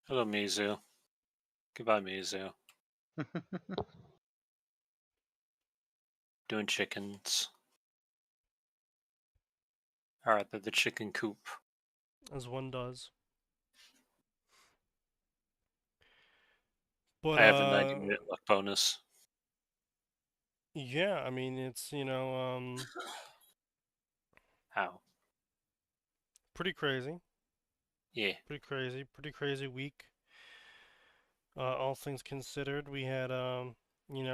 Hello, Mizu. Goodbye, Mizu. Doing chickens. Alright, they're the chicken coop. As one does. But I have a 90-minute luck bonus. yeah, I mean it's How? pretty crazy. Yeah. Pretty crazy week. All things considered, we had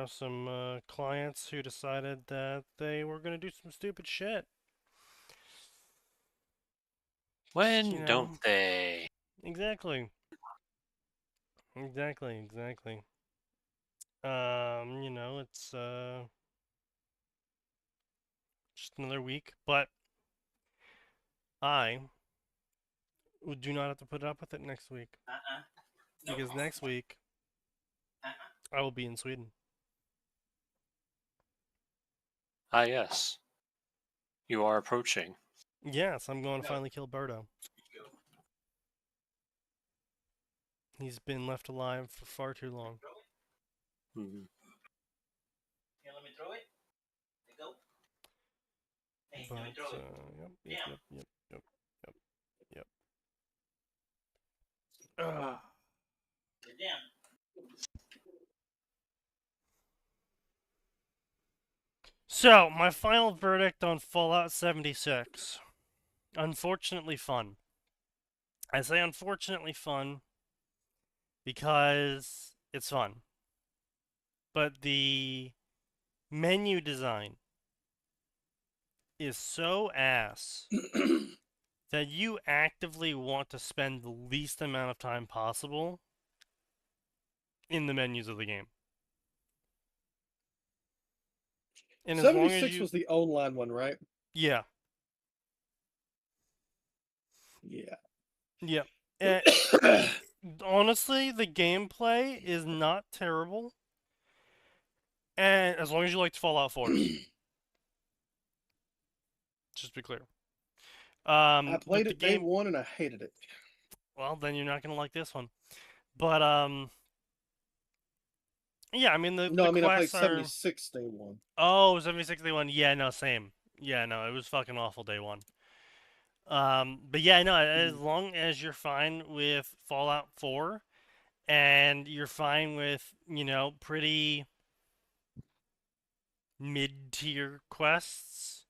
some clients who decided that they were gonna do some stupid shit. When You know, don't they? exactly. Exactly. It's just another week, but I do not have to put up with it next week. Nope. Because next week I will be in Sweden. Ah, yes. You are approaching. Yes, I'm going to finally kill Birdo. He's been left alive for far too long. Hmm. Here, let me throw it. Let go. Hey, But, let me throw it. Yep. Get down. So, my final verdict on Fallout 76. Unfortunately fun. I say unfortunately fun because it's fun. But the menu design is so ass that you actively want to spend the least amount of time possible in the menus of the game. And as long as 76 was the online one, right? Yeah. Yeah. Honestly, the gameplay is not terrible. And as long as you liked Fallout 4. Just to be clear. I played it day game... one and I hated it. Well, then you're not going to like this one. But, yeah, I mean, I quests played 76 day one. Oh, 76 day one. Yeah, no, same. Yeah, no, it was fucking awful day one. But yeah, no, as long as you're fine with Fallout 4 and you're fine with, pretty mid-tier quests,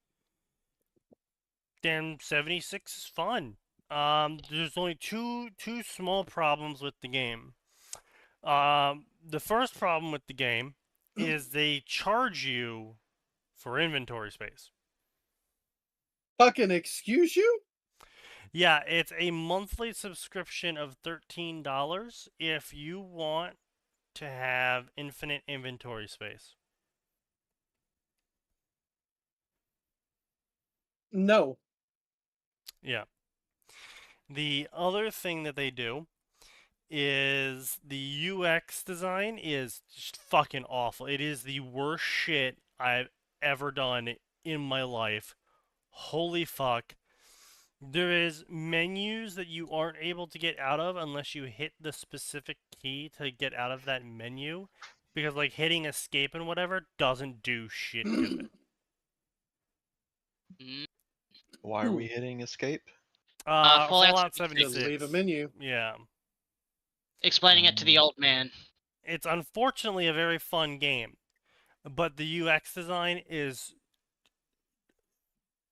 then 76 is fun. There's only two small problems with the game. The first problem with the game is they charge you for inventory space. Fucking excuse you? Yeah, it's a monthly subscription of $13 if you want to have infinite inventory space. No. Yeah. The other thing that they do is the UX design is just fucking awful. It is the worst shit I've ever done in my life. Holy fuck. There is menus that you aren't able to get out of unless you hit the specific key to get out of that menu. Because, like, hitting escape and whatever doesn't do shit to it. Why are we hitting escape? Fallout 76. 76. Leave a menu. Yeah. Explaining it to the old man. It's unfortunately a very fun game. But the UX design is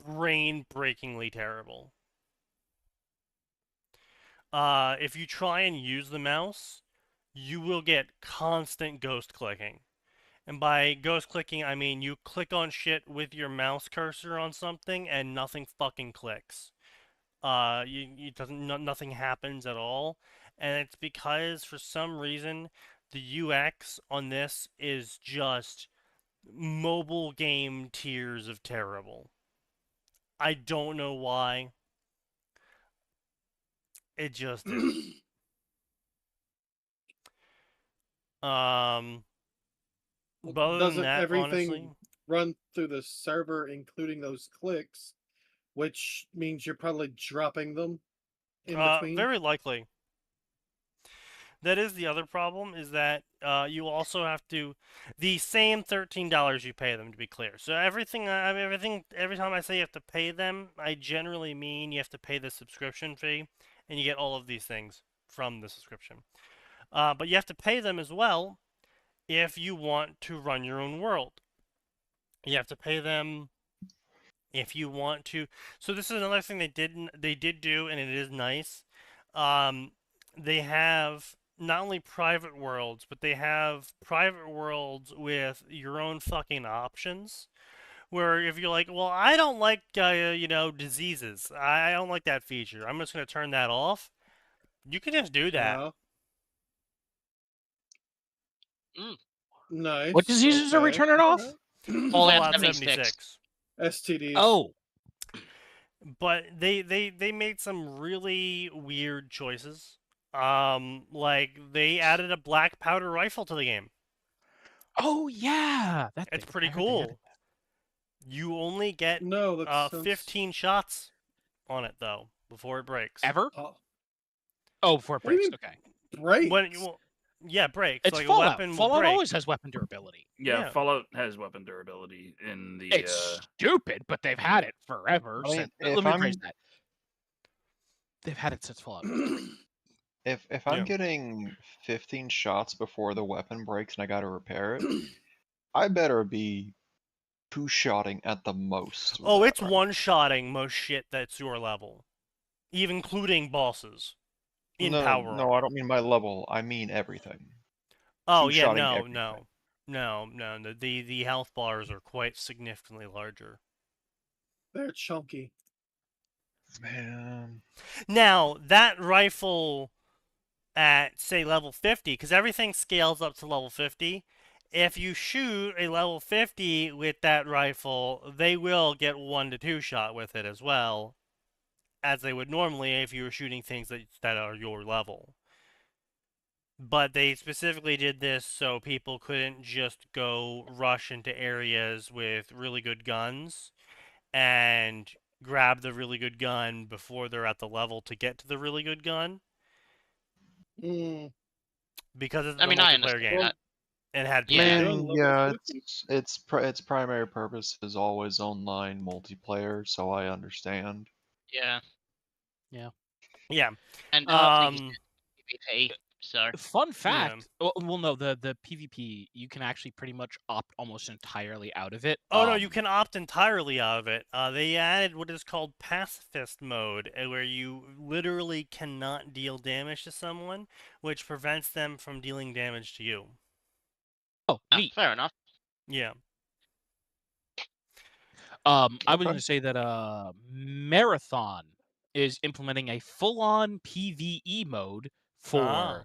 brain-breakingly terrible. If you try and use the mouse, you will get constant ghost clicking. And by ghost clicking, I mean you click on shit with your mouse cursor on something and nothing fucking clicks. Nothing happens at all. And it's because for some reason the UX on this is just mobile game tiers of terrible. I don't know why. It just is. But other Doesn't than that, everything honestly, run through the server, including those clicks, which means you're probably dropping them in between? very likely. That is the other problem, is that you also have to the same $13 you pay them, to be clear. So every time I say you have to pay them, I generally mean you have to pay the subscription fee, and you get all of these things from the subscription. But you have to pay them as well if you want to run your own world. You have to pay them if you want to. So this is another thing they did do, and it is nice. They have not only private worlds, but they have private worlds with your own fucking options. Where if you're like, well, I don't like diseases. I don't like that feature. I'm just gonna turn that off. You can just do that. Nice. What diseases are we turning off? Fallout 76. STDs. Oh, But they made some really weird choices. Like they added a black powder rifle to the game. oh yeah, It's pretty cool. You only get No, that's 15 shots on it though before it breaks. Ever? Oh, Oh, before it What do you breaks. mean? Okay. breaks. When you, yeah, breaks. It's like Fallout. a weapon will Fallout break. always has weapon durability. Yeah, Yeah. Fallout has weapon durability in the. It's stupid, but they've had it forever. I mean, since, if let me I'm- rephrase that. They've had it since Fallout 3. If I'm Yeah. getting 15 shots before the weapon breaks and I gotta repair it, I better be two-shotting at the most. with Oh, that it's rifle. one-shotting most shit that's your level, even including bosses. In no, power. no, I don't mean my level. I mean everything. Oh yeah, two-shotting no, everything. no. The health bars are quite significantly larger. They're chunky. Man, Now that rifle at say level 50, because everything scales up to level 50. If you shoot a level 50 with that rifle, they will get 1 to 2 shot with it as well, as they would normally if you were shooting things that are your level. But they specifically did this so people couldn't just go rush into areas with really good guns and grab the really good gun before they're at the level to get to the really good gun, Mm. because it's I a mean, I multiplayer understand game that. and had Yeah. Doing man, level yeah, 50. its primary purpose is always online multiplayer, so I understand. Yeah. yeah. And PvP, so. Fun fact. Well, no, the PvP, you can actually pretty much opt almost entirely out of it. Oh no, you can opt entirely out of it. They added what is called pacifist mode, where you literally cannot deal damage to someone, which prevents them from dealing damage to you. Oh, neat. Fair enough. Yeah. I was Okay. going to say that Marathon is implementing a full-on PvE mode for Ah.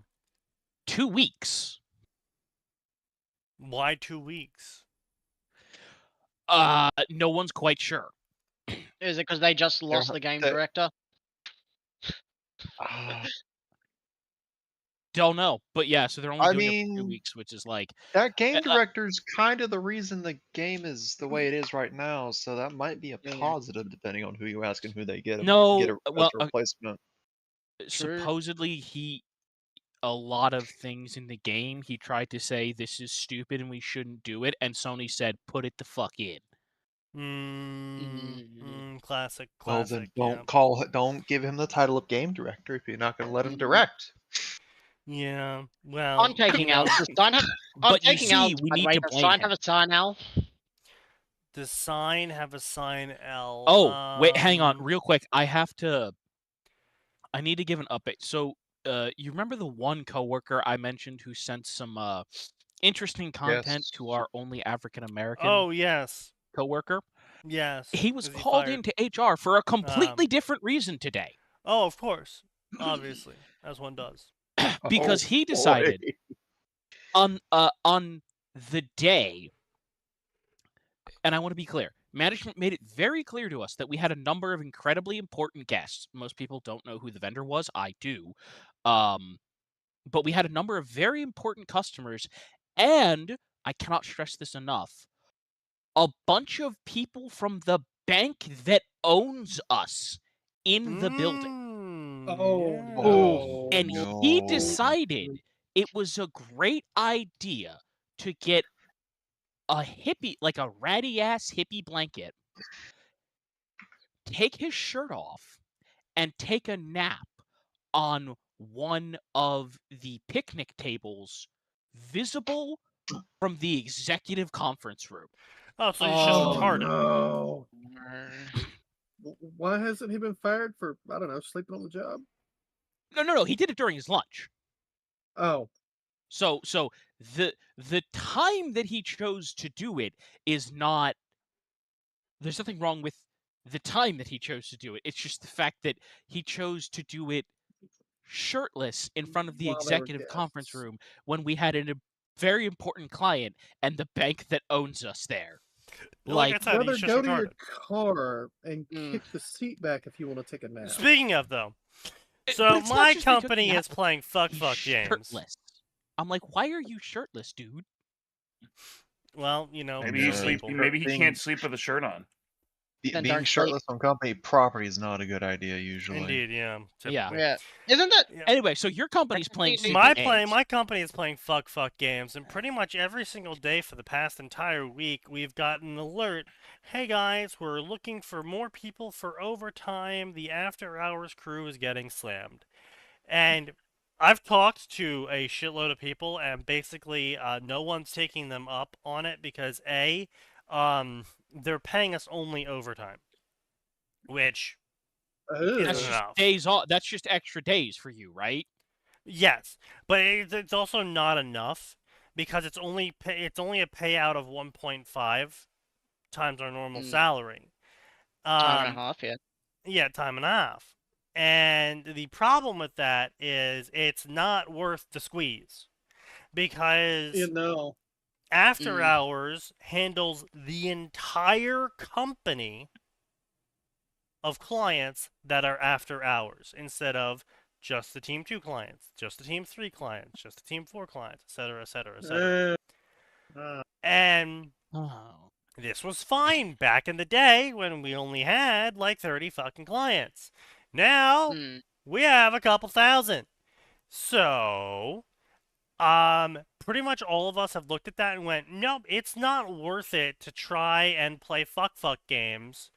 2 weeks. Why 2 weeks? No one's quite sure. Is it because they just lost the game director? Don't know, but yeah, so they're only I doing it for 2 mean, weeks, which is like That game director's kind of the reason the game is the way it is right now, so that might be a Yeah. positive depending on who you ask and who they get. No, Get a, well, as a replacement. supposedly a lot of things in the game he tried to say this is stupid and we shouldn't do it, and Sony said put it the fuck in. Classic. Well, then Yeah. don't give him the title of game director if you're not going to let him direct. Yeah. Well. I'm taking out. Does Sign have? I'm But you taking see, out. we By the need way, to does blame Sign him. have a sign L? Does sign have a sign L? Oh, wait, hang on, real quick. I need to give an update. So, you remember the one coworker I mentioned who sent some interesting content to our only African American Oh yes. coworker? Yes. He was Is he called fired? into HR for a completely different reason today. Oh, of course. Obviously, as one does. Because he decided on the day, and I want to be clear, management made it very clear to us that we had a number of incredibly important guests. Most people don't know who the vendor was. I do. But we had a number of very important customers, and I cannot stress this enough, a bunch of people from the bank that owns us in the building. Oh, Yeah. no. And he No. decided it was a great idea to get a hippie, like a ratty ass hippie blanket, take his shirt off, and take a nap on one of the picnic tables visible from the executive conference room. Oh, so he's just Oh, retarded. no. Why hasn't he been fired for, I don't know, sleeping on the job? No, he did it during his lunch. Oh, So the time that he chose to do it is not, there's nothing wrong with the time that he chose to do it. It's just the fact that he chose to do it shirtless in front of the While they were executive conference guests. room when we had a very important client and the bank that owns us there. Like I said, brother, he's just go to your retarded. car and kick the seat back if you want to take a nap. Speaking of, though, But so it's not my just they took a company nap, is playing fuck he's games. shirtless. I'm like, why are you shirtless, dude? Well, you know, Maybe Yeah. he some sleep. people. Maybe he Being- can't sleep with a shirt on. Then Being don't sleep. shirtless on company property is not a good idea usually. Indeed, yeah. Yeah. typically. Yeah. Isn't that Yeah. Anyway, so your company's playing completely- stupid games. My company is playing fuck games, and pretty much every single day for the past entire week, we've gotten an alert. Hey guys, we're looking for more people for overtime. The after hours crew is getting slammed, and I've talked to a shitload of people, and basically, no one's taking them up on it because they're paying us only overtime, which Ugh. That's isn't just enough. days off. That's just extra days for you, right? Yes, but it's also not enough because it's only a payout of 1.5 times our normal salary. time and a half? Yeah. Yeah, time and a half. And the problem with that is it's not worth the squeeze because You know. after hours handles the entire company of clients that are after hours instead of just the team 2 clients, just the team 3 clients, just the team 4 clients, etc., etc., etc. And Oh. this was fine back in the day when we only had like 30 fucking clients. Now Mm. we have a couple thousand. So, pretty much all of us have looked at that and went, nope, it's not worth it to try and play fuck games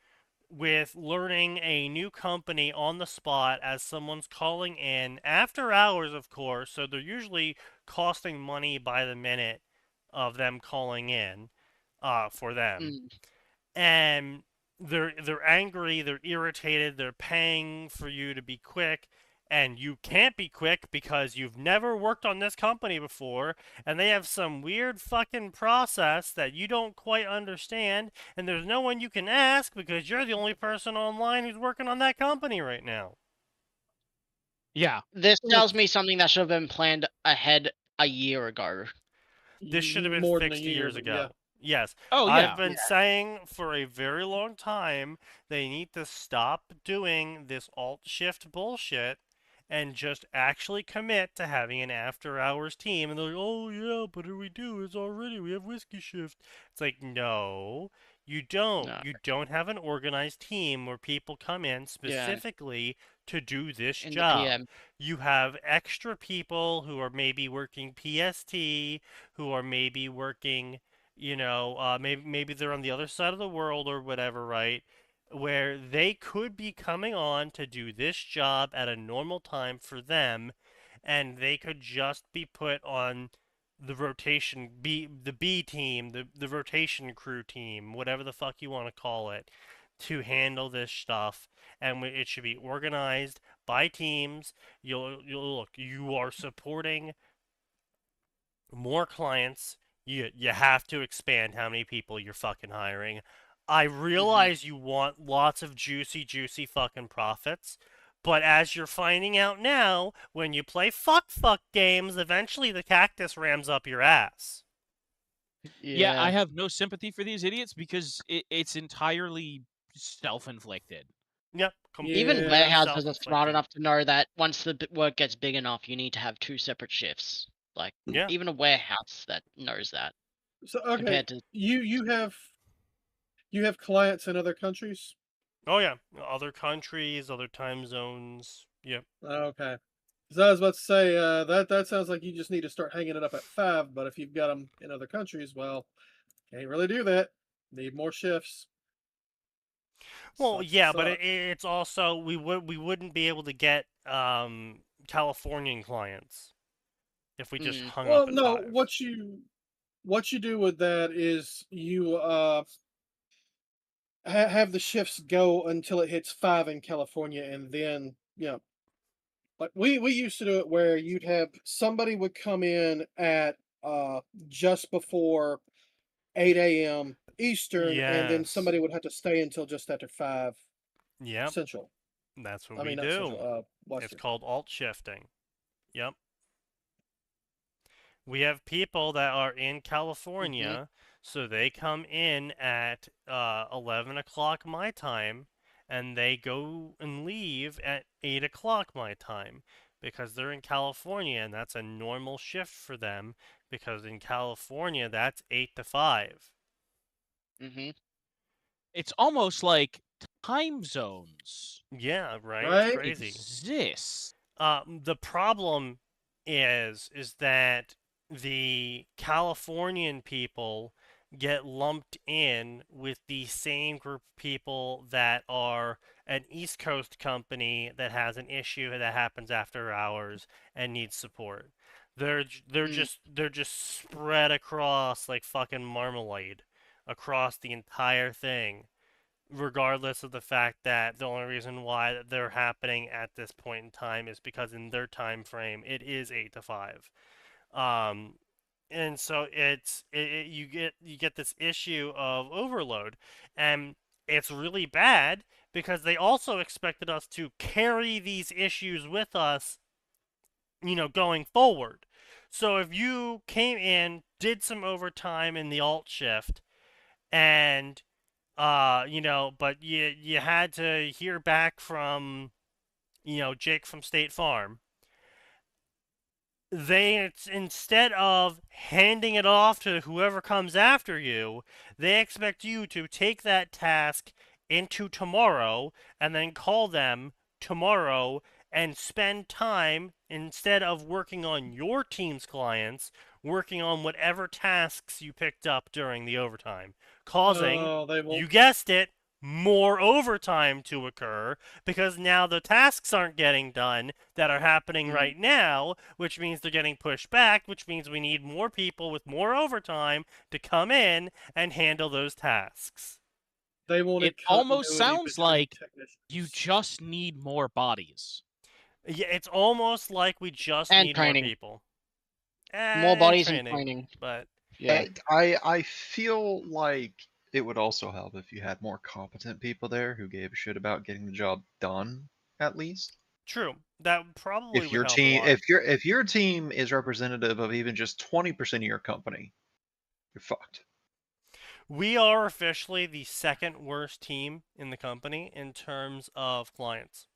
with learning a new company on the spot as someone's calling in after hours, of course. So they're usually costing money by the minute of them calling in, for them. And they're angry, they're irritated, they're paying for you to be quick, and you can't be quick because you've never worked on this company before, and they have some weird fucking process that you don't quite understand, and there's no one you can ask because you're the only person online who's working on that company right now. Yeah. This tells me something that should have been planned ahead a year ago. This should have been More than a fixed year, years but ago. yeah. Yes. Oh, I've yeah. been saying for a very long time they need to stop doing this alt shift bullshit and just actually commit to having an after hours team. And they're like, oh yeah, but we do. It's already, we have whiskey shift. It's like, no, you don't. No. You don't have an organized team where people come in specifically to do this In the job. PM. You have extra people who are maybe working PST, who are maybe working, maybe they're on the other side of the world or whatever, right? Where they could be coming on to do this job at a normal time for them, and they could just be put on the rotation the B team, the rotation crew team, whatever the fuck you want to call it, to handle this stuff. And it should be organized by teams. You'll look. You are supporting more clients. You have to expand how many people you're fucking hiring. I realize you want lots of juicy fucking profits, but as you're finding out now, when you play fuck games, eventually the cactus rams up your ass. Yeah, I have no sympathy for these idiots because it's entirely self-inflicted. Yep. Even completely warehouses are smart self-inflicted. enough to know that once the work gets big enough, you need to have 2 separate shifts. Like, Yeah. even a warehouse that knows that. So okay, Compared to you have clients in other countries. Oh yeah, other countries, other time zones. Yep. Okay. So I was about to say that sounds like you just need to start hanging it up at 5. But if you've got them in other countries, well, can't really do that. Need more shifts. Well, Sucks to yeah, but suck. it's also we wouldn't be able to get Californian clients if we just hung Well, up at no. 5. What you do with that is you have the shifts go until it hits 5 in California, and then like we used to do it where you'd have somebody would come in at just before 8 a.m. Eastern, and then Yes. somebody would have to stay until just after 5 Yep. Central. That's what I we mean, not do. Central. It's Western. called alt shifting. Yep. We have people that are in California, so they come in at 11 o'clock my time, and they go and leave at 8 o'clock my time because they're in California, and that's a normal shift for them because in California that's 8 to 5. It's almost like time zones Yeah, right? It's Right? crazy. exist. The problem is that the Californian people get lumped in with the same group of people that are an East Coast company that has an issue that happens after hours and needs support. They're just spread across like fucking marmalade across the entire thing, regardless of the fact that the only reason why they're happening at this point in time is because in their time frame it is 8 to 5. And so you get this issue of overload, and it's really bad because they also expected us to carry these issues with us, going forward. So if you came in, did some overtime in the alt shift, and but you had to hear back from, Jake from State Farm. Instead of handing it off to whoever comes after you, they expect you to take that task into tomorrow and then call them tomorrow and spend time, instead of working on your team's clients, working on whatever tasks you picked up during the overtime, causing, Oh, they won't. you guessed it, more overtime to occur because now the tasks aren't getting done that are happening right now, which means they're getting pushed back, which means we need more people with more overtime to come in and handle those tasks. They wanted It almost continuity sounds between like technicians. you just need more bodies. Yeah, it's almost like we just And need training. more people. More And bodies and training. But Yeah. I feel like it would also help if you had more competent people there who gave a shit about getting the job done, at least. true, that probably If would your help team a lot. if your team is representative of even just 20% of your company, you're fucked. We are officially the second worst team in the company in terms of clients.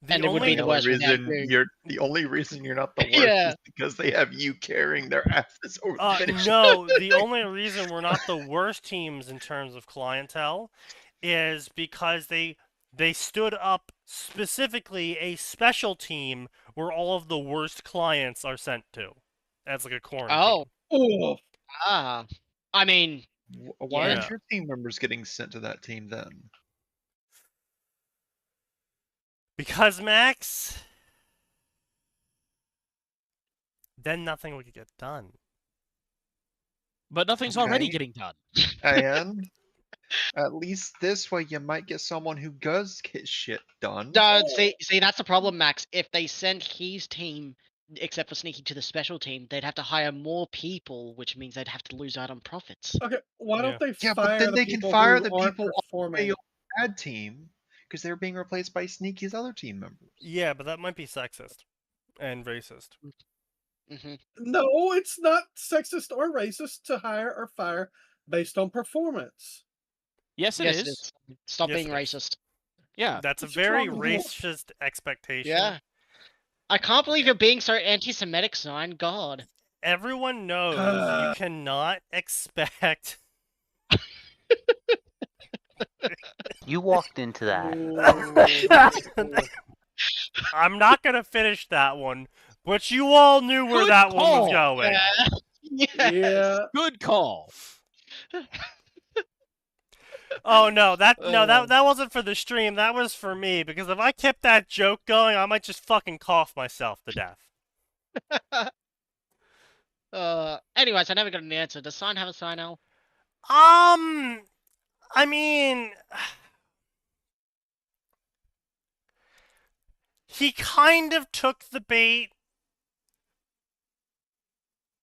And it would be the worst without you. The only reason you're not the worst Yeah. is because they have you carrying their asses over the finish. No, the only reason we're not the worst teams in terms of clientele is because they stood up specifically a special team where all of the worst clients are sent to as like a quarantine. Oh. Ah. I mean, Why Yeah. aren't your team members getting sent to that team then? Because Max, then nothing would get done. But nothing's already Okay. getting done. And at least this way you might get someone who does get shit done. see, that's the problem, Max. If they send his team, except for Sneaky, to the special team, they'd have to hire more people, which means they'd have to lose out on profits. Okay, why don't they Yeah, fire but then the they can people fire who the aren't people on performing? the bad team because they're being replaced by Sneaky's other team members. Yeah, but that might be sexist and racist. No, it's not sexist or racist to hire or fire based on performance. Yes, it Yes, is. it is. Stop Yes, being it is. racist. Yeah. That's a What's very wrong with you? racist expectation. Yeah. I can't believe you're being so anti-Semitic, Sign. God. Everyone knows you cannot expect You walked into that. Ooh. I'm not gonna finish that one, but you all knew where Good that one was call. going. Yes. Yeah. Good call. Oh no, that wasn't for the stream. That was for me because if I kept that joke going, I might just fucking cough myself to death. Anyways, I never got an answer. Does Sign have a sign L? I mean, he kind of took the bait.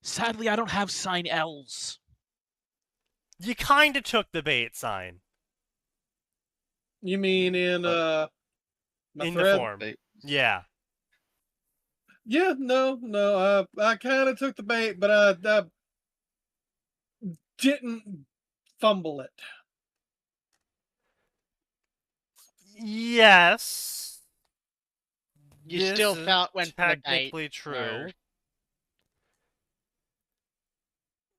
Sadly, I don't have sign L's. You kind of took the bait, Sign. You mean in my In thread? the form. Yeah. Yeah, no. I kind of took the bait, but I didn't fumble it. Yes. You This still is went for the bait. technically true. so-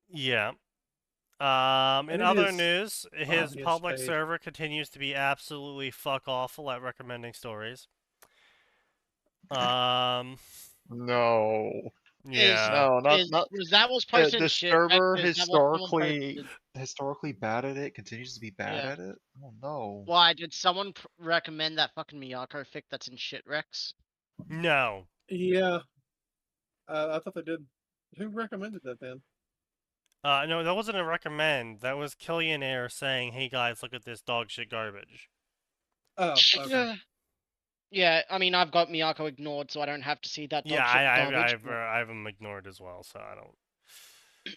Yeah. In it other is news, his obvious public bait. server continues to be absolutely fuck awful at recommending stories. No. Yeah. No, not Was that was the, posted the in shit? server Is that what someone posted? historically bad at it, continues to be bad Yeah. at it. Oh no. Why did someone recommend that fucking Miyako fic that's in shit Rex? No. Yeah. I thought they did. Who recommended that then? No, that wasn't a recommend. That was Killian Air saying, "Hey guys, look at this dog shit garbage." Oh, okay. Yeah, I mean, I've got Miyako ignored, so I don't have to see that dog Yeah, shit I garbage. have him ignored as well, so I don't.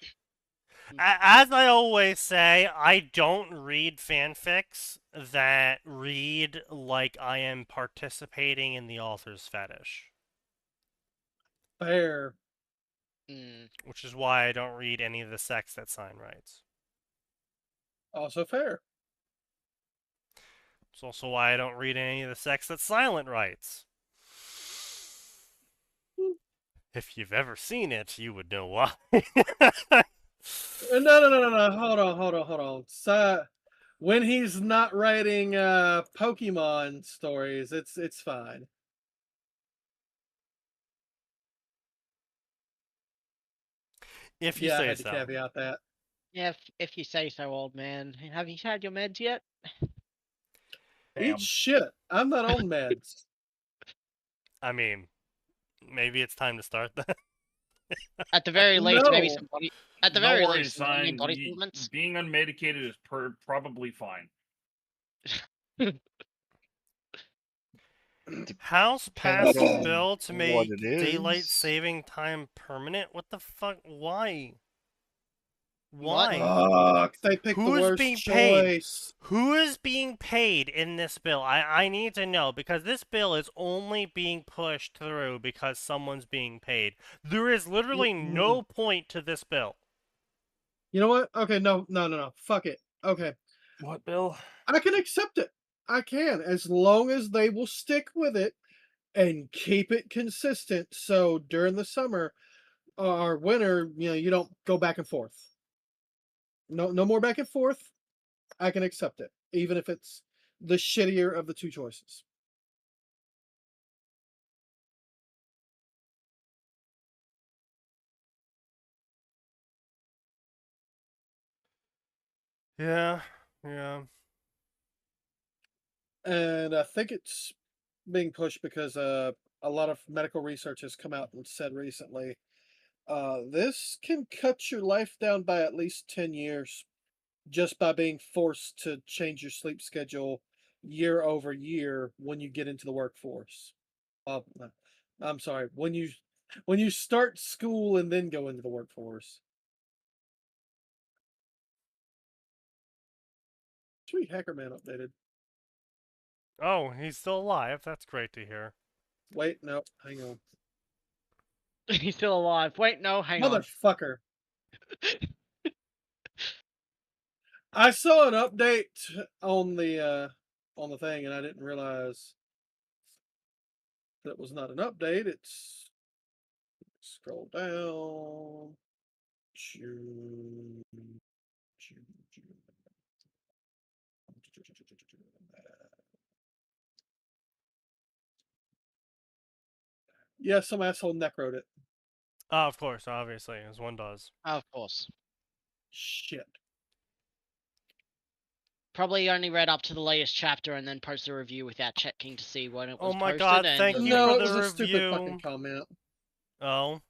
As I always say, I don't read fanfics that read like I am participating in the author's fetish. Fair. Which is why I don't read any of the sex that Sign writes. Also fair. It's also why I don't read any of the sex that Silent writes. If you've ever seen it, you would know why. No. Hold on. When he's not writing Pokemon stories, it's fine. If you I say had to so. caveat that. Yeah, if you say so, old man. Have you had your meds yet? Eat shit. I'm not on meds. I mean, maybe it's time to start that. At the very least, maybe No. some body. At the No very worries, least, some son. body supplements. Being unmedicated is probably fine. House Depends passed a on bill to what make it daylight is. saving time permanent. What the fuck? Why? What? Why? Fuck, they picked the Who's worst being paid? choice. Who is being paid in this bill? I need to know because this bill is only being pushed through because someone's being paid. There is literally no point to this bill. You know what? Okay, no. Fuck it. Okay. What, Bill? I can accept it. I can, as long as they will stick with it and keep it consistent. So during the summer or winter, you don't go back and forth. No more back and forth. I can accept it, even if it's the shittier of the two choices. Yeah. And I think it's being pushed because a lot of medical research has come out and said recently this can cut your life down by at least 10 years just by being forced to change your sleep schedule year over year when you get into the workforce. No, I'm sorry, when you start school and then go into the workforce. Sweet, Hacker Man updated. Oh, he's still alive. That's great to hear. Wait, no, hang on. He's still alive. Wait, no, hang on. Motherfucker. I saw an update on the thing and I didn't realize that it was not an update. It's scroll down. Yeah, some asshole necroed it. Of course, obviously, as one does. Of course. Shit. Probably only read up to the latest chapter and then posted a review without checking to see when it was Oh my posted. God, and thank you No, for it the was a stupid review. fucking comment. Oh.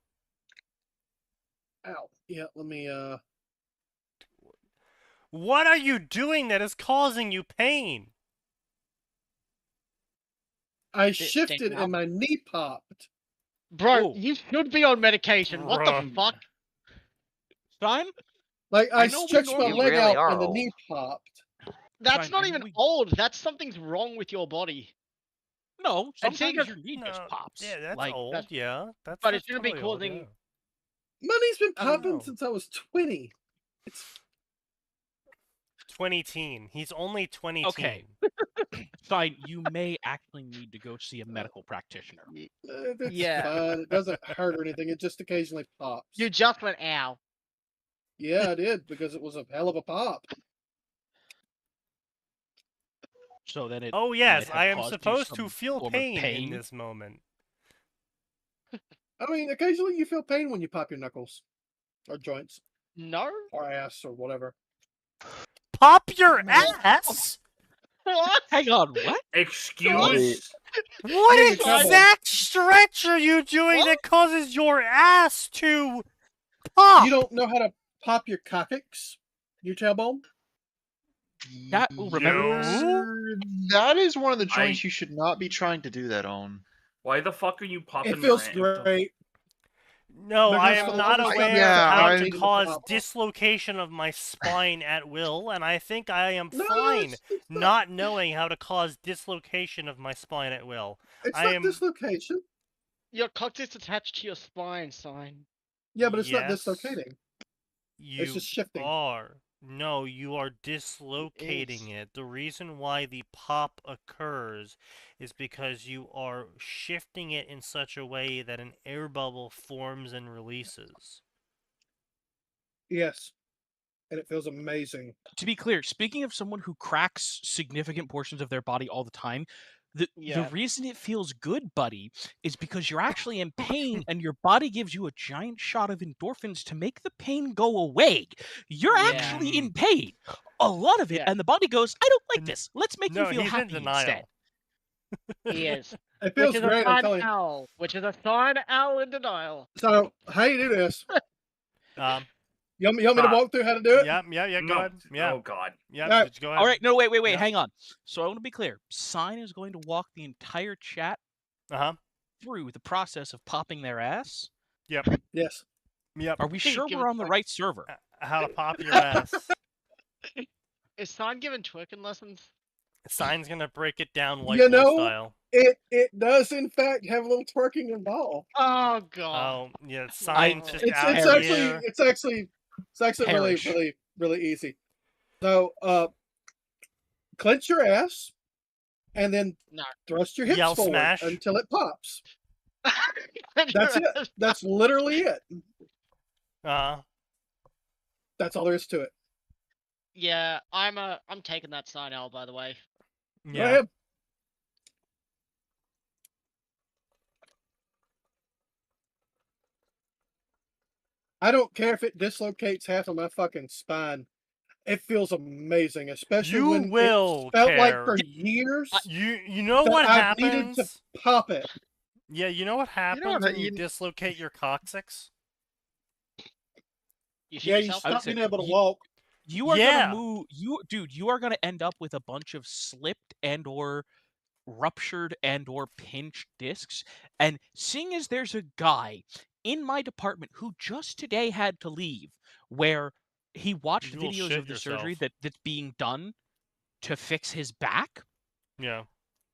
Ow. Yeah, let me, What are you doing that is causing you pain? I shifted damn. and my knee popped. Bro, Ooh. you should be on medication. What the Bruh. fuck? Stein? Like, I know we stretched my normally- leg You really out are and the old. knee popped. That's Fine, not I even know we- old. That's something's wrong with your body. No, And seeing sometimes as- your knee just No, pops. yeah, that's like, old. that's- Yeah, that's. but it that's shouldn't be totally old, causing- yeah. Money's been I don't popping know. since I was 20. It's 20-teen. He's only 20-teen. Okay. Stein, you may actually need to go see a medical practitioner. it's Yeah. fine. It doesn't hurt or anything. It just occasionally pops. You just went ow. Yeah, I did because it was a hell of a pop. So then it. Oh might yes, have I am caused you supposed to some feel form of pain in this moment. I mean, occasionally you feel pain when you pop your knuckles or joints No? or ass or whatever. Pop your ass? What? Hang on, what? Excuse? What You're in trouble. exact stretch are you doing that causes your ass to pop? You don't know how to pop your coccyx, your tailbone? That remember? That is one of the I- joints you should not be trying to do that on. Why the fuck are you popping It feels your aunt? great. No, I Because am for not the longest aware time, yeah, of how I- to needed to cause pop. dislocation of my spine at will, and I think I am No, fine it's not knowing how to cause dislocation of my spine at will. It's I not am- dislocation. Your coccyx attached to your spine, sign. Yeah, but it's not Yes. dislocating. You It's just shifting. are. No, you are dislocating it. The reason why the pop occurs is because you are shifting it in such a way that an air bubble forms and releases. Yes. And it feels amazing. To be clear, speaking of someone who cracks significant portions of their body all the time, the Yeah. reason it feels good, buddy, is because you're actually in pain and your body gives you a giant shot of endorphins to make the pain go away. You're Yeah. actually in pain. A lot of it, Yeah. and the body goes, I don't like this. Let's make No, you feel he's happy in denial. instead. He is. It feels Which is great, a I'm sign telling you. owl. Which is a sign owl in denial. So, how you do this? Um, You want me to walk through how to do it? yeah, go No. ahead. Yeah, Oh god. yeah, Alright. just go ahead. All right, no, wait, Yeah. hang on. So I want to be clear. Sign is going to walk the entire chat Uh-huh. through the process of popping their ass. Yes. Yep. Are we sure Give we're it on the back. right server? How to pop your ass. Is sign giving twerking lessons? Sign's gonna break it down white You boy know- style. It does, in fact, have a little twerking involved. Oh god. Oh, yeah, sign's just It's out actually here. it's actually really, Perish. really, really easy. So, clench your ass, and then No. thrust your hips Yell forward smash. until it pops. That's it. That's literally it. That's all there is to it. Yeah, I'm taking that sign owl, by the way. Go Yeah. ahead. I don't care if it dislocates half of my fucking spine. It feels amazing, especially You when will it felt like care. for years You know that what I've needed happens? to pop it. Yeah, you know what happens what, when you you- dislocate your coccyx? You shoot Yeah, you yourself? I would stop say being able to you- walk. You are Yeah. gonna move. You are gonna end up with a bunch of slipped and or ruptured and or pinched discs. And seeing as there's a guy in my department who just today had to leave, where he watched You will videos shit of the surgery yourself. that's being done to fix his back. Yeah.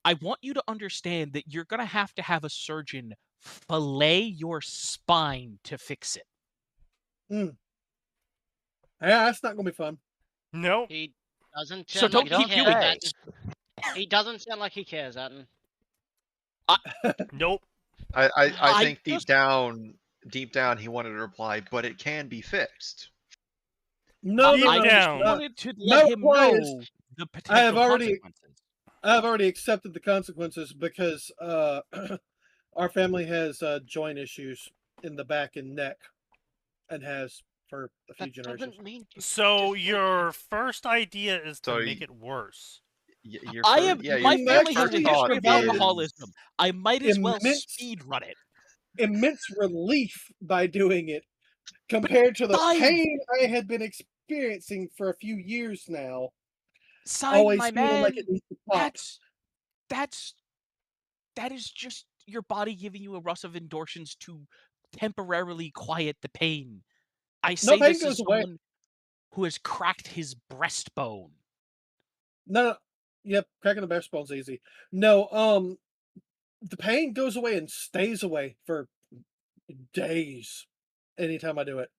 I want you to understand that you're gonna have a surgeon fillet your spine to fix it. Yeah, that's not gonna be fun. Nope. He doesn't So sound don't like keep he doing cares. it. He doesn't sound like he cares, Atten. Nope. I I think just- deep down, he wanted to reply, but it can be fixed. No, Deep no, I no, just down. no. wanted to let him reply know is- the potential already- consequences. I've already accepted the consequences because Our family has joint issues in the back and neck, and has for a few That generations. doesn't mean. So your first idea is to So make it worse. Your I fir- am. yeah, My your family has first a thought history of provided alcoholism. I might as well immense- speed run it. Immense relief by doing it, compared to the Side- pain I had been experiencing for a few years now. Side, Always my feeling man. like it needs to pop. That is just your body giving you a rush of endorphins to temporarily quiet the pain. I say pain this as goes away. someone who has cracked his breastbone. No, yep, cracking the breastbone's easy. No, the pain goes away and stays away for days anytime I do it.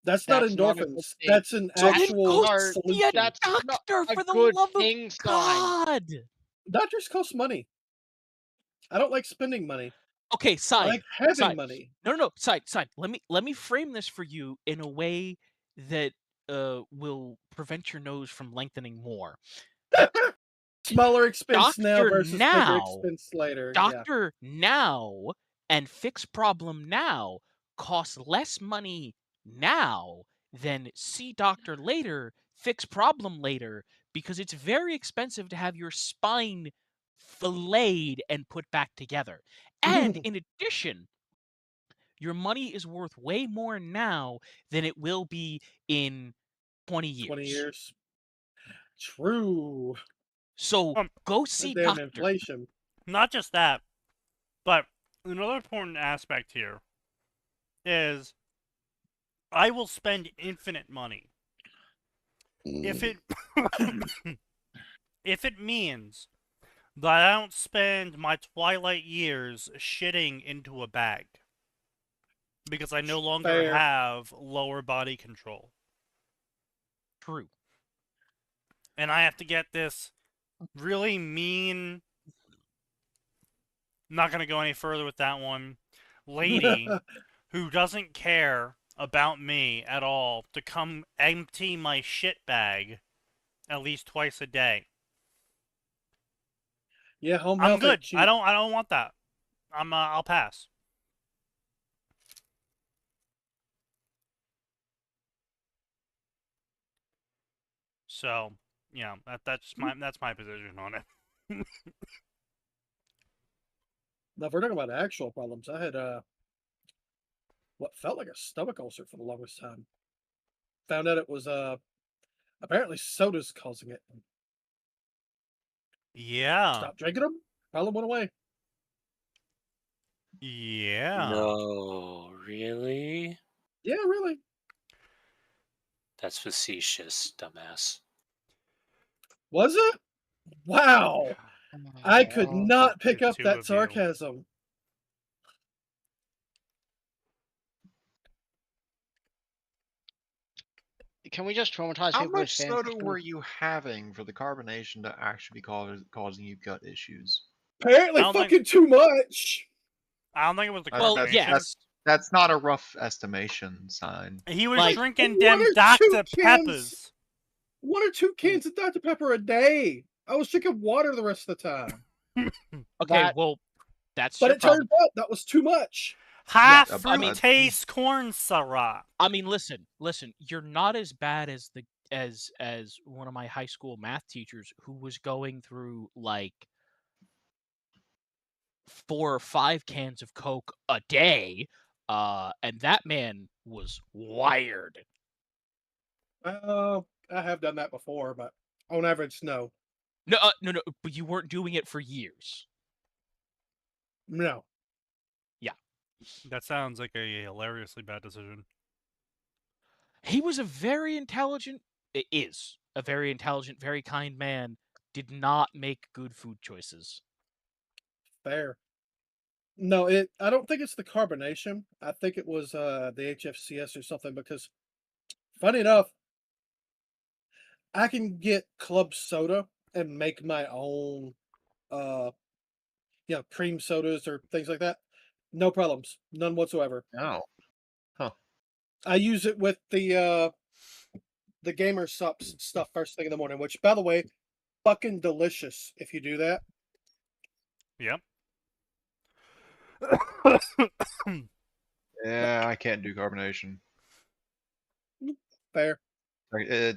That's not That's not a good endorphins. thing. That's an So then actual go That's see solution. a That's not doctor a for the good love of thing, Stein. God. Doctors cost money. I don't like spending money. Okay, I side. like having Side. money. No, side. Let me frame this for you in a way that will prevent your nose from lengthening more. Smaller expense now Doctor versus bigger now. expense later. Yeah. Doctor now and fix problem now costs less money now than see doctor later, fix problem later, because it's very expensive to have your spine filleted and put back together. And in addition, your money is worth way more now than it will be in 20 years. 20 years. True. So go The see damn doctor. inflation. Not just that, but another important aspect here is I will spend infinite money if it if it means that I don't spend my twilight years shitting into a bag because I no longer Fair. have lower body control. True. And I have to get this really mean, not going to go any further with that one, lady who doesn't care about me at all to come empty my shit bag at least twice a day. Yeah, home I'm health good. ain't cheap. I don't want that. I'll pass. So, yeah, that's my position on it. Now, if we're talking about actual problems, I had what felt like a stomach ulcer for the longest time. Found out it was apparently soda's causing it. Yeah. Stopped drinking them. Probably went away. Yeah. No, really? Yeah, really. That's facetious, dumbass. Was it? Wow. I could not pick The up two that of you. sarcasm. Can we just traumatize How people with much soda fanfiction? were you having for the carbonation to actually be causing you gut issues? Apparently I don't think- fucking too much. I don't think it was the Well, carbonation. yes. That's not a rough estimation, sign. He was Like, drinking one them or two Dr. cans. Peppers. 1 or 2 cans of Dr. Pepper a day. I was drinking water the rest of the time. Okay, That- well, that's But your it problem. turned out that was too much. Half I fruit mean- taste corn syrup. I mean, listen. You're not as bad as as one of my high school math teachers who was going through like 4 or 5 cans of Coke a day, and that man was wired. I have done that before, but on average, no. No, but you weren't doing it for years. No. That sounds like a hilariously bad decision. He was a very intelligent. Is a very intelligent, very kind man. Did not make good food choices. Fair. No, I don't think it's the carbonation. I think it was the HFCS or something because funny enough, I can get club soda and make my own cream sodas or things like that. No problems. None whatsoever. Oh. I use it with the gamer sups stuff first thing in the morning, which by the way, fucking delicious if you do that. Yep. Yeah, I can't do carbonation. Fair.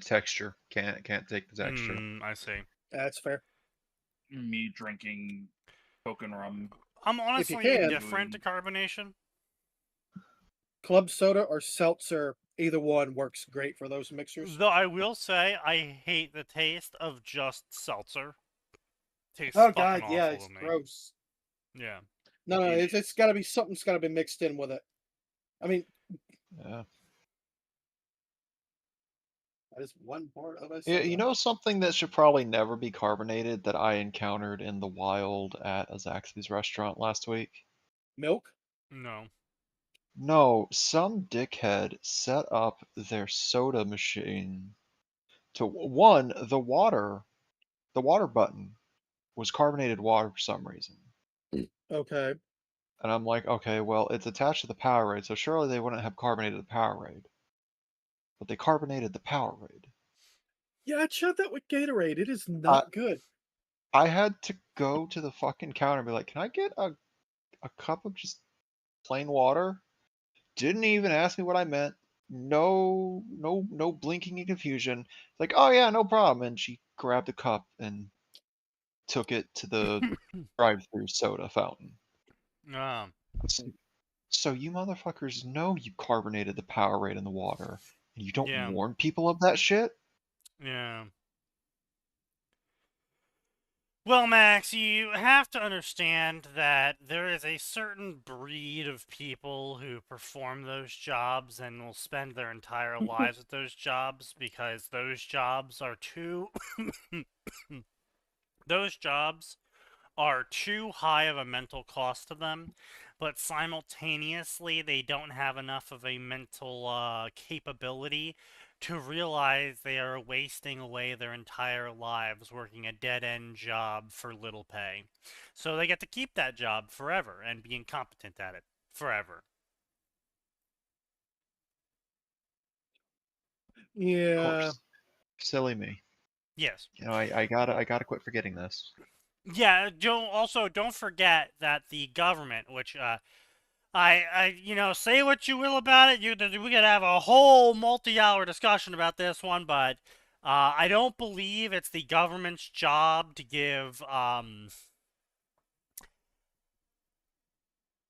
Texture. Can't take the texture. I see. That's fair. Me drinking Coke and rum. I'm If you honestly can. indifferent to carbonation. Club soda or seltzer, either one works great for those mixers. Though I will say, I hate the taste of just seltzer. Tastes Oh fucking god, yeah, awful it's to me. gross. Yeah. No, it's got to be something's got to be mixed in with it. I mean, Yeah. that is one part of a Yeah, soda. you know something that should probably never be carbonated that I encountered in the wild at a Zaxby's restaurant last week? Milk? No. No, some dickhead set up their soda machine to one, the water button was carbonated water for some reason. Okay. And I'm like, okay, well, it's attached to the Powerade, so surely they wouldn't have carbonated the Powerade. But they carbonated the Powerade. Yeah, I tried that with Gatorade. It is not good. I had to go to the fucking counter and be like, can I get a cup of just plain water? Didn't even ask me what I meant. No blinking in confusion. It's like, oh yeah, no problem. And she grabbed a cup and took it to the drive-through soda fountain. So you motherfuckers know you carbonated the Powerade in the water, and you don't Yeah. warn people of that shit? Yeah. Well, Max, you have to understand that there is a certain breed of people who perform those jobs and will spend their entire lives at those jobs because those jobs are too those jobs are too high of a mental cost to them, but simultaneously they don't have enough of a mental capability to realize they are wasting away their entire lives working a dead-end job for little pay. So they get to keep that job forever and be incompetent at it forever. Yeah. Of course. Silly me. Yes. You know, I gotta quit forgetting this. Yeah, don't forget that the government, which say what you will about it. We could have a whole multi-hour discussion about this one, but I don't believe it's the government's job to give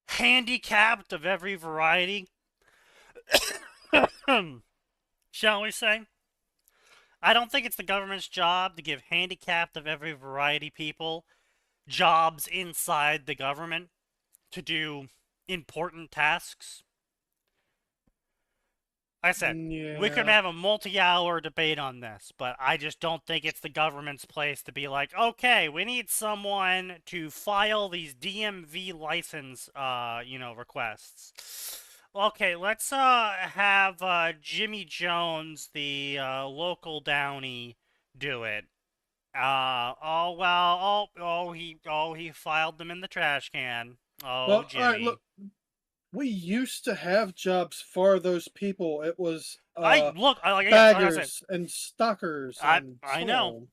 handicapped of every variety, shall we say? I don't think it's the government's job to give handicapped of every variety people jobs inside the government to do important tasks. I said, we could have a multi-hour debate on this, but I just don't think it's the government's place to be like, okay, we need someone to file these DMV license, requests. Okay, let's have Jimmy Jones, the local Downey, do it. He filed them in the trash can. Oh, Well, Jimmy. all right, look. We used to have jobs for those people. It was baggers and stockers. And I know.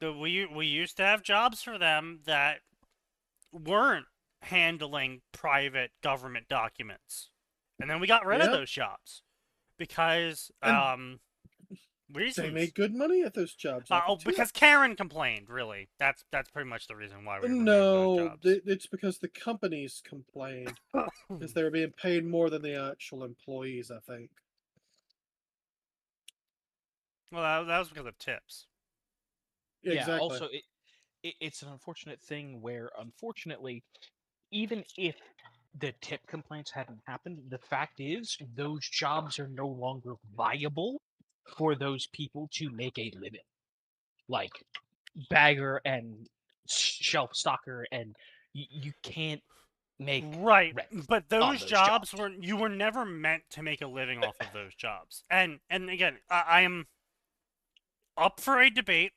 We used to have jobs for them that weren't handling private government documents, and then we got rid of those jobs because reasons. They made good money at those jobs. Because Karen complained. Really, that's pretty much the reason why we removed those jobs. It's because the companies complained because they were being paid more than the actual employees. I think. Well, that was because of tips. Yeah. Exactly. Also, it's an unfortunate thing where, unfortunately, even if the tip complaints hadn't happened, the fact is those jobs are no longer viable for those people to make a living. Like bagger and shelf stocker, and you can't make right. rent But those jobs you were never meant to make a living off of those jobs. And again, I am up for a debate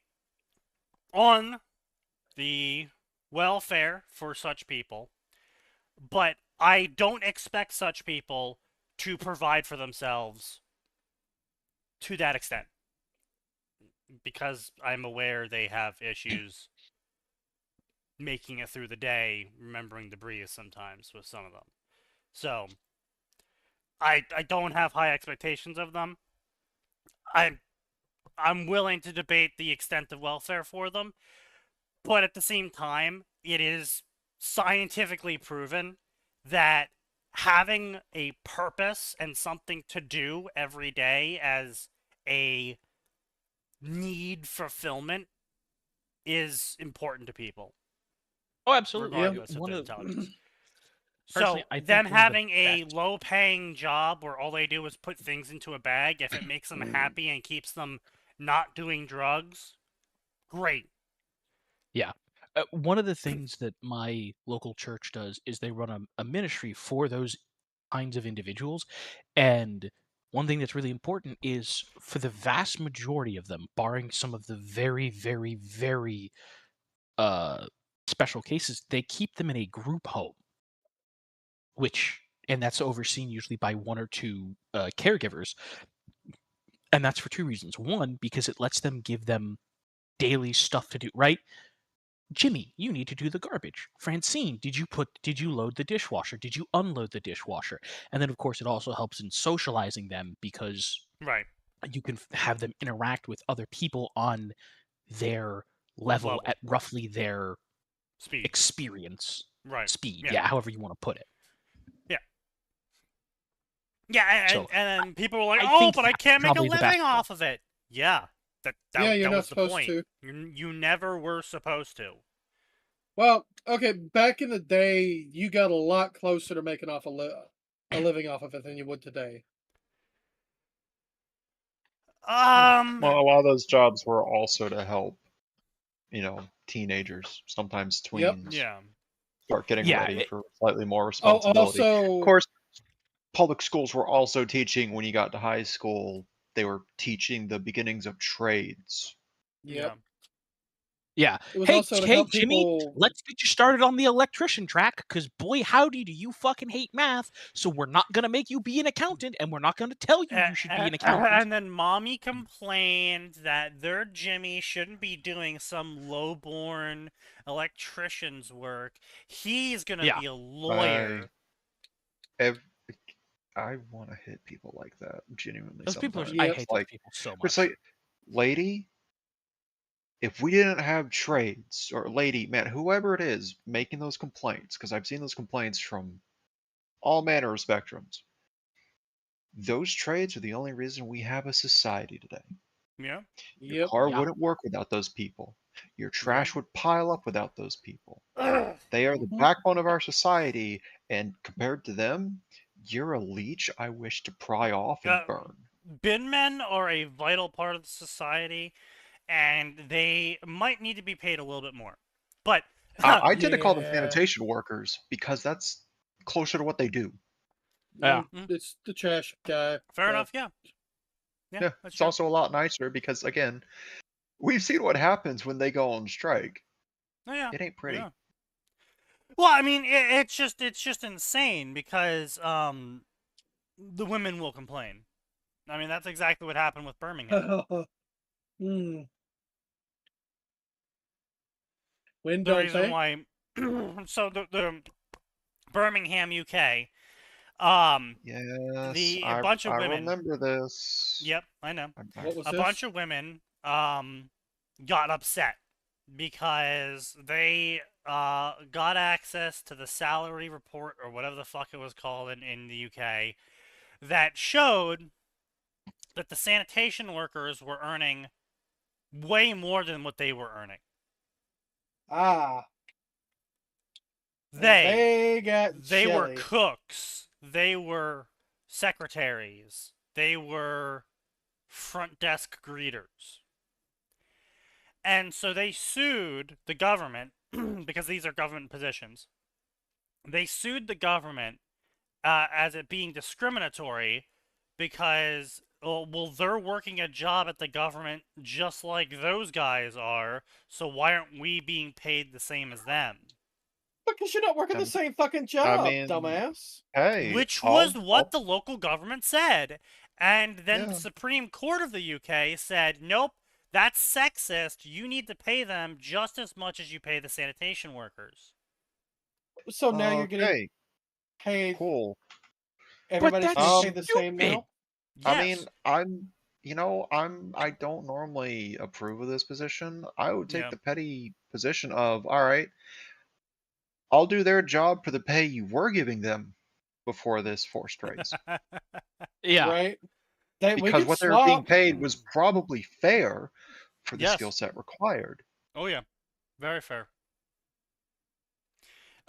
on the welfare for such people, but I don't expect such people to provide for themselves to that extent, because I'm aware they have issues making it through the day, remembering to breathe sometimes with some of them. So I don't have high expectations of them. I'm willing to debate the extent of welfare for them, but at the same time, it is scientifically proven that having a purpose and something to do every day as a need fulfillment is important to people, Oh, absolutely. regardless of One their of intelligence. So Personally, I think them one of the having a best- low-paying job where all they do is put things into a bag, if it makes them happy and keeps them not doing drugs, great. one of the things that my local church does is they run a ministry for those kinds of individuals, and one thing that's really important is for the vast majority of them, barring some of the very, very, very special cases, they keep them in a group home, and that's overseen usually by one or two caregivers, and that's for two reasons. One, because it lets them give them daily stuff to do, right? Jimmy, you need to do the garbage. Francine, did you load the dishwasher? Did you unload the dishwasher? And then of course it also helps in socializing them because Right. you can have them interact with other people on their level at roughly their Speed. experience Right. speed. Yeah. Yeah, however you want to put it. Yeah, So, and people were like, I "Oh, think but I that's can't make a probably the best living one. off of it." Yeah, that Yeah, you're that not was the supposed point. to. You never were supposed to. Well, okay, back in the day, you got a lot closer to making off a living off of it than you would today. Um, Well, a lot of those jobs were also to help, teenagers, sometimes Yep. tweens, yeah, start getting Yeah, ready it- for slightly more Oh, responsibility. Of also, course, public schools were also teaching when you got to high school. They were teaching the beginnings of trades. yep. Yeah. It was Hey, also to hey, help Jimmy, people. let's get you started on the electrician track, because boy, howdy, do you fucking hate math. So we're not gonna make you be an accountant, and we're not gonna tell you you should be an accountant. and then mommy complained that their Jimmy shouldn't be doing some low-born electrician's work. He's gonna Yeah. be a lawyer. I want to hit people like that, genuinely. Those people are. Sometimes. I Yep. hate Like, those people so much. it's like, lady, if we didn't have trades, or lady, man, whoever it is making those complaints, because I've seen those complaints from all manner of spectrums. Those trades are the only reason we have a society today. Yeah. Your Yep. car Yeah. wouldn't work without those people. Your trash would pile up without those people. Ugh. They are the Mhm. backbone of our society, and compared to them, you're a leech I wish to pry off and burn. Bin men are a vital part of the society, and they might need to be paid a little bit more. But I tend to call them Yeah. sanitation workers because that's closer to what they do. Yeah. It's the trash guy. fair enough, yeah. Yeah, Yeah, that's it's true. also a lot nicer because, again, we've seen what happens when they go on strike. Oh, yeah. It ain't pretty. Yeah. Well, I mean, it's just insane because the women will complain. I mean, that's exactly what happened with Birmingham. Hmm. When The don't reason they? why, so the Birmingham, UK, Yes, a bunch of I women. remember this. Yep, I know. What was A this? bunch of women got upset because they got access to the salary report or whatever the fuck it was called in the UK that showed that the sanitation workers were earning way more than what they were earning. Ah. They got were jelly. cooks. They were secretaries. They were front desk greeters. And so they sued the government because these are government positions. They sued the government as it being discriminatory because, well, they're working a job at the government just like those guys are, so why aren't we being paid the same as them? Because you're not working the Um, same fucking job, mean, dumbass. Hey, Which was what the local government said. And then Yeah. the Supreme Court of the UK said, nope, That's sexist. You need to pay them just as much as you pay the sanitation workers. So now you're getting Okay, paid. cool. Everybody's that's getting paid the same stupid. now. I Yes. mean, I don't normally approve of this position. I would take Yeah. the petty position of, all right, I'll do their job for the pay you were giving them before this forced raise. Yeah. Right? We Because could what they were being swap. paid was probably fair for the skill Yes. set required. Oh yeah. Very fair.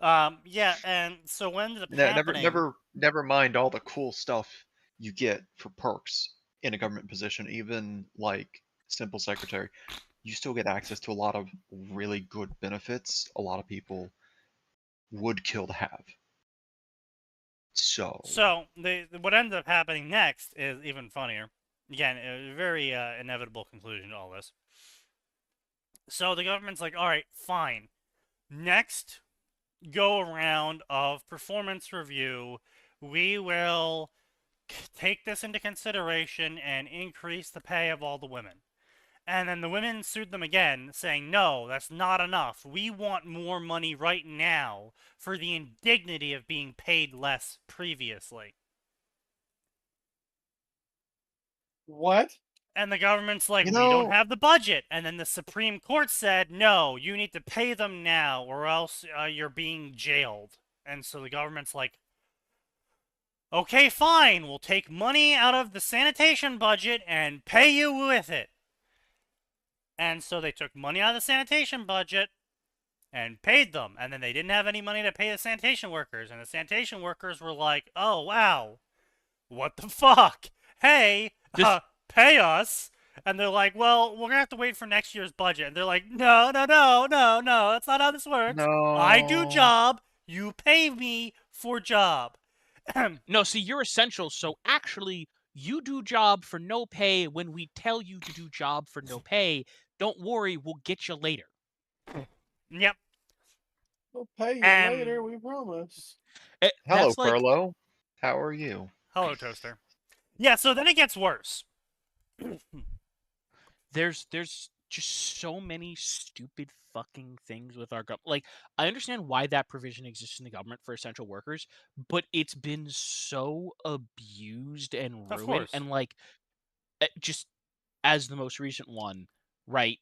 Yeah, and so what ended up happening? Never mind all the cool stuff you get for perks in a government position, even like simple secretary. You still get access to a lot of really good benefits a lot of people would kill to have. So What ended up happening next is even funnier. Again, a very inevitable conclusion to all this. So the government's like, all right, fine. Next go around of performance review, we will take this into consideration and increase the pay of all the women. And then the women sued them again, saying, no, that's not enough. We want more money right now for the indignity of being paid less previously. What? And the government's like, You we don't know- have the budget. And then the Supreme Court said, no, you need to pay them now or else you're being jailed. And so the government's like, okay, fine, we'll take money out of the sanitation budget and pay you with it. And so they took money out of the sanitation budget and paid them. And then they didn't have any money to pay the sanitation workers. And the sanitation workers were like, oh, wow, what the fuck? Hey, pay us. And they're like, well, we're going to have to wait for next year's budget. And they're like, no, that's not how this works. No. I do job, you pay me for job. No, see, you're essential, so actually, you do job for no pay when we tell you to do job for no pay. Don't worry, we'll get you later. Yep. We'll pay you And- later, we promise. Hello, That's like, Perlo. How are you? Hello, Toaster. Yeah, so then it gets worse. there's just so many stupid fucking things with our government. Like, I understand why that provision exists in the government for essential workers, but it's been so abused and Of ruined. course. And like, just as the most recent one, right?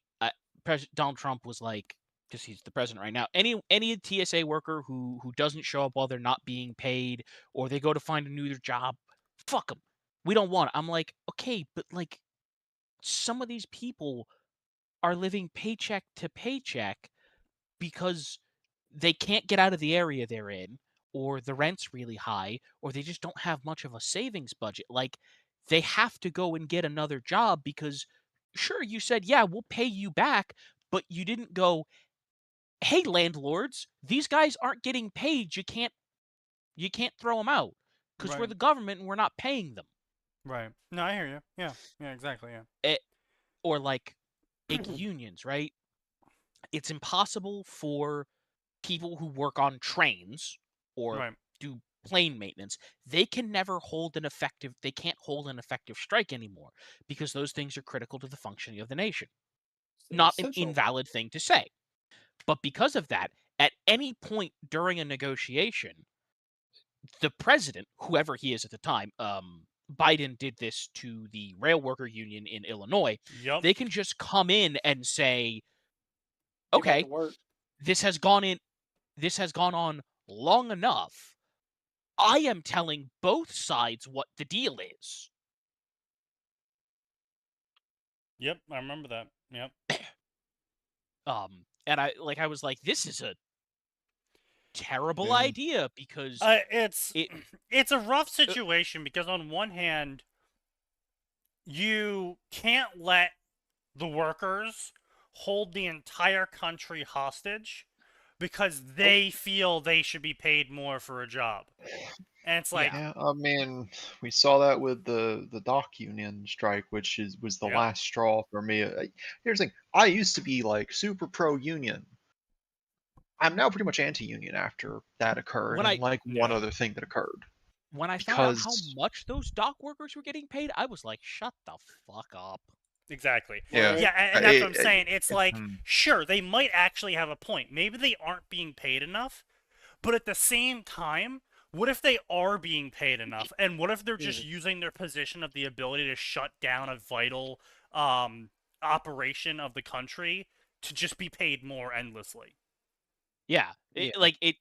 Donald Trump was like, because he's the president right now, any TSA worker who doesn't show up while they're not being paid or they go to find a new job, fuck them. We don't want it. I'm like, okay, but like, some of these people are living paycheck to paycheck because they can't get out of the area they're in, or the rent's really high, or they just don't have much of a savings budget. Like, they have to go and get another job because, sure, you said, yeah, we'll pay you back, but you didn't go, hey, landlords, these guys aren't getting paid. You can't throw them out because we're Right. the government and we're not paying them. Right. No, I hear you. Yeah, exactly, yeah. Or like unions, right? It's impossible for people who work on trains or Right. do plane maintenance. They can't hold an effective strike anymore because those things are critical to the functioning of the nation. Not an Essential. invalid thing to say. But because of that, at any point during a negotiation, the president, whoever he is at the time, Biden did this to the rail worker union in Illinois. Yep. They can just come in and say, Get back okay, to work. this has gone on long enough. I am telling both sides what the deal is. Yep, I remember that. Yep. And I was like, this is a terrible Yeah. idea because It's a rough situation because on one hand, you can't let the workers hold the entire country hostage because they feel they should be paid more for a job. And it's like, Yeah, I mean, we saw that with the dock union strike, which was the Yep. last straw for me. Here's the thing: I used to be like super pro union. I'm now pretty much anti-union after that occurred, When and like one Yeah. other thing that occurred. when I found out how Because- much those dock workers were getting paid, I was like, shut the fuck up. Exactly. Yeah. Yeah, and that's what I'm it- saying. It's like, hmm. sure, they might actually have a point. Maybe they aren't being paid enough, but at the same time, what if they are being paid enough? And what if they're just using their position of the ability to shut down a vital operation of the country to just be paid more endlessly? Yeah, Yeah.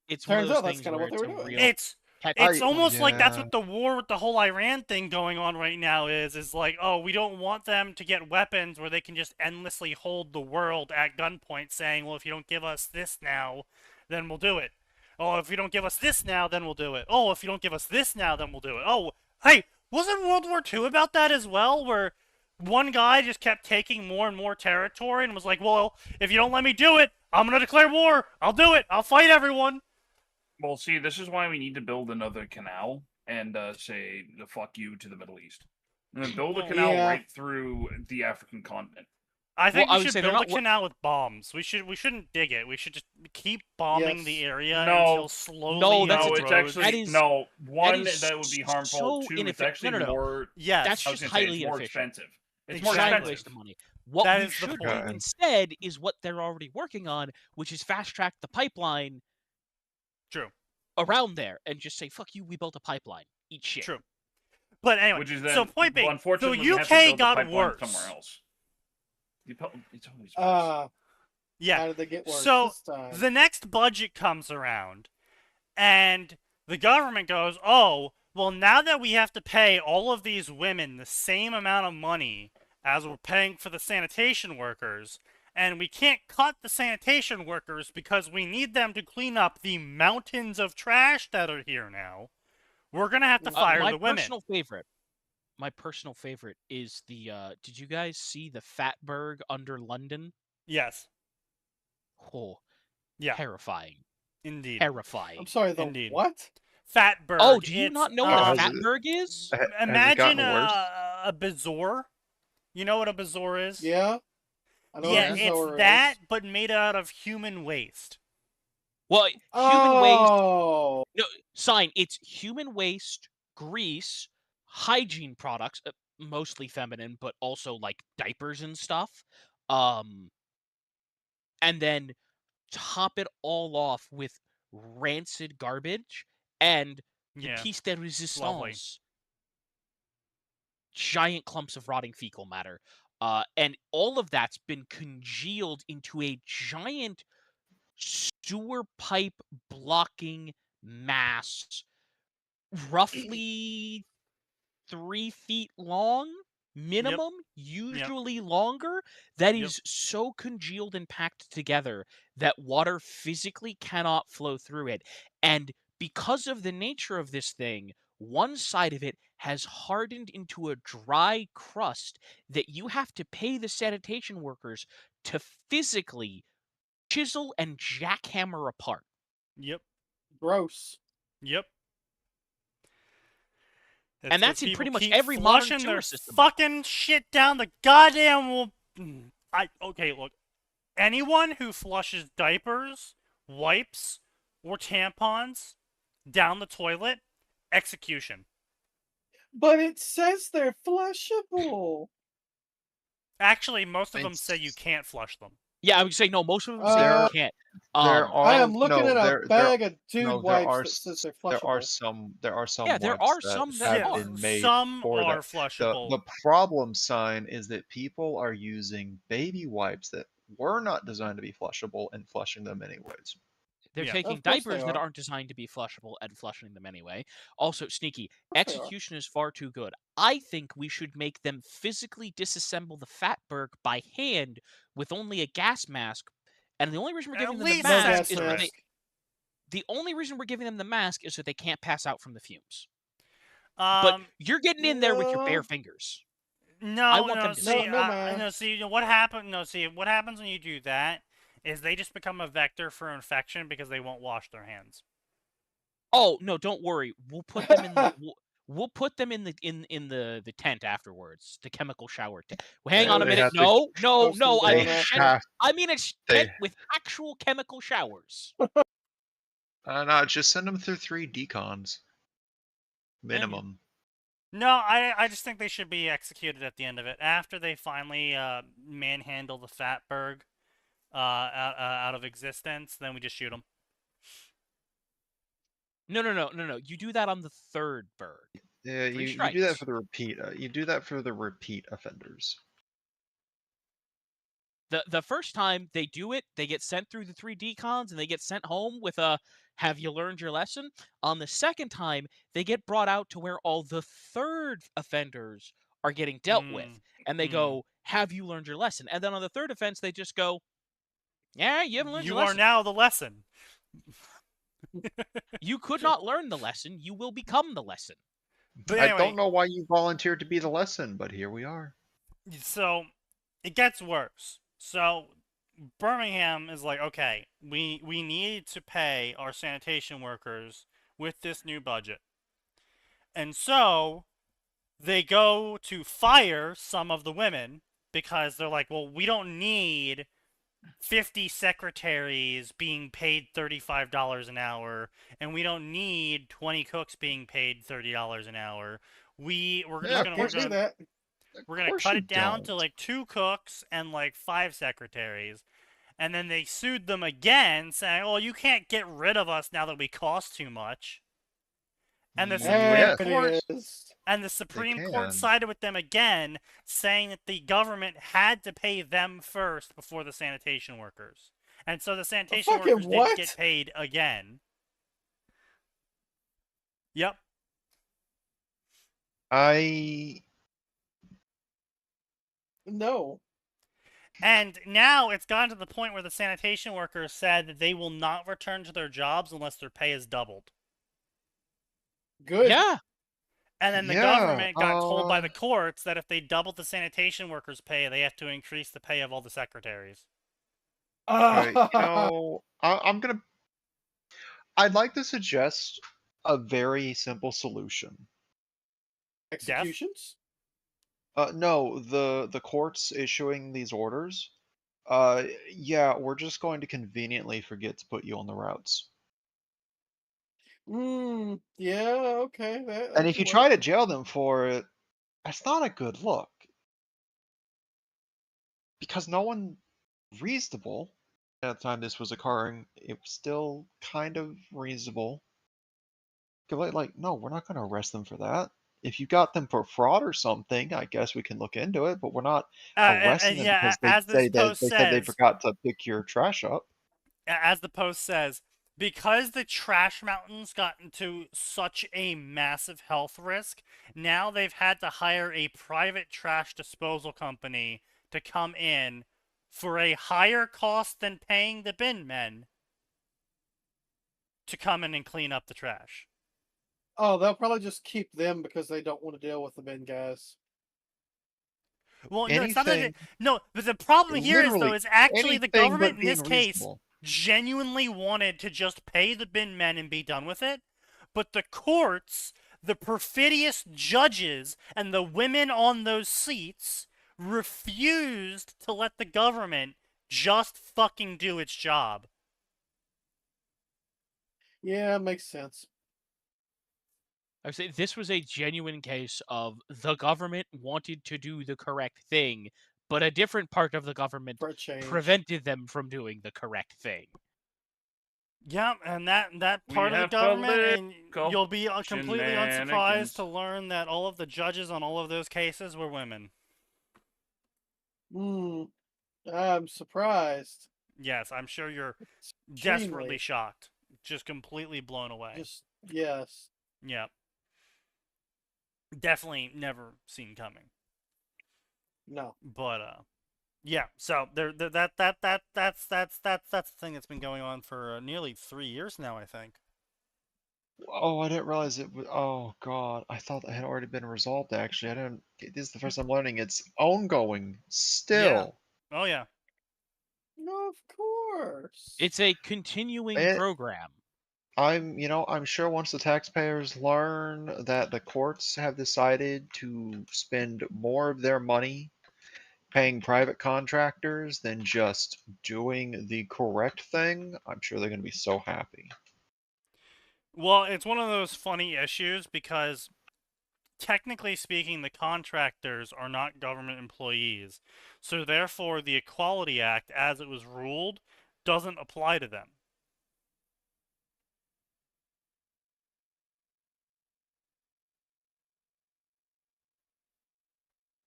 it's one of Turns those out that's things kinda where what they it's were a doing. real It's almost like that's yeah. what the war with the whole Iran thing going on right now is like, oh, we don't want them to get weapons where they can just endlessly hold the world at gunpoint saying, well, if you don't give us this now, then we'll do it. Oh, if you don't give us this now, then we'll do it. Oh, if you don't give us this now, then we'll do it. Oh, hey, wasn't World War II about that as well, where one guy just kept taking more and more territory and was like, well, if you don't let me do it, I'm going to declare war. I'll do it. I'll fight everyone. Well, see, this is why we need to build another canal and say the fuck you to the Middle East. And then build a canal Yeah. right through the African continent. I think Well, I we would say should they're build a not canal with bombs. We shouldn't dig it. We should just keep bombing the Yes. area No. until slowly No, that's No, it it's grows. actually is- no. One, is that would be harmful. so Two, it's inefficient. actually No. more. Yes. That's I was just gonna say, highly it's more inefficient. expensive. It's more Exactly. Giant expensive. waste of money. What That we is the should point. do instead is what they're already working on, which is fast track the pipeline True. around there and just say, fuck you, we built a pipeline. Eat shit. True. But anyway, Which is so then, point being, the unfortunately, you have to UK build the got pipeline worse. somewhere else. It's always worse. Yeah. How did they get worse So this time? the next budget comes around, and the government goes, oh, well, now that we have to pay all of these women the same amount of money as we're paying for the sanitation workers, and we can't cut the sanitation workers because we need them to clean up the mountains of trash that are here now, we're going to have to fire the women. My personal favorite is the, did you guys see the Fatberg under London? Yes. Oh, Yeah. Terrifying. Indeed. Terrifying. I'm sorry, the Indeed. what? Fatberg. Oh, do you not know what a has it- Fatberg is? Has it Imagine gotten worse? a bazaar. You know what a bazaar is? Yeah. I know Yeah, what it's Zora that, is. but made out of human waste. Well, human waste. Oh. No, sign. It's human waste, grease, hygiene products, mostly feminine, but also like diapers and stuff. And then top it all off with rancid garbage and the Yeah. piece de Lovely. resistance, giant clumps of rotting fecal matter. And all of that's been congealed into a giant sewer pipe blocking mass, roughly 3 feet long minimum, usually longer, that is so congealed and packed together that water physically cannot flow through it. And because of the nature of this thing, one side of it has hardened into a dry crust that you have to pay the sanitation workers to physically chisel and jackhammer apart. Yep. Gross. Yep. And that's in pretty much every modern flushing sewer their system. fucking shit down the goddamn. Okay, look. Anyone who flushes diapers, wipes, or tampons down the toilet, execution. But it says they're flushable. Actually, most of them say you can't flush them. Yeah, I would say no. Most of them say you can't. There are. I am looking at a there, bag of dude no, wipes that says they're flushable. There are some. Yeah, there wipes are some that that have are. been made Some for are that. flushable. The problem sign is that people are using baby wipes that were not designed to be flushable and flushing them anyways. They're Yeah. taking Of course diapers they that are. aren't designed to be flushable and flushing them anyway. Also, Sneaky, course they are. execution is far too good. I think we should make them physically disassemble the Fatberg by hand with only a gas mask. And the only reason we're At giving them the least No mask gas that's is the that mask. the only reason we're giving them the mask is so they can't pass out from the fumes. Um, But you're getting in there with your no. bare fingers. No, I want no, them to see, see No, man. no, see, what happens? No, see, what happens when you do that is they just become a vector for infection because they won't wash their hands. Oh no, don't worry. We'll put them in the we'll put them in the tent afterwards. The chemical shower tent. Well, hang Yeah, on a they minute. have to- No. Toast them I down mean, after. I mean a They- tent with actual chemical showers. No, just send them through 3 decons. Minimum. No, I just think they should be executed at the end of it. After they finally manhandle the Fatberg out of existence, then we just shoot them. No. You do that on the third bird. Yeah, 3 you do that strikes. for the repeat. You do that for the repeat offenders. The first time they do it, they get sent through the 3 decons and they get sent home with a "Have you learned your lesson?" On the second time, they get brought out to where all the third offenders are getting dealt with, and they go, "Have you learned your lesson?" And then on the third offense, they just go, "Yeah, you haven't learned your You are lesson. now the lesson. You could not learn the lesson. You will become the lesson." But I anyway, don't know why you volunteered to be the lesson, but here we are. so it gets worse. So Birmingham is like, okay, we need to pay our sanitation workers with this new budget. And so they go to fire some of the women because they're like, well, we don't need 50 secretaries being paid $35 an hour, and we don't need 20 cooks being paid $30 an hour. We're Yeah, just of gonna course we're gonna Of we're gonna course cut you it down to don't. like 2 cooks and like 5 secretaries. And then they sued them again, saying, "Oh, you can't get rid of us now that we cost too much." And the Supreme There Yes, Court it is. and the they Supreme Court can. sided with them again, saying that the government had to pay them first before the sanitation workers. And so the sanitation Fucking workers didn't get what? paid again. Yep. I No. And now it's gotten to the point where the sanitation workers said that they will not return to their jobs unless their pay is doubled. Good. Yeah. And then the yeah. government got told by the courts that if they doubled the sanitation workers' pay, they have to increase the pay of all the secretaries. I'm gonna. I'd like to suggest a very simple solution. Executions? No, the courts issuing these orders. Yeah, we're just going to conveniently forget to put you on the routes. Yeah, okay. That And if could you work. try to jail them for it, that's not a good look. Because no one reasonable at the time this was occurring, it was still kind of reasonable. No, we're not going to arrest them for that. If you got them for fraud or something, I guess we can look into it, but we're not arresting them Yeah, because they as this post said they says, forgot to pick your trash up. as the post says, because the trash mountains got into such a massive health risk, now they've had to hire a private trash disposal company to come in for a higher cost than paying the bin men to come in and clean up the trash. Oh, they'll probably just keep them because they don't want to deal with the bin guys. Well, no, it's not that. Anything, No, but the problem here is though literally is actually the anything government but in this being case reasonable. genuinely wanted to just pay the bin men and be done with it, but the courts, the perfidious judges, and the women on those seats refused to let the government just fucking do its job. Yeah, makes sense. I would say this was a genuine case of the government wanted to do the correct thing, but a different part of the government For a change. prevented them from doing the correct thing. Yeah, and that We part of the have government, and political you'll be completely unsurprised shenanigans. to learn that all of the judges on all of those cases were women. I'm surprised. Yes, I'm sure you're Extremely. desperately shocked. Just completely blown away. Just yes. Yep. Definitely never seen coming. No. But yeah, so that's the thing that's been going on for nearly 3 years now, I think. Oh, I didn't realize it was. Oh God, I thought that had already been resolved. Actually, I didn't. This is the first time learning it's ongoing still. Oh yeah. No, of course. It's a continuing It- program. I'm sure once the taxpayers learn that the courts have decided to spend more of their money paying private contractors than just doing the correct thing, I'm sure they're going to be so happy. Well, it's one of those funny issues because technically speaking, the contractors are not government employees. So therefore, the Equality Act, as it was ruled, doesn't apply to them.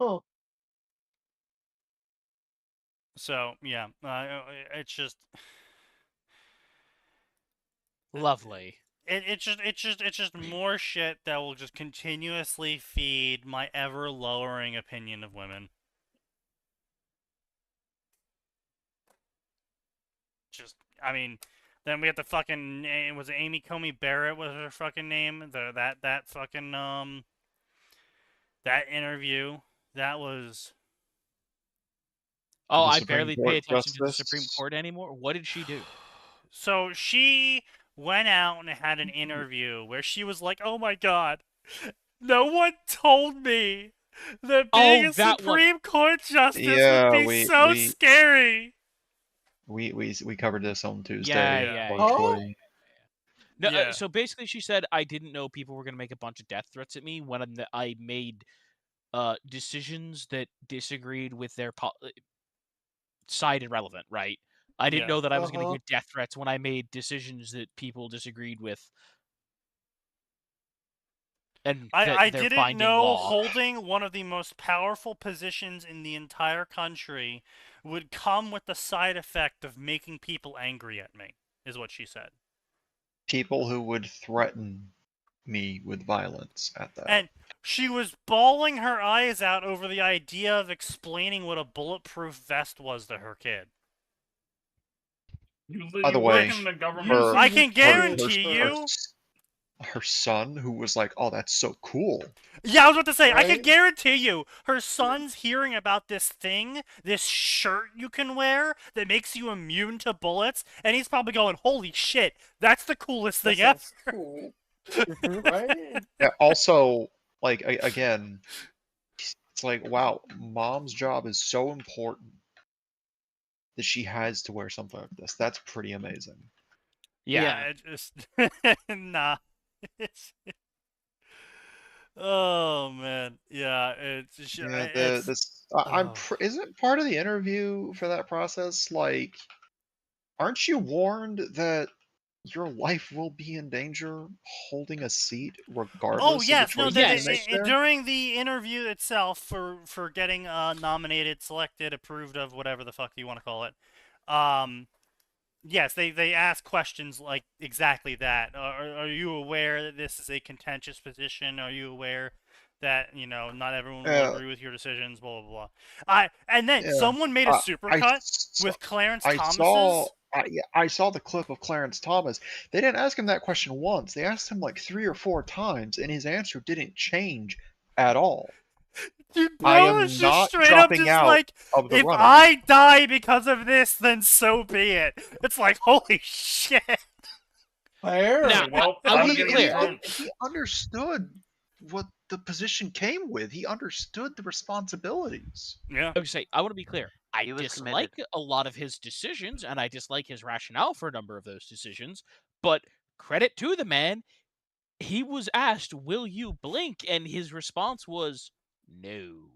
Oh, So yeah, it's just Lovely. it's just more shit that will just continuously feed my ever lowering opinion of women. Just, I mean, then we have the fucking, was it Amy Comey Barrett was her fucking name? That fucking that interview that was. Oh, The I Supreme barely pay Court attention to the Supreme Justice. Court anymore. What did she do? So she went out and had an interview where she was like, "Oh my god, no one told me that being a that one. Supreme Court justice Yeah, would be so scary." We covered this on Tuesday. Yeah. virtually. No, Yeah. so basically, she said, "I didn't know people were gonna make a bunch of death threats at me when I made decisions that disagreed with their side irrelevant, right? I didn't know that I was going to get death threats when I made decisions that people disagreed with." And I they're didn't finding know law. holding one of the most powerful positions in the entire country would come with the side effect of making people angry at me, is what she said. People who would threaten me with violence at that. And she was bawling her eyes out over the idea of explaining what a bulletproof vest was to her kid. By the way, work in the government. I can guarantee you. Her son, who was like, "Oh, that's so cool." Yeah, I was about to say, Right? I can guarantee you, her son's hearing about this thing, this shirt you can wear that makes you immune to bullets, and he's probably going, "Holy shit, that's the coolest thing ever." Cool. Right? Yeah, also, like, again, it's like, wow, mom's job is so important that she has to wear something like this. That's pretty amazing. Yeah. It just nah. Oh man, yeah. Isn't part of the interview for that process like, aren't you warned that your life will be in danger holding a seat regardless yes, of the choices you make there? during the interview itself for getting nominated, selected, approved of, whatever the fuck you want to call it. Yes, they ask questions like exactly that. Are you aware that this is a contentious position? Are you aware that, not everyone will agree with your decisions, blah, blah, blah. And then someone made a supercut with Clarence Thomas's. I saw the clip of Clarence Thomas. They didn't ask him that question once. They asked him like 3 or 4 times, and his answer didn't change at all. Dude, I bro am was just not straight up dropping just out like, of the if running. I die because of this, then so be it. It's like, holy shit. Fair. Now, I want to be clear. He understood what the position came with. He understood the responsibilities. Yeah. I want to be clear. I He was dislike a lot of his decisions, and I dislike his rationale for a number of those decisions. But credit to the man, he was asked, "Will you blink?" And his response was, "No."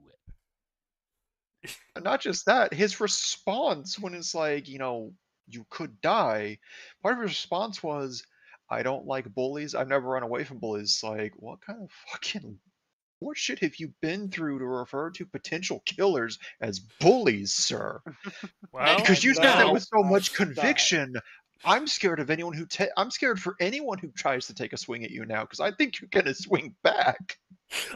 And not just that, his response when it's like, you could die, part of his response was, "I don't like bullies. I've never run away from bullies." Like, what kind of fucking what shit have you been through to refer to potential killers as bullies, sir? Well, Because you said that with so much Stop. conviction. I'm scared of anyone I'm scared for anyone who tries to take a swing at you now, because I think you're gonna swing back.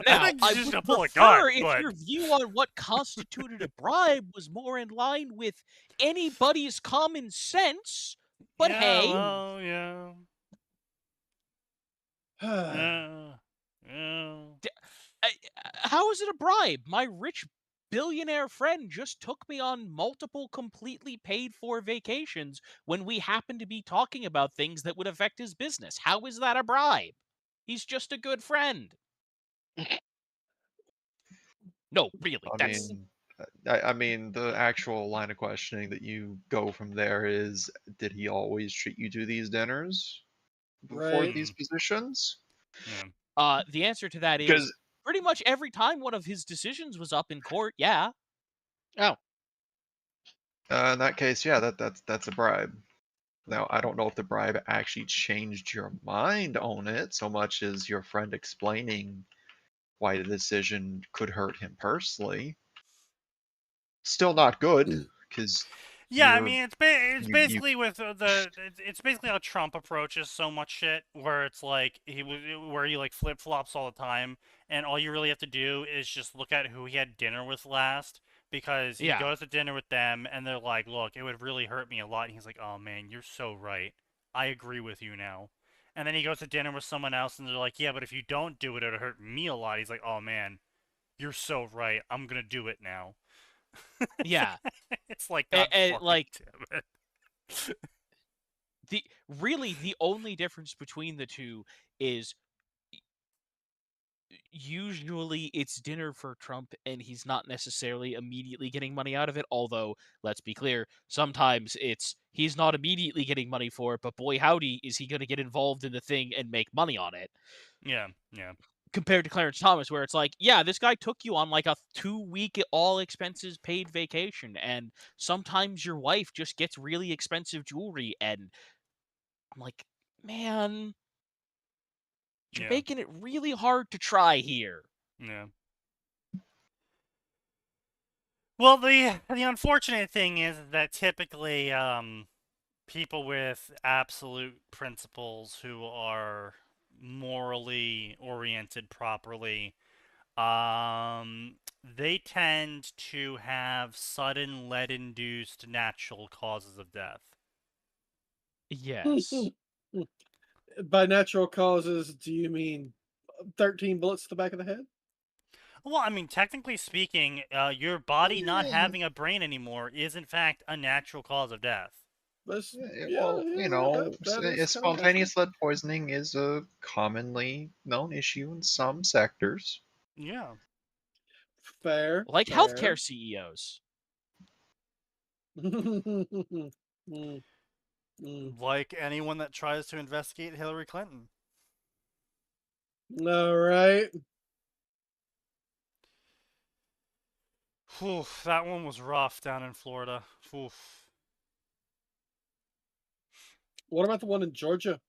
Now, think I he's just would gonna pull a prefer gun, if but- your view on what constituted a bribe was more in line with anybody's common sense. But yeah, hey, well, yeah. Yeah. How is it a bribe? My rich billionaire friend just took me on multiple completely paid for vacations when we happened to be talking about things that would affect his business. How is that a bribe? He's just a good friend. No, really. I mean, the actual line of questioning that you go from there is, did he always treat you to these dinners before Right. these positions? Yeah. The answer to that is, Because pretty much every time one of his decisions was up in court, yeah. Oh, In that case, yeah, that's a bribe. Now, I don't know if the bribe actually changed your mind on it so much as your friend explaining why the decision could hurt him personally. Still not good, because Yeah, I you're mean, it's you basically with it's basically how Trump approaches so much shit, where it's like where he like flip flops all the time, and all you really have to do is just look at who he had dinner with last, because he Yeah. goes to dinner with them, and they're like, "Look, it would really hurt me a lot," and he's like, "Oh man, you're so right. I agree with you now." And then he goes to dinner with someone else, and they're like, "Yeah, but if you don't do it, it'll hurt me a lot." He's like, "Oh man, you're so right. I'm gonna do it now." Yeah. It's like, God fucking like damn it. the only difference between the two is usually it's dinner for Trump and he's not necessarily immediately getting money out of it, although let's be clear, sometimes it's he's not immediately getting money for it, but boy howdy is he going to get involved in the thing and make money on it. Yeah. Compared to Clarence Thomas, where it's like, yeah, this guy took you on like a 2-week all expenses paid vacation, and sometimes your wife just gets really expensive jewelry, and I'm like, man, you're Yeah. making it really hard to try here. Yeah. Well, the unfortunate thing is that typically people with absolute principles who are morally oriented properly, they tend to have sudden lead-induced natural causes of death. Yes. By natural causes, do you mean 13 bullets to the back of the head? Well, I mean, technically speaking, your body not having a brain anymore is in fact a natural cause of death. That's, well, you know, that is spontaneous lead poisoning is a commonly known issue in some sectors. Yeah. Fair. Like healthcare CEOs. Like anyone that tries to investigate Hillary Clinton. All right. Oof, that one was rough down in Florida. Oof. What about the one in Georgia?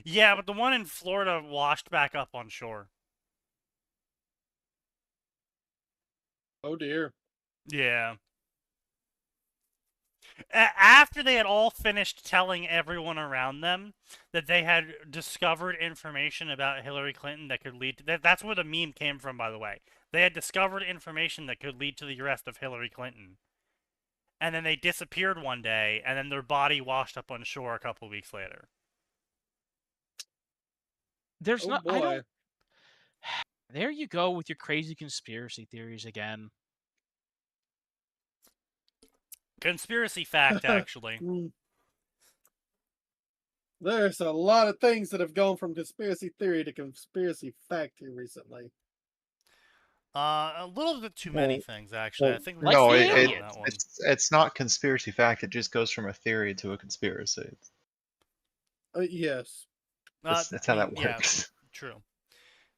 Yeah, but the one in Florida washed back up on shore. Oh dear. Yeah. After they had all finished telling everyone around them that they had discovered information about Hillary Clinton that could lead to that's where the meme came from, by the way. They had discovered information that could lead to the arrest of Hillary Clinton. And then they disappeared one day, and then their body washed up on shore a couple weeks later. There's Oh not. boy. I don't. There you go with your crazy conspiracy theories again. Conspiracy fact, actually. There's a lot of things that have gone from conspiracy theory to conspiracy fact here recently. A little bit too many things, actually. I think we Like No, the should aliens. on that one. it's not conspiracy fact. It just goes from a theory to a conspiracy. Yes. That's how that Yeah, works. true.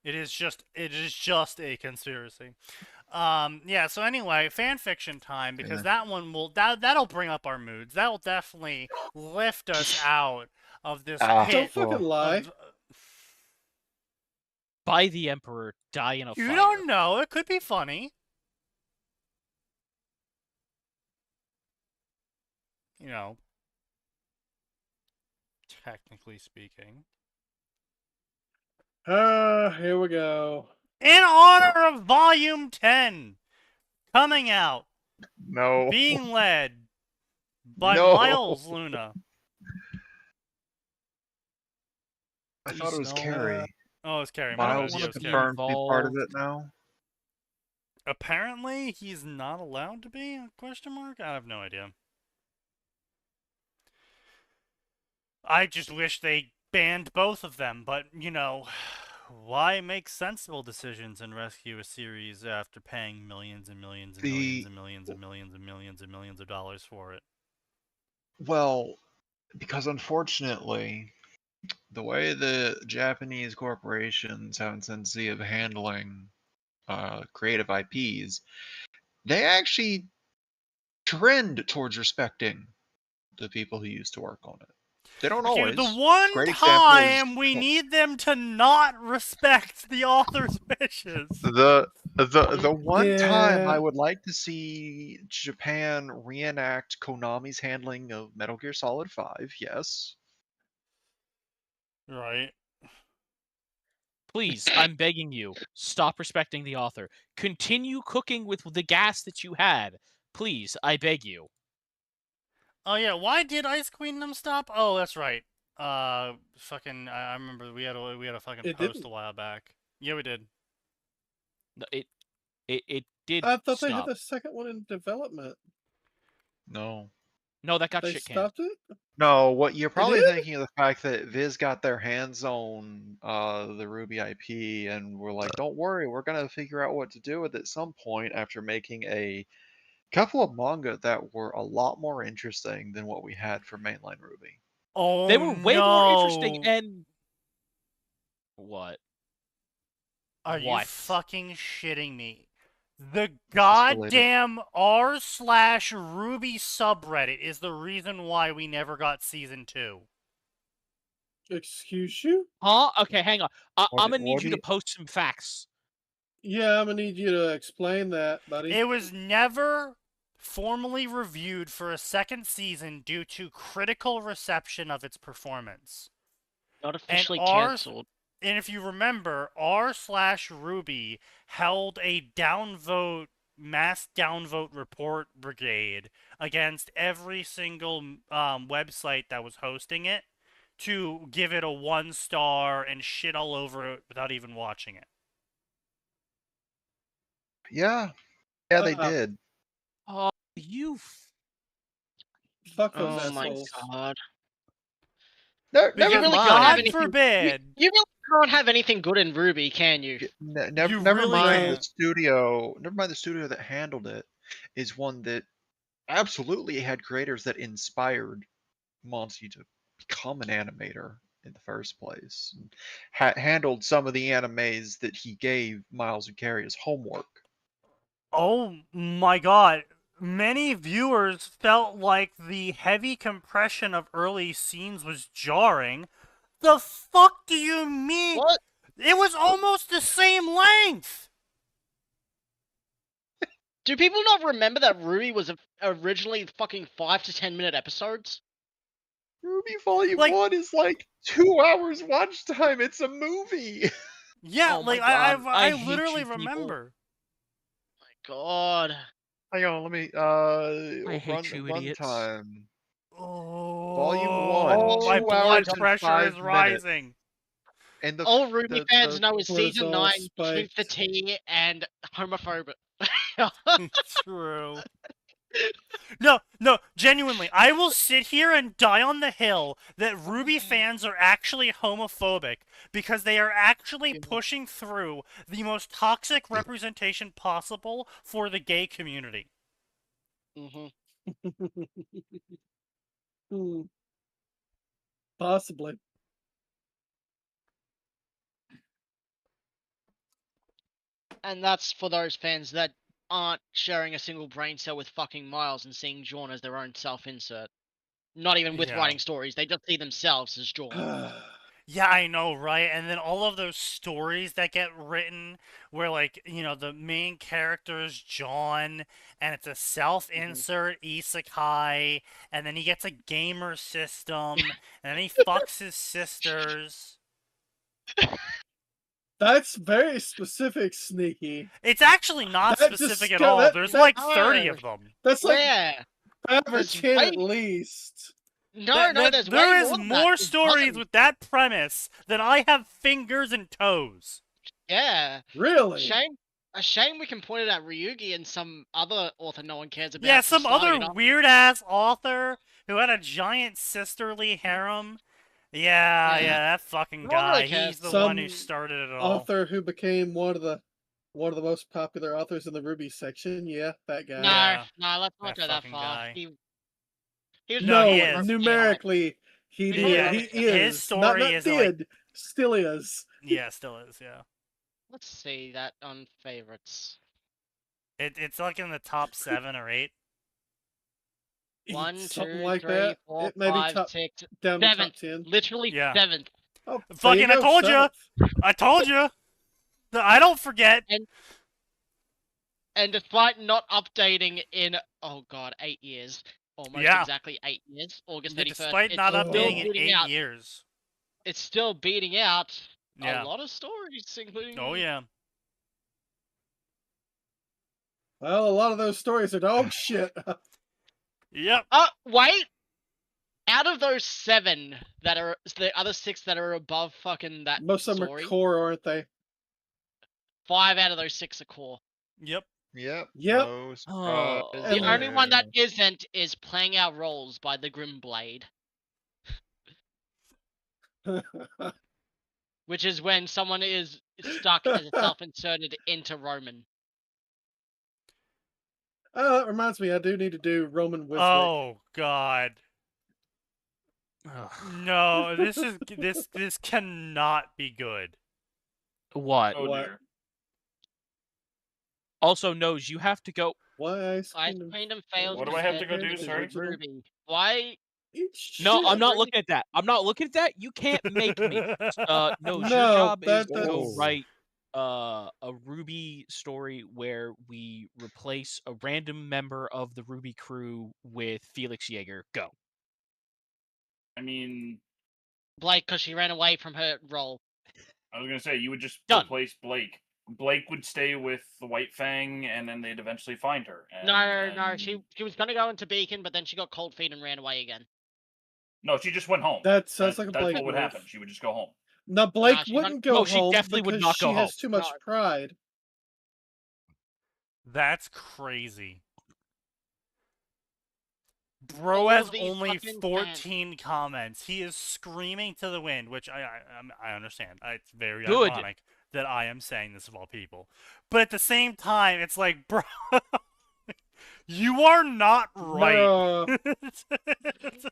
It is just a conspiracy. Yeah, so anyway, fanfiction time, because Yeah. that one that'll bring up our moods. That'll definitely lift us out of this Ah, pit. Don't fucking lie. Of, By the Emperor, die in a you fire. don't know. It could be funny. You know, technically speaking. Here we go. In honor of Volume 10, coming out, No. being led by No. Miles Luna. I thought it was Please, no. Carrie. Oh, it's Carrie. Miles Yeah, is it was Carrie. confirmed to be part of involved. it now. Apparently, he's not allowed to be? Question mark? I have no idea. I just wish they banned both of them, but, you know, why make sensible decisions and rescue a series after paying millions and millions and millions and millions and millions and millions and millions of dollars for it? Well, because unfortunately, the way the Japanese corporations have a tendency of handling creative IPs, they actually trend towards respecting the people who used to work on it. They don't Okay, always. the one Great example is time we need them to not respect the author's wishes. the one time I Yeah. would like to see Japan reenact Konami's handling of Metal Gear Solid 5. Yes. Right. Please, I'm begging you, stop respecting the author. Continue cooking with the gas that you had. Please, I beg you. Oh yeah, why did Ice Queen them stop? Oh, that's right. Fucking, I remember we had a fucking It post didn't. a while back. Yeah, we did. No, it did I thought they had stop. the second one in development. No. No, that got They shit canned. stopped it? No, what you're probably did? thinking of the fact that Viz got their hands on the Ruby IP and were like, don't worry, we're gonna figure out what to do with it at some point after making a couple of manga that were a lot more interesting than what we had for mainline Ruby. Oh They were way more interesting no. and what? Are you What? fucking shitting me? The related. goddamn r/Ruby subreddit is the reason why we never got season 2. Excuse you? Huh? Okay, hang on. I'm gonna need what you do to post some facts. Yeah, I'm gonna need you to explain that, buddy. It was never formally reviewed for a second season due to critical reception of its performance. Not officially ours- cancelled. And if you remember, r/Ruby held a downvote, mass downvote report brigade against every single website that was hosting it to give it a 1-star and shit all over it without even watching it. Yeah. Yeah, they Uh, did. Oh, you. Fuck those Oh my assholes. god. Never Because really mind. can't have God anything- forbid. You really can't have anything good in Ruby, can you? Never You mind really the can't. studio. Never mind the studio that handled it is one that absolutely had creators that inspired Monty to become an animator in the first place. And handled some of the animes that he gave Miles and Carey as homework. Oh my god. Many viewers felt like the heavy compression of early scenes was jarring. The fuck do you mean? What? It was almost the same length! Do people not remember that Ruby was originally fucking 5 to 10 minute episodes? Ruby Volume Like- 1 is like 2 hours watch time. It's a movie. Yeah, Oh my like, God, I I hate literally you people. remember. God. Hang on, let me I hate you run idiots. time. Oh, Volume 1, my 2 blood hours and pressure 5 is minutes. rising. And the All Ruby the- fans the- know is season cortisol 9, drink the spiked. tea, and homophobic. True. No, genuinely, I will sit here and die on the hill that Ruby fans are actually homophobic because they are actually pushing through the most toxic representation possible for the gay community. hmm Hmm. Possibly. And that's for those fans that aren't sharing a single brain cell with fucking Miles and seeing Jawn as their own self-insert. Not even with Yeah. writing stories, they just see themselves as Jawn. Yeah, I know, right? And then all of those stories that get written where, like, you know, the main character is John, and it's a self-insert isekai, and then he gets a gamer system, and then he fucks his sisters. That's very specific, Sneaky. It's actually not That specific just at go- all. that- There's that- like 30 of them. That's like Yeah. 5 or That's 10 way- at least. No, there's there way is more than more that. There's stories dozens. with that premise than I have fingers and toes. Yeah. Really? A shame we can point it at Ryugi and some other author no one cares about. Yeah, for some other starting up. weird-ass author who had a giant sisterly harem. Yeah, that fucking No one really guy. cares. He's the one who Some started it all. Author who became one of the most popular authors in the Ruby section. Yeah, that guy. No, Yeah, no, let's not that go that fucking far. guy. He was No, No, he is. numerically, He His did. He is. story not is did. like, Still is. yeah, still is, yeah. Let's see that on favorites. It's like in the top 7 or 8. 1, Something 2, like 3, that. 4, It may be 5, top 6, down to top 7th. 10. Literally Yeah. 7th. Oh, there Fucking, you I go, told you. 7th. I told you. I don't forget. And despite not updating in, oh god, 8 years. Almost Yeah. exactly 8 years. August 31st. Despite it's not still updating in beating 8 out. years. It's still beating out Yeah. a lot of stories, including. Oh, yeah. Well, a lot of those stories are dog shit. Yep. Oh, wait! Out of those 7 that are the other 6 that are above fucking that Most of them story, are core, aren't they? 5 out of those 6 are core. Yep. Yep. Yep. No Oh. surprise The And- only one that there. isn't is Playing Our Roles by the Grim Blade, which is when someone is stuck as a self-inserted into Roman. Oh, that reminds me, I do need to do Roman Wiswick. Oh, God. Ugh. No, this cannot be good. What? Oh What? dear. Also, Nose, you have to go. Why Ice Kingdom fails. What do I have to go compared do, to sorry? Ruby. Why? No, I'm not Ruby- looking at that. I'm not looking at that. You can't make me. Nose, No, your job is that- to go that's- write a Ruby story where we replace a random member of the Ruby crew with Felix Jaeger. Go. I mean, Blake, because she ran away from her role. I was gonna say you would just Done. replace Blake. Blake would stay with the White Fang, and then they'd eventually find her. No, and she was gonna go into Beacon, but then she got cold feet and ran away again. No, she just went home. That sounds like a That's Blake what would move. happen. She would just go home. Now Blake Nah, she wouldn't No, go she home definitely would because not she go has home. too much No. pride. That's crazy. Bro All has of these only fucking 14 comments. He is screaming to the wind, which I understand. It's very Good. ironic that I am saying this of all people. But at the same time, it's like, bro, you are not right. Bruh.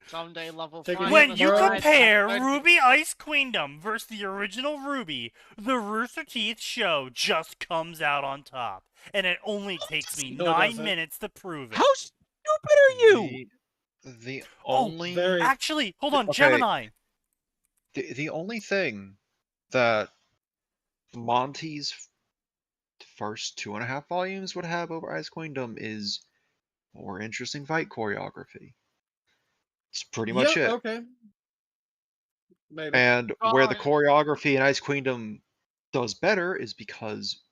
Someday love will Take a find When us, you Bro. compare right? Ruby Ice Queendom versus the original Ruby, the Rooster Teeth show just comes out on top. And it only takes me No, it 9 doesn't. minutes to prove it. How stupid are you? The Oh, only very- Actually, hold on, Okay. Gemini. the only thing that Monty's first 2.5 volumes would have over Ice Queendom is more interesting fight choreography. It's pretty much Yep, it. okay. Maybe. And where the Oh. choreography in Ice Queendom does better is because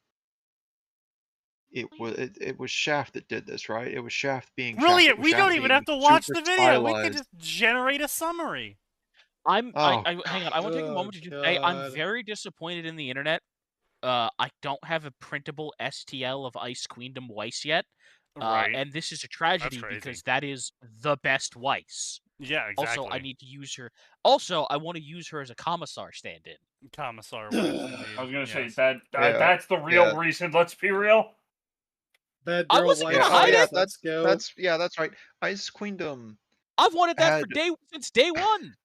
it was Shaft that did this, right? It was Shaft being Really, Shaft. It was we Shaft don't even being have to watch super the video. We could stylized. just generate a summary. Hang on. I want to take a Oh, moment to just say I'm God. very disappointed in the internet. I don't have a printable STL of Ice Queendom Weiss yet. Right. And this is a tragedy crazy. because that is the best Weiss. Yeah, exactly. Also, I need to use her. Also, I want to use her as a commissar stand-in. Commissar Weiss, indeed. I was gonna say Yes. that Yeah, that's the real yeah. reason. Let's be real. Bad I girl wasn't White gonna Yeah, hide Sox, it. let's go. That's right. Ice Queendom. I've wanted that for Had- since day one.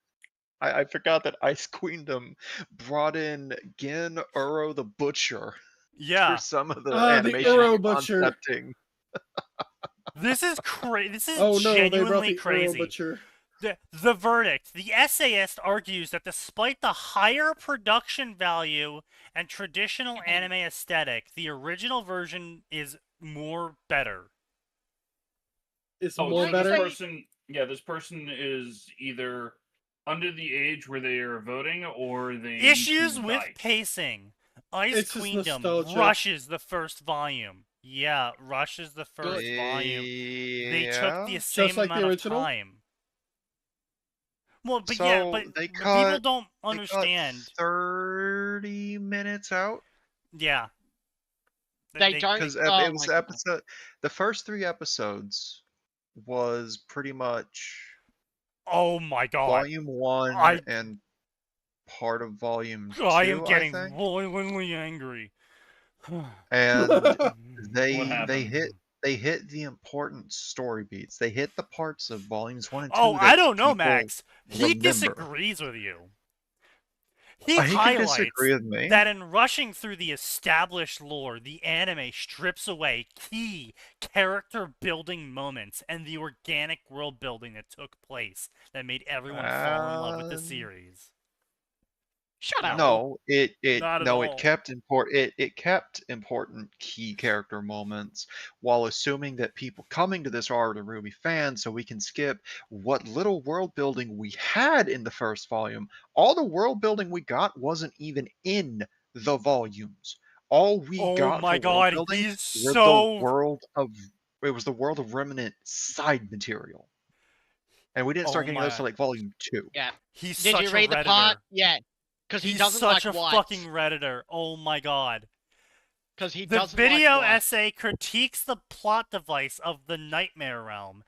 I forgot that Ice Queendom brought in Gin Uro the Butcher Yeah, for some of the Ah, the animation Uro Butcher. concepting. this is crazy. This is Oh no, they brought genuinely the crazy. Earl Butcher. The verdict. The essayist argues that despite the higher production value and traditional anime aesthetic, the original version is more better. It's Oh, more so better. this person is either under the age where they are voting, or they need Issues to with die. pacing. Ice It's just Queendom nostalgia. rushes the first volume. Yeah, rushes the first volume. They took the same like the amount original? of time. Well, but So yeah, but they people cut- don't They cut understand. 30 minutes out Yeah. They don't. because Oh it was my God. episode. The first 3 episodes was pretty much Oh my god. volume 1 I- and part of volume 2. I am getting think. violently angry. And What they happened? hit They hit the important story beats. They hit the parts of volumes 1 and 2 Oh, that I don't know, people Max. He remember. disagrees with you. He He can highlights disagree with me. that in rushing through the established lore, the anime strips away key character-building moments and the organic world building that took place that made everyone fall in love with the series. Shut up. No, it Not at no, all. it kept important key character moments while assuming that people coming to this are already Ruby fans, so we can skip what little world building we had in the first volume. All the world building we got wasn't even in the volumes. All we Oh got my for world god, building he's was so... the world of Remnant side material. And we didn't start getting those till like volume 2. Yeah. He's Did such you a read the Redditor. part? Yeah. Because he He's doesn't such like a whites. fucking Redditor. Oh my god. Because he The doesn't video like whites. essay critiques the plot device of the Nightmare Realm,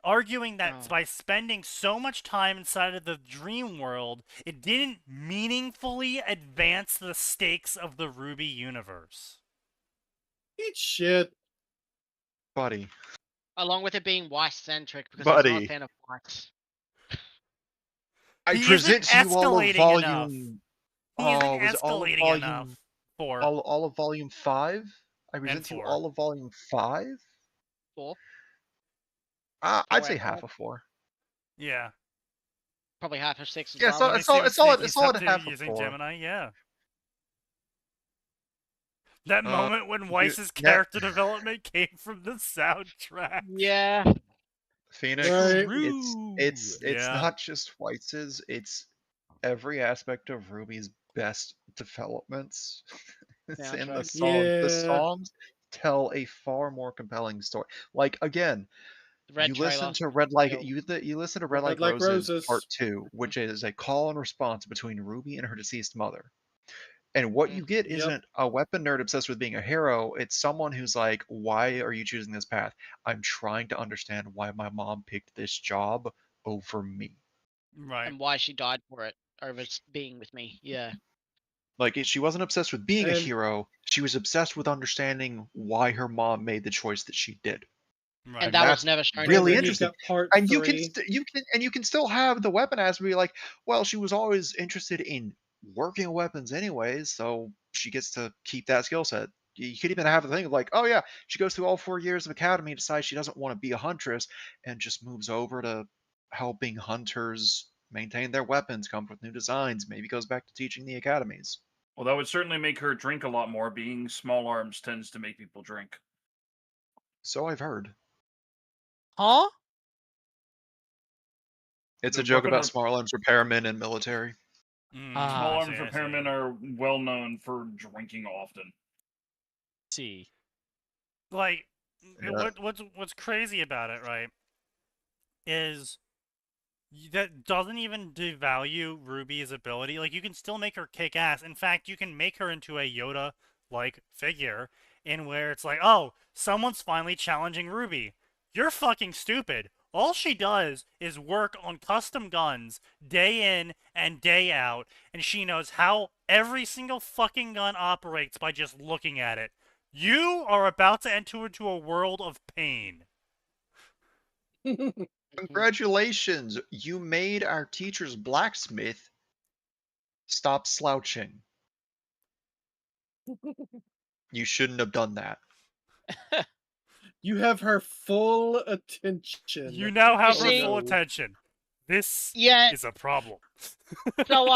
arguing that Oh. by spending so much time inside of the dream world, it didn't meaningfully advance the stakes of the Ruby universe. Eat shit. Buddy. Along with it being white-centric, because he's not a Buddy. fan of whites. I He present isn't to you all of escalating volume. He isn't Was it all of escalating volume? enough for... All of volume 5? I present to you 4. all of volume 5? 4. I'd say half of 4. Yeah. Probably half of 6 as Yeah, well. so Let me it's see all what it's all Sneaky's it's all up at to half of using 4. Gemini, yeah. That moment when you- Weiss's yeah. character development came from the soundtrack. Yeah. Phoenix, Right. it's Yeah. not just Weitz's, it's every aspect of Ruby's best developments. It's in the Soundtrack. songs. The Yeah. songs tell a far more compelling story. Like again, The red you trailer. listen to Red Like Killed. you listen to Red Red Like Like Roses, Roses. Part 2, which is a call and response between Ruby and her deceased mother. And what you get Yep. isn't a weapon nerd obsessed with being a hero. It's someone who's like, why are you choosing this path? I'm trying to understand why my mom picked this job over me. Right. And why she died for it over being with me. Yeah. Like, she wasn't obsessed with being a And- hero. She was obsessed with understanding why her mom made the choice that she did. Right. And that was that's never shown. really and then you've interesting. got part And you 3. you can still have the weapon as be like, well, she was always interested in working weapons anyways, so she gets to keep that skill set. You could even have the thing of like, oh yeah, she goes through all 4 years of academy, decides she doesn't want to be a huntress, and just moves over to helping hunters maintain their weapons, come up with new designs, maybe goes back to teaching the academies. Well, that would certainly make her drink a lot more. Being small arms tends to make people drink. So I've heard. Huh? It's The a joke weapon about are- small arms repairmen and military. Mm, Ah, Small I arms see, I see. repairmen are well known for drinking often. See. Like, Yeah. what's crazy about it, right, is that doesn't even devalue Ruby's ability. Like, you can still make her kick ass. In fact, you can make her into a Yoda-like figure in where it's like, oh, someone's finally challenging Ruby. You're fucking stupid. All she does is work on custom guns day in and day out, and she knows how every single fucking gun operates by just looking at it. You are about to enter into a world of pain. Congratulations, you made our teacher's blacksmith stop slouching. You shouldn't have done that. You have her full attention. You now have her see- full attention. This Yeah. is a problem. So,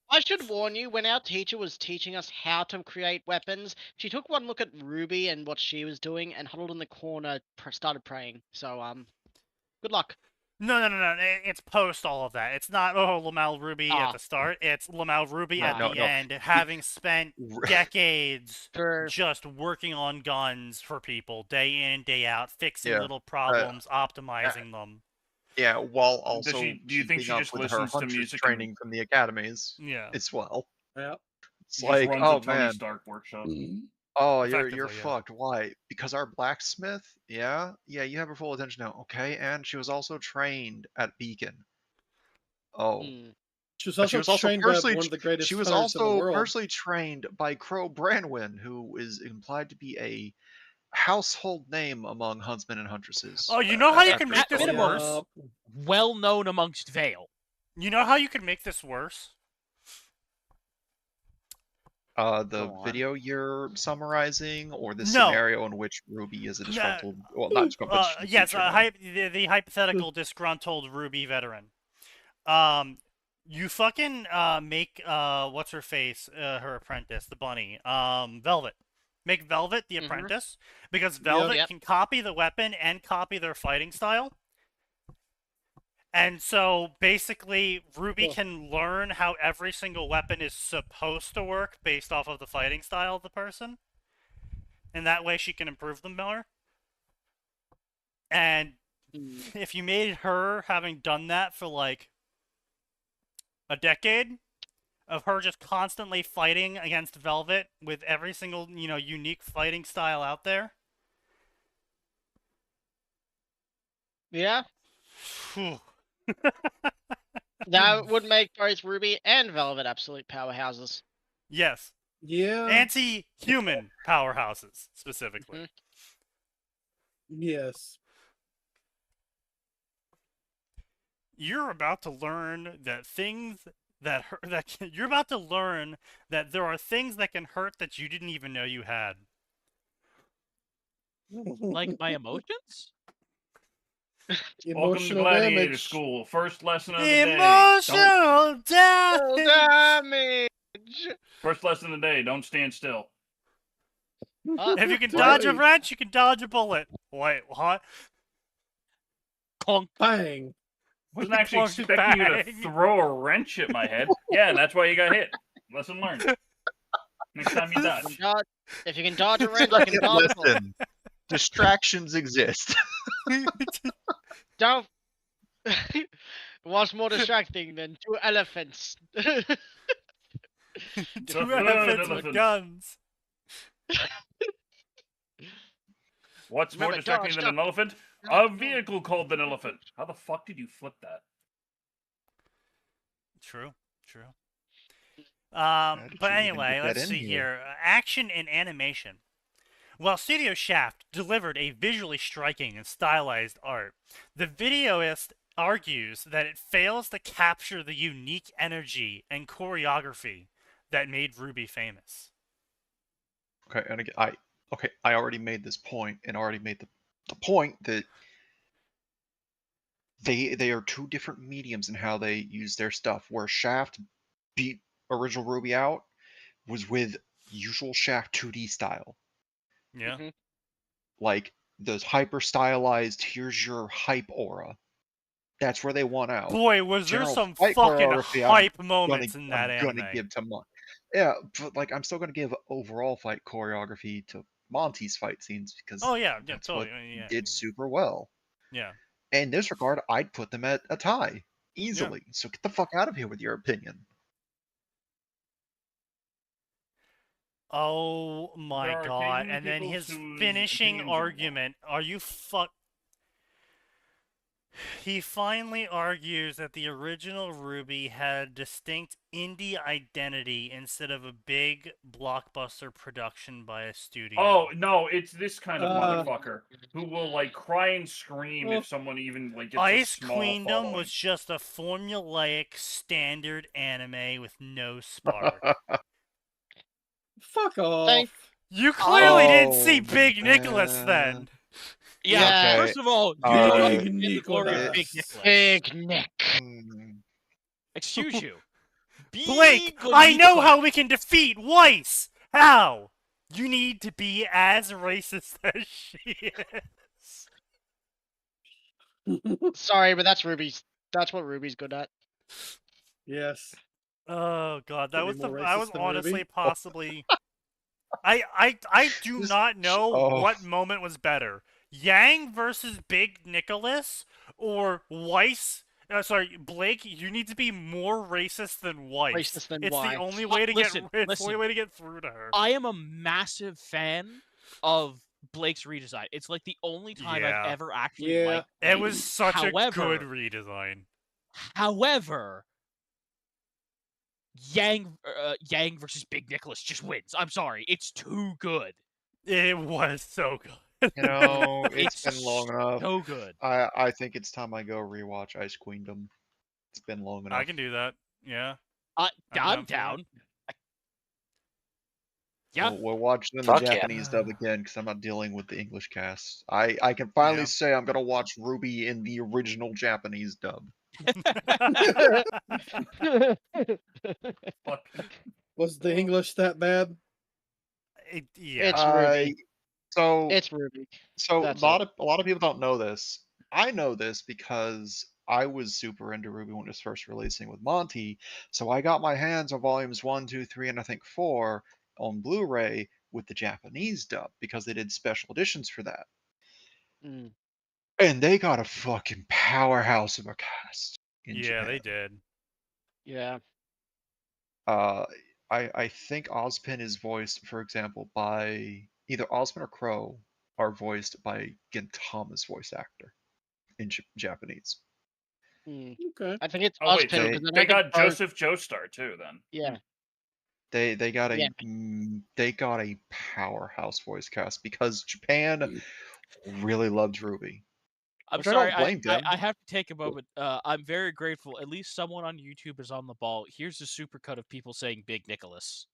I should warn you, when our teacher was teaching us how to create weapons, she took one look at Ruby and what she was doing and huddled in the corner, started praying. So, good luck. No. It's post all of that. It's not, Lamau Ruby at the start. It's Lamau Ruby at No, the no. end, having spent decades For just working on guns for people, day in and day out, fixing Yeah, little problems, optimizing them. Yeah, while also do you think keeping she up just with her listens to huntress music training from the academies Yeah. as well. Yeah. It's She like, just runs oh a Tony man, Stark workshop. oh you're Effectively, yeah. fucked. Why? Because our blacksmith, yeah, you have her full attention now. Okay, and she was also trained at Beacon. Oh, She was but also trained by personally one of the greatest she was hunters in the also world. personally trained by Crow Branwyn, who is implied to be a household name among huntsmen and huntresses. Oh, you know how you after can make this spelling. worse? Well known amongst Vale. You know how you can make this worse? The Go on. video you're summarizing, or the No. scenario in which Ruby is a disgruntled, well, not disgruntled, but she's a yes, teacher. the hypothetical disgruntled Ruby veteran. You fucking make what's her face, her apprentice, the bunny, Velvet. Make Velvet the apprentice, because Velvet Yep. can copy the weapon and copy their fighting style. And so basically, Ruby can learn how every single weapon is supposed to work based off of the fighting style of the person. And that way she can improve them more. And if you made her having done that for like a decade of her just constantly fighting against Velvet with every single, unique fighting style out there. Yeah, Phew. that would make both Ruby and Velvet absolute powerhouses. Yes. Yeah. Anti-human powerhouses, specifically. Yes. You're about to learn that you're about to learn that there are things that can hurt that you didn't even know you had. Like my emotions? Welcome to Emotional Gladiator damage. School. First lesson of the day. Emotional damage. Damage! First lesson of the day. Don't stand still. If you can dodge a wrench, you can dodge a bullet. Wait, what? Clunk. Bang. Wasn't actually Plunk expecting you to bang. throw a wrench at my head. Yeah, that's why you got hit. Lesson learned. Next time you dodge. If you can dodge a wrench, you can dodge a bullet. Listen, distractions exist. Don't. What's more distracting than two elephants? Two third elephants with elephant. guns. What's more Remember, distracting dodge, than an elephant? A vehicle called an elephant. How the fuck did you flip that? True. did But you even anyway, get that let's in see here? here. Action and animation. While Studio Shaft delivered a visually striking and stylized art, the videoist argues that it fails to capture the unique energy and choreography that made Ruby famous. Okay, and again, I already made this point, and already made the point that they are two different mediums in how they use their stuff. Where Shaft beat original Ruby out was with usual Shaft 2D style. Yeah. Like the hyper stylized, here's your hype aura. That's where they won out. Boy, was there General some fight fucking choreography, hype moments in that I'm anime. gonna give to yeah, but like I'm still gonna give overall fight choreography to Monty's fight scenes because Oh yeah, that's totally. what Yeah. he did super well. Yeah. In this regard, I'd put them at a tie easily. So get the fuck out of here with your opinion. Oh my There are god. occasionally And then people his whose finishing opinions are wrong. argument, are you fuck... He finally argues that the original Ruby had a distinct indie identity instead of a big blockbuster production by a studio. Oh no, it's this kind of Uh, motherfucker who will like cry and scream well, if someone even like gets Ice a small Queendom following. was just a formulaic standard anime with no spark. Fuck off. Thank- You clearly didn't Oh, see Big Nicholas man. then. Yeah, Yeah. first of all, you Uh, don't Big understand the glory of Big Nicholas. Nicholas. Big Nick. Hmm. Excuse you. Blake, Big I know Nicholas. how we can defeat Weiss. How? You need to be as racist as she is. Sorry, but that's Ruby's. That's what Ruby's good at. Yes. Oh god, that Could be was the more I was racist than honestly Ruby. possibly I do Just- not know oh. what moment was better. Yang versus Big Nicholas or Weiss. Sorry, Blake, you need to be more racist than Weiss. Racist than it's Weiss. the only way to Listen, it's the listen. only way to get through to her. I am a massive fan of Blake's redesign. It's like the only time Yeah. I've ever actually Yeah. liked It Blake. was such a However- good redesign. However, Yang versus Big Nicholas just wins. I'm sorry, it's too good. It was so good. You know, it's been long enough. So good. I think it's time I go rewatch Ice Queendom. It's been long enough. I can do that. Yeah. I'm down for it. down. Yeah. We'll watch it in the Fuck yeah. Japanese dub again because I'm not dealing with the English cast. I can finally Yeah. say I'm gonna watch Ruby in the original Japanese dub. Was the English that bad? Yeah. It's Ruby. So It's Ruby. So That's a lot of people don't know this. I know this because I was super into Ruby when it was first releasing with Monty. So I got my hands on volumes 1, 2, 3, and I think 4 on Blu-ray with the Japanese dub because they did special editions for that. Mm. And they got a fucking powerhouse of a cast in Yeah, Japan. they did. Yeah. I think Ozpin is voiced, for example, by either Ozpin or Crow are voiced by Gintama's voice actor in Japanese. Mm. Okay. I think it's Oh wait, Ozpin, so 'cause I they know got the Crow- Joseph Joestar too. Then Yeah. They got a Yeah. they got a powerhouse voice cast because Japan really loved Ruby. I'm Which I sorry. don't blame them. I have to take a moment. I'm very grateful. At least someone on YouTube is on the ball. Here's a supercut of people saying "Big Nicholas."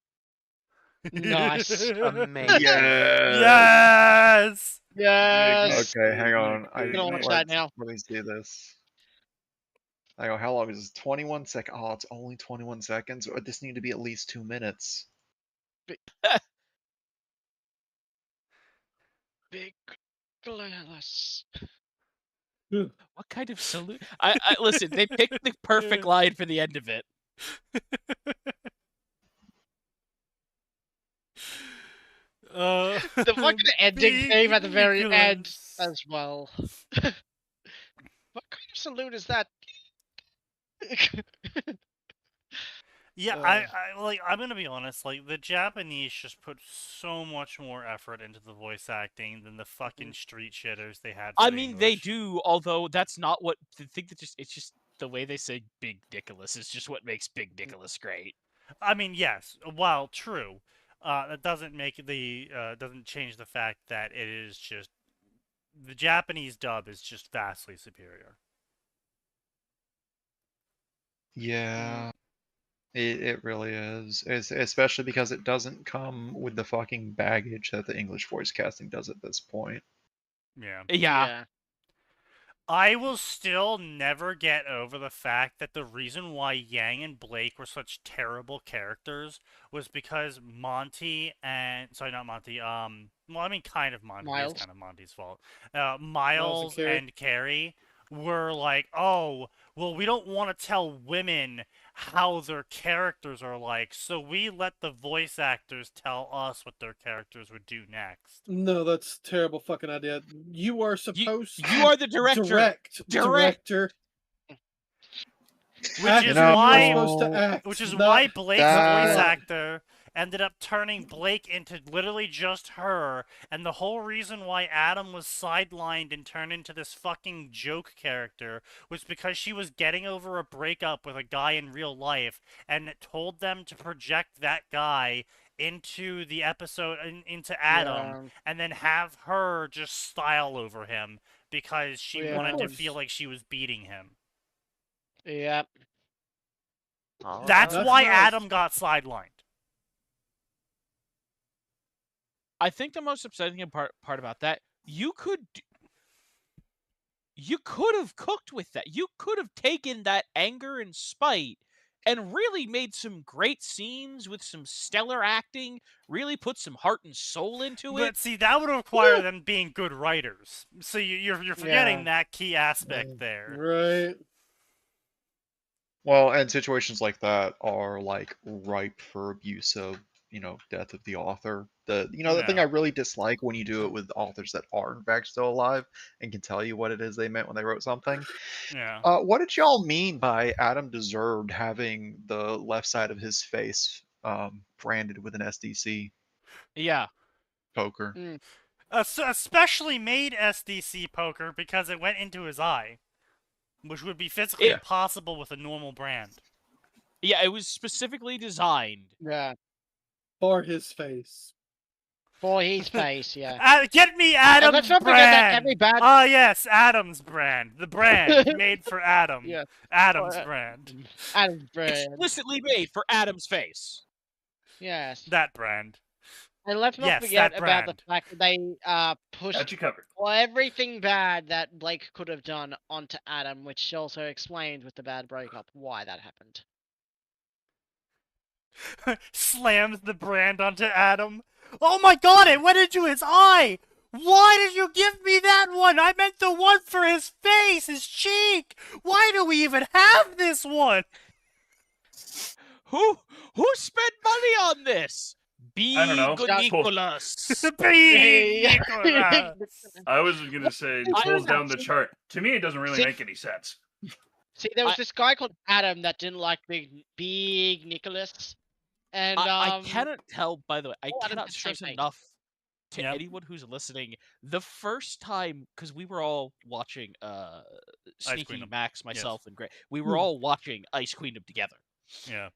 Nice. Amazing. Yes. Yes. Okay, hang on. I'm gonna watch that now. Let me see this. Hang on, how long is this? 21 seconds. Oh, it's only 21 seconds. Or this need to be at least 2 minutes. Big glass. What kind of salute? I listen. They picked the perfect line for the end of it. The fucking ending Big came at the very end Nicholas. as well. What kind of salute is that? Yeah, I'm gonna be honest. Like the Japanese just put so much more effort into the voice acting than the fucking street shitters they had. I for mean, they English. do. Although that's not what the thing that it's just the way they say "Big Nicholas" is just what makes Big Nicholas great. I mean, yes, while true, that doesn't make the doesn't change the fact that it is just the Japanese dub is just vastly superior. Yeah. It really is. It's, especially because it doesn't come with the fucking baggage that the English voice casting does at this point. Yeah. Yeah. I will still never get over the fact that the reason why Yang and Blake were such terrible characters was because Monty and not Monty, well, I mean kind of Monty, Miles. it's kind of Monty's fault. Miles and Carrie were like, oh, well, we don't want to tell women how their characters are like, so we let the voice actors tell us what their characters would do next. No, that's a terrible fucking idea. You are supposed You are the director. director. Which is why Blake's voice actor ended up turning Blake into literally just her, and the whole reason why Adam was sidelined and turned into this fucking joke character was because she was getting over a breakup with a guy in real life, and it told them to project that guy into the episode, into Adam, and then have her just style over him because she wanted to feel like she was beating him. Yep. That's why Adam got sidelined. I think the most upsetting part about that, you could have cooked with that. You could have taken that anger and spite and really made some great scenes with some stellar acting, really put some heart and soul into it. But see, that would require them being good writers. So you're forgetting that key aspect there. Right. Well, and situations like that are like ripe for abuse of, death of the author. The thing I really dislike when you do it with authors that are in fact still alive and can tell you what it is they meant when they wrote something. Yeah. What did y'all mean by Adam deserved having the left side of his face branded with an SDC? Yeah. Poker. Especially made SDC poker because it went into his eye, which would be physically impossible with a normal brand. Yeah, it was specifically designed. Yeah. For his face. For his face, yeah. Get me And Adam's let's not forget that brand. every bad. Ah, yes, Adam's brand. The brand made for Adam. Yeah. Adam's brand. Adam's brand. Explicitly made for Adam's face. Yes. That brand. And let's not Yes, forget that about the brand. fact that they Got pushed you covered. everything bad that Blake could have done onto Adam, which also explains with the bad breakup why that happened. Slams the brand onto Adam. Oh my god, it went into his eye! Why did you give me that one? I meant the one for his face, his cheek! Why do we even have this one? Who spent money on this? I don't know. Big Nicholas. Big Nicholas. I was gonna say I pulls don't down the know. chart. To me, it doesn't really See- make any sense. See, there was I- this guy called Adam that didn't like Big Nicholas, and I cannot tell, by the way, I Oh, Adam cannot did the same stress thing. enough to Yep. anyone who's listening, the first time, because we were all watching Sneaky, Queendom. Max, myself, and Gray, we Hmm. were all watching Ice Queendom together. Yeah.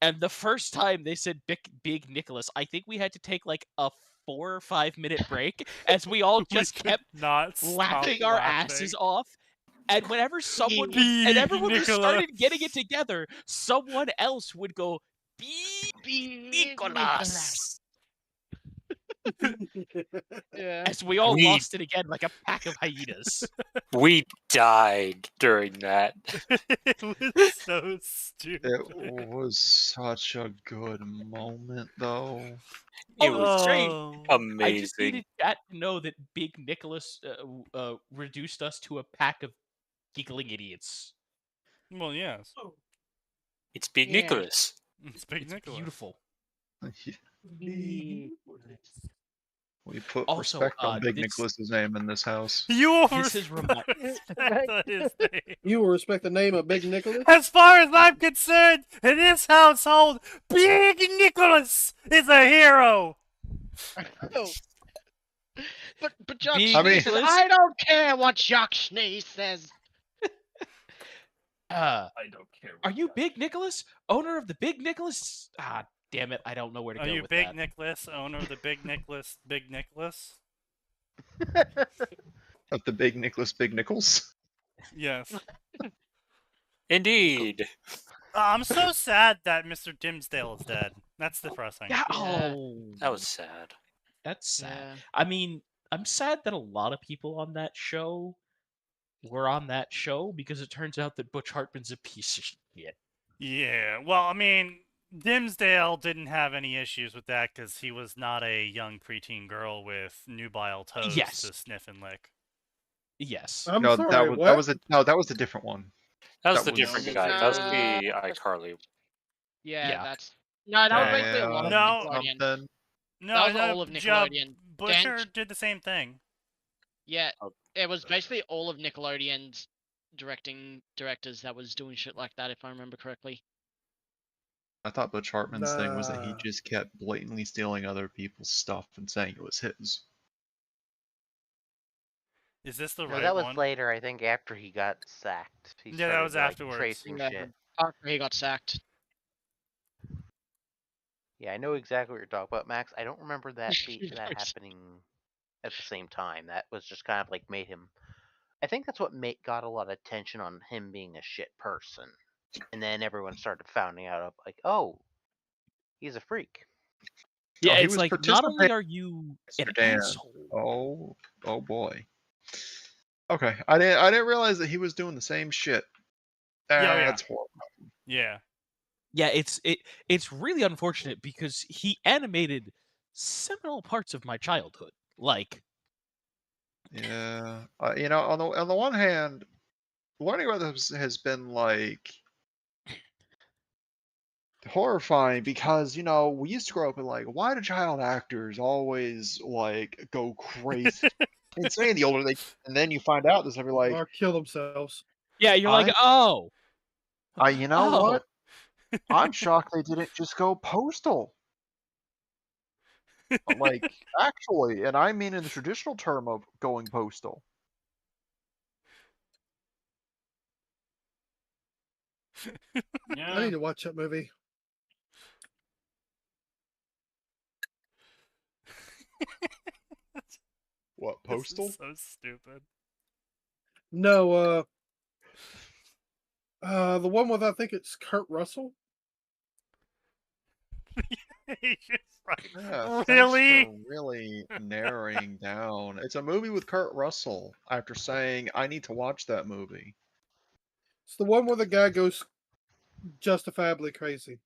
And the first time they said Big Nicholas, I think we had to take like a 4 or 5 minute break as we all just We kept could not stop laughing our laughing. asses off. And whenever someone Big and everyone just started Nicholas. getting it together, someone else would go, Big Nicholas. Yeah. As we all We- lost it again like a pack of hyenas. We died during that. It was so stupid. It was such a good moment, though. It Oh, was great. Oh. I just amazing. needed chat to know that Big Nicholas reduced us to a pack of giggling idiots. Well, yes. It's Big Yeah. Nicholas. It's Big It's Nicholas. beautiful. We put Also, respect on Big this- Nicholas's name in this house. You will This is respect his name. You will respect the name of Big Nicholas? As far as I'm concerned, in this household, Big Nicholas is a hero. Oh. But Jock Big I mean- Schnee says, I don't care what Jock Schnee says. Uh, I don't care. are what you guy- Big Nicholas, owner of the Big Nicholas? Ah, damn it! I don't know where to Are go you with Big that. Nicholas, owner of the Big Nicholas, Big Nicholas? Of the Big Nichols? Yes. Indeed. I'm so sad that Mr. Dimsdale is dead. That's depressing. Yeah, Yeah. oh, That was sad. that's sad. Yeah. I mean, I'm sad that a lot of people on that show were on that show because it turns out that Butch Hartman's a piece of shit. Yeah, well, I mean, Dimsdale didn't have any issues with that because he was not a young preteen girl with nubile toes Yes. to sniff and lick. Yes. I'm no, sorry, that what? was a different one. That was That the was- different guy. That was the iCarly. Yeah, Yeah. that's... No, that was basically a lot of No. Nickelodeon. Something. No, That was no, all of Job- Nickelodeon. Butcher Dent- did the same thing. Yeah, Oh. it was basically all of Nickelodeon's directors that was doing shit like that, if I remember correctly. I thought Butch Hartman's thing was that he Nah. just kept blatantly stealing other people's stuff and saying it was his. Is this the No, right that was one? later, I think, after he got sacked. He Yeah, that was started, like, afterwards. tracing Yeah. shit. After he got sacked. Yeah, I know exactly what you're talking about, Max. I don't remember that You that don't. happening at the same time. That was just kind of like made him. I think that's what got a lot of attention on him being a shit person, and then everyone started finding out, like, oh, he's a freak. Yeah, he it's was like not only participating- are you an Mr. Dan. asshole. Oh boy. Okay, I didn't realize that he was doing the same shit. Yeah, yeah. That's horrible. Yeah. Yeah, it's really unfortunate because he animated seminal parts of my childhood. Like, Yeah, on the one hand, learning about this has been like horrifying because we used to grow up and like, why do child actors always like go crazy, insane the older they, and then you find out this and you're like, Or kill themselves. yeah, you're like, oh, you know Oh. what? I'm shocked they didn't just go postal. Like, actually, and I mean in the traditional term of going postal. I Yeah. need to watch that movie. What, This Postal? is so stupid. No, the one with I think it's Kurt Russell. He's just like, Yeah, really? thanks for really narrowing down. It's a movie with Kurt Russell after saying, I need to watch that movie. It's the one where the guy goes justifiably crazy.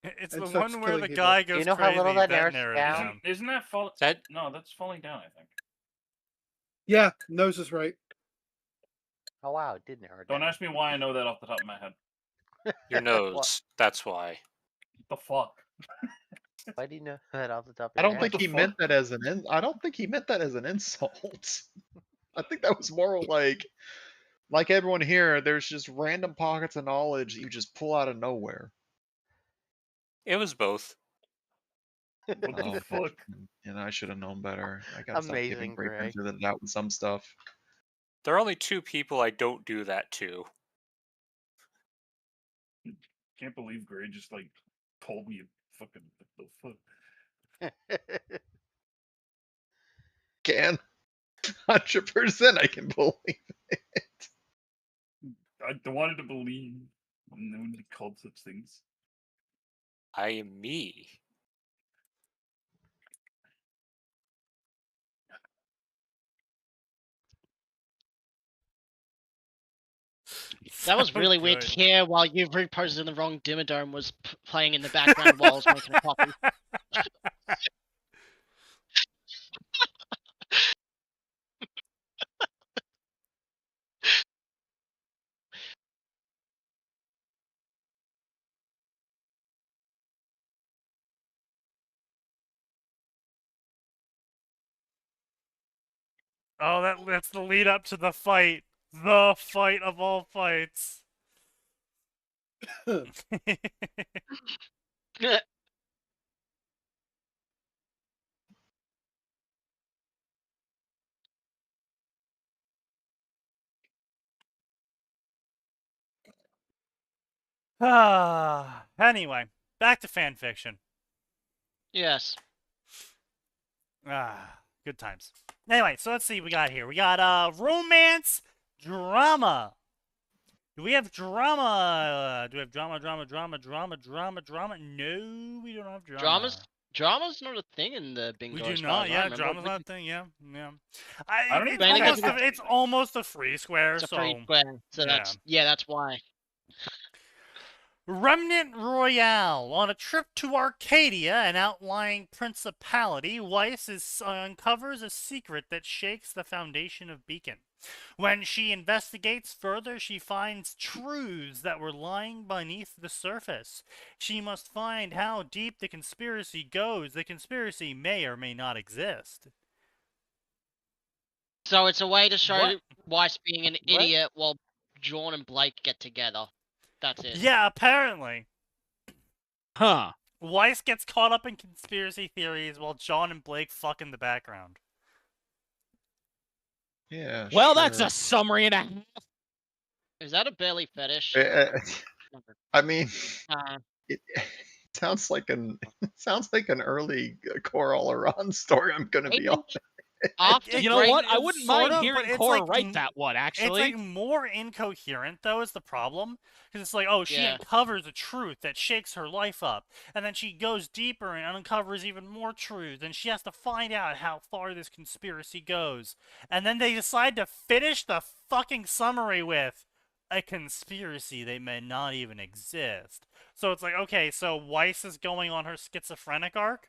It's and the starts one where killing the people. guy goes You know how crazy. little that narrows narrowed it down? down. Isn't that fall? That No, that's falling down. I think. Yeah, nose is right. Oh wow, it did narrow Don't down. ask me why I know that off the top of my head. your nose. That's why. The fuck? Why do you know that off the top of I your don't head? think he meant that as an I don't think he meant that as an insult. I think that was more like everyone here, there's just random pockets of knowledge that you just pull out of nowhere. It was both. What the fuck? And I should have known better. I gotta stop giving Amazing, great Greg. benefit of the doubt with some stuff. There are only 2 people I don't do that to. Can't believe Gray just like told me fucking what the fuck. Can 100% I can believe it. I wanted to believe no one called such things. I am me. That was So really weird good. to hear while you reposted in the wrong Dimmadome was playing in the background while I was making a copy. Oh, that's the lead up to the fight. The fight of all fights. Anyway, back to fanfiction. Yes. Good times. Anyway, so let's see what we got here. We got romance drama. Do we have drama? Do we have drama? No, we don't have drama. Drama's not a thing in the bingo. We do as far not. as I Yeah, remember. drama's not a thing. Yeah. I don't even think It's almost a free square. It's a So free square, so that's why. Remnant Royale. On a trip to Arcadia, an outlying principality, Weiss uncovers a secret that shakes the foundation of Beacon. When she investigates further, she finds truths that were lying beneath the surface. She must find how deep the conspiracy goes. The conspiracy may or may not exist. So it's a way to show What? Weiss being an What? idiot while John and Blake get together. That's it. Yeah, apparently. Huh. Weiss gets caught up in conspiracy theories while John and Blake fuck in the background. Yeah. Well, that's sure. a summary and a half. Is that a belly fetish? I mean, Uh, it sounds like an early Coral Iran story. I'm gonna be honest. after You know Greg- what? I it's wouldn't sort mind of, hearing but it's Cora like write that one, actually. It's like more incoherent, though, is the problem. Because it's like, oh, she Yeah. uncovers a truth that shakes her life up. And then she goes deeper and uncovers even more truth. And she has to find out how far this conspiracy goes. And then they decide to finish the fucking summary with a conspiracy that may not even exist. So it's like, okay, so Weiss is going on her schizophrenic arc?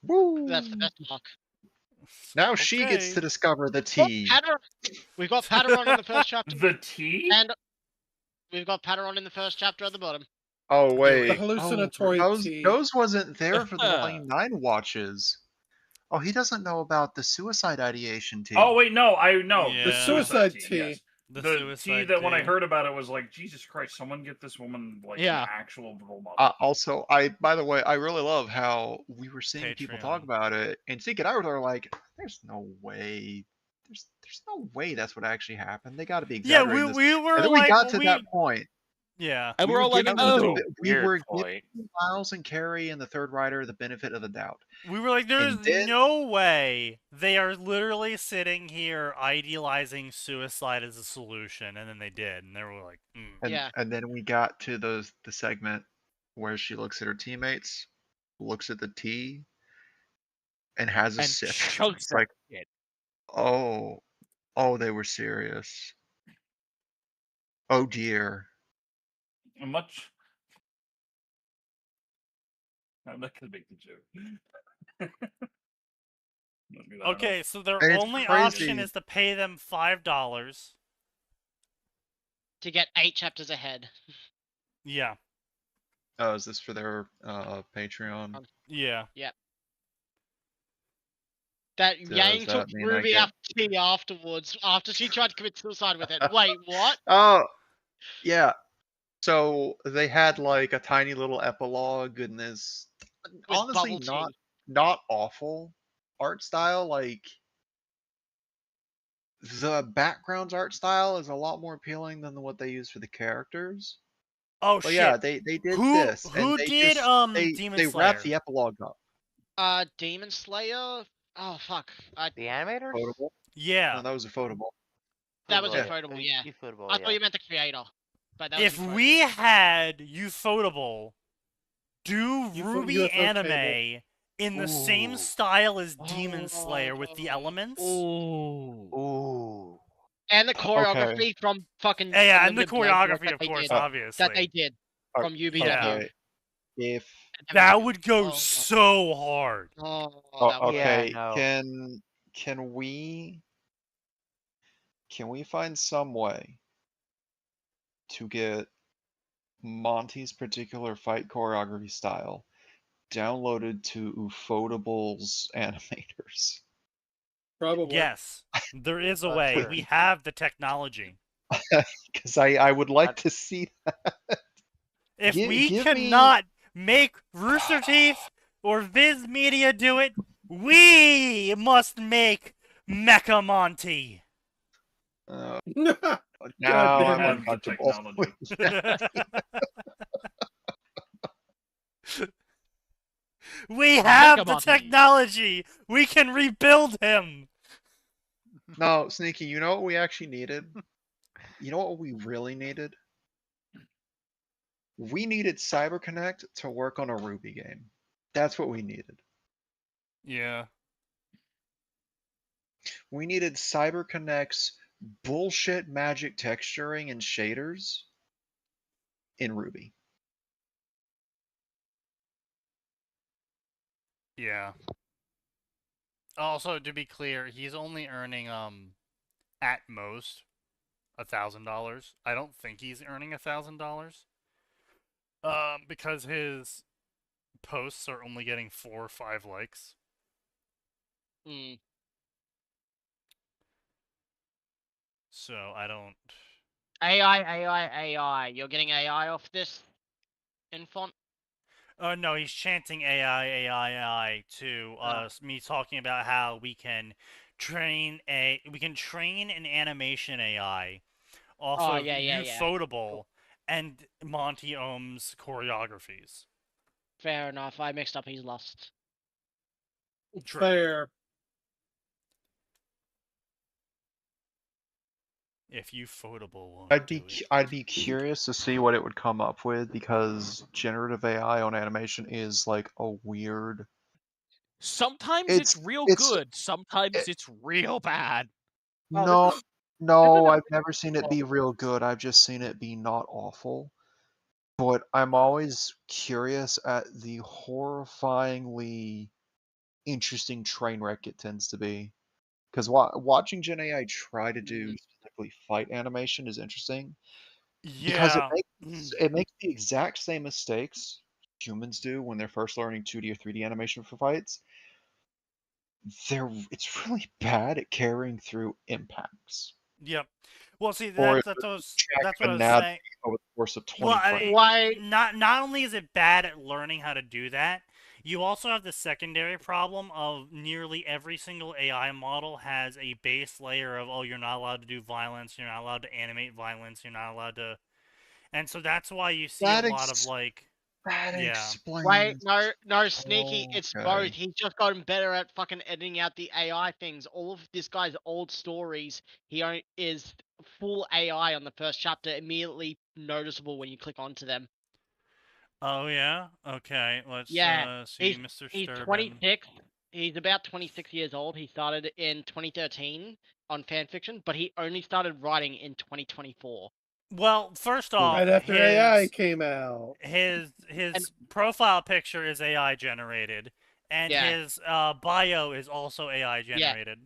Woo! That's the best mark. Now she gets Okay. to discover the tea. We've got Padaron in the first chapter, The tea? and we've got Padaron in the first chapter at the bottom. Oh wait, The hallucinatory tea. Those wasn't there for the Flame 9 watches. Oh, he doesn't know about the suicide ideation tea. Oh wait, no, I know. Yeah. The suicide tea. Yes. The The suicide tea that when I tea. heard about it was like, Jesus Christ, someone get this woman like Yeah. an actual role model. Also, by the way, I really love how we were seeing people talk Patreon. about it, and Seek and I were like, "There's no way, there's no way that's what actually happened. They got to be Yeah, exaggerating this." we were And then we like, got to that point, Yeah. And we're all like, given oh, we Weird were point. giving Miles and Carrie and the third rider the benefit of the doubt. We were like, there's then- no way they are literally sitting here idealizing suicide as a solution, and then they did, and they were like, And, Yeah. and then we got to the segment where she looks at her teammates, looks at the tea, and has a and sip. chokes It's that like, shit. oh, they were serious. Oh dear. I'm much. I'm not gonna make the joke. okay, so their And it's only option crazy. is to pay them $5. To get 8 chapters ahead. Yeah. Oh, is this for their Patreon? Yeah. That Does Yang took that mean I Ruby get- out tea afterwards, after she tried to commit suicide with it. Wait, what? Oh, yeah. So they had like a tiny little epilogue, and this With honestly bubble tea. not awful art style. Like the background's art style is a lot more appealing than what they use for the characters. Oh But shit. yeah, they did Who- this. who and they did, just, Demon they Slayer? wrapped the epilogue up. Demon Slayer? Oh, fuck. The animators? Photable? Yeah. No, that was a photable. That was Yeah. Ufotable, yeah. Ufotable, I thought yeah. you meant the creator. But that was If Ufotable. we had Ufotable do Ruby UFO anime in the same Ooh. style as Demon Slayer with the Oh. elements, Ooh. Ooh. And the choreography from fucking... yeah, and the Unlimited Blade Work choreography, that of they course, did. obviously. That they did. From UBW. Yeah. If That would go Oh. so hard. Oh, Oh, that was... okay, no. can we find some way to get Monty's particular fight choreography style downloaded to Ufotable's animators? Probably. Yes, there is a Oh, way. sure. We have the technology. Because I would like to see that. If we give me- cannot make Rooster Teeth or Viz Media do it, we must make Mecha Monty. Now damn I'm it. Have the untouchable. technology. We have Mecha the Monty. technology. We can rebuild him. No, Sneaky, you know what we actually needed? You know what we really needed? We needed CyberConnect to work on a Ruby game. That's what we needed. Yeah. We needed CyberConnect's bullshit magic texturing and shaders in Ruby. Yeah. Also, to be clear, he's only earning at most $1,000. I don't think he's earning $1,000. Because his posts are only getting 4 or 5 likes. Mm. So I don't. AI. You're getting AI off this in font? No, he's chanting AI to me talking about how we can train an animation AI off Oh, of yeah. Ufotable and Monty Ohm's choreographies. Fair enough. I mixed up. He's lost. True. Fair. If Ufotable won't I'd do be it. I'd be curious to see what it would come up with, because generative AI on animation is like a weird. Sometimes It's- it's real it's- good. Sometimes it's real bad. No, this no, is a- I've never seen it be real good. I've just seen it be not awful. But I'm always curious at the horrifyingly interesting train wreck it tends to be. Because watching Gen AI try to do specifically fight animation is interesting. Because Yeah. it makes the exact same mistakes humans do when they're first learning 2D or 3D animation for fights. It's really bad at carrying through impacts Yep. Well, see, Or that's what I was anatomy saying. over the course of 20 Well, frames. Why? not only is it bad at learning how to do that, you also have the secondary problem of nearly every single AI model has a base layer of, oh, you're not allowed to do violence, you're not allowed to animate violence, you're not allowed to... And so that's why you see That a lot of like, That yeah. explains. Wait, no, Sneaky, it's both. Okay. He's just gotten better at fucking editing out the AI things. All of this guy's old stories, is full AI on the first chapter, immediately noticeable when you click onto them. Oh yeah, okay. Let's Yeah, see, Mr. he's Sturban. 26. He's about 26 years old. He started in 2013 on fanfiction, but he only started writing in 2024. Well, first off, Right after AI his came out. his And- profile picture is AI generated, and Yeah. his bio is also AI generated.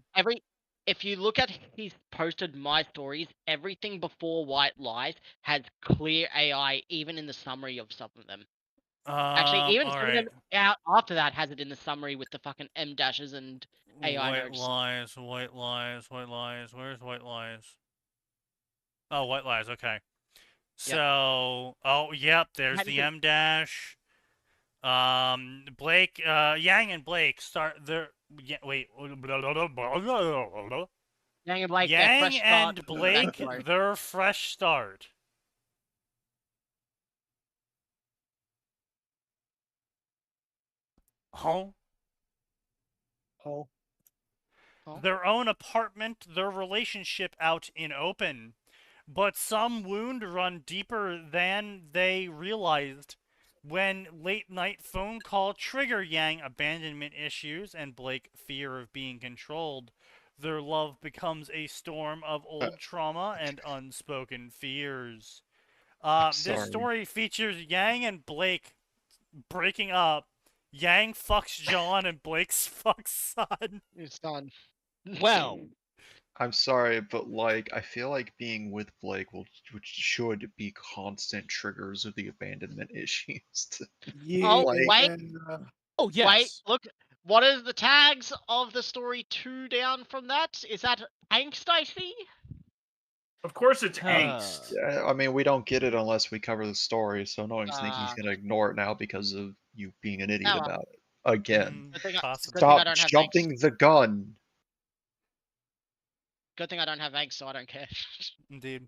If you look at he's posted my stories, everything before White Lies has clear AI, even in the summary of some of them. Actually, even all some of right. them out after that has it in the summary with the fucking M dashes and AI White notes. lies, white lies, white lies. Where's white lies? Oh, white lies. Okay. So, oh, yep. There's How do the you- M dash. Blake, Yang and Blake start their. Yeah, wait. Yang and Blake, their Yang fresh start and from the Blake, backstory. their fresh start. Huh? Oh, Huh? Their own apartment, their relationship out in open. But some wound run deeper than they realized when late night phone call trigger Yang abandonment issues and Blake fear of being controlled. Their love becomes a storm of old trauma and unspoken fears. This sorry. story features Yang and Blake breaking up. Yang fucks John and Blake's fucks son. His son. Well, I'm sorry, but like I feel like being with Blake which should be constant triggers of the abandonment issues. yeah. Oh, Like- wait, oh yes. wait, look. What is the tags of the story 2 down from that? Is that angst I see? Of course, it's angst. Yeah, I mean, we don't get it unless we cover the story, so knowing Sneaky's Ah. gonna ignore it now because of you being an idiot Oh, well. about it. Again. Good thing I Possibly. don't Stop have jumping the gun. Good thing I don't have angst, so I don't care. Indeed.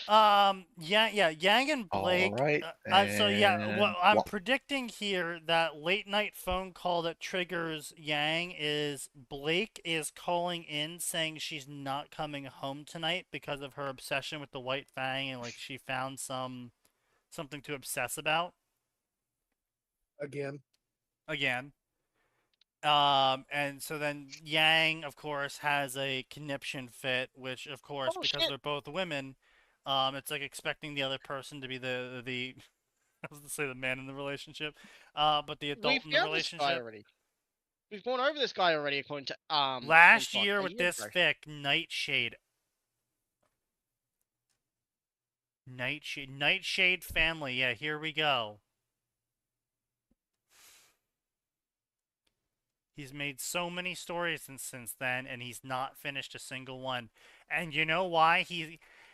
Yeah, Yang and Blake. Alright, So yeah, what and I'm what? predicting here that late night phone call that triggers Yang is Blake is calling in saying she's not coming home tonight because of her obsession with the White Fang and like she found something to obsess about Again. again. And so then Yang, of course, has a conniption fit, which, of course, Oh, because shit. they're both women, it's like expecting the other person to be the I was gonna say the man in the relationship, but the adult in the This guy relationship. already. We've gone over this guy already, according to Last Unfucked, year a with year this ago. fic, Nightshade. Nightshade family. Yeah, here we go. He's made so many stories since then, and he's not finished a single one. And you know why?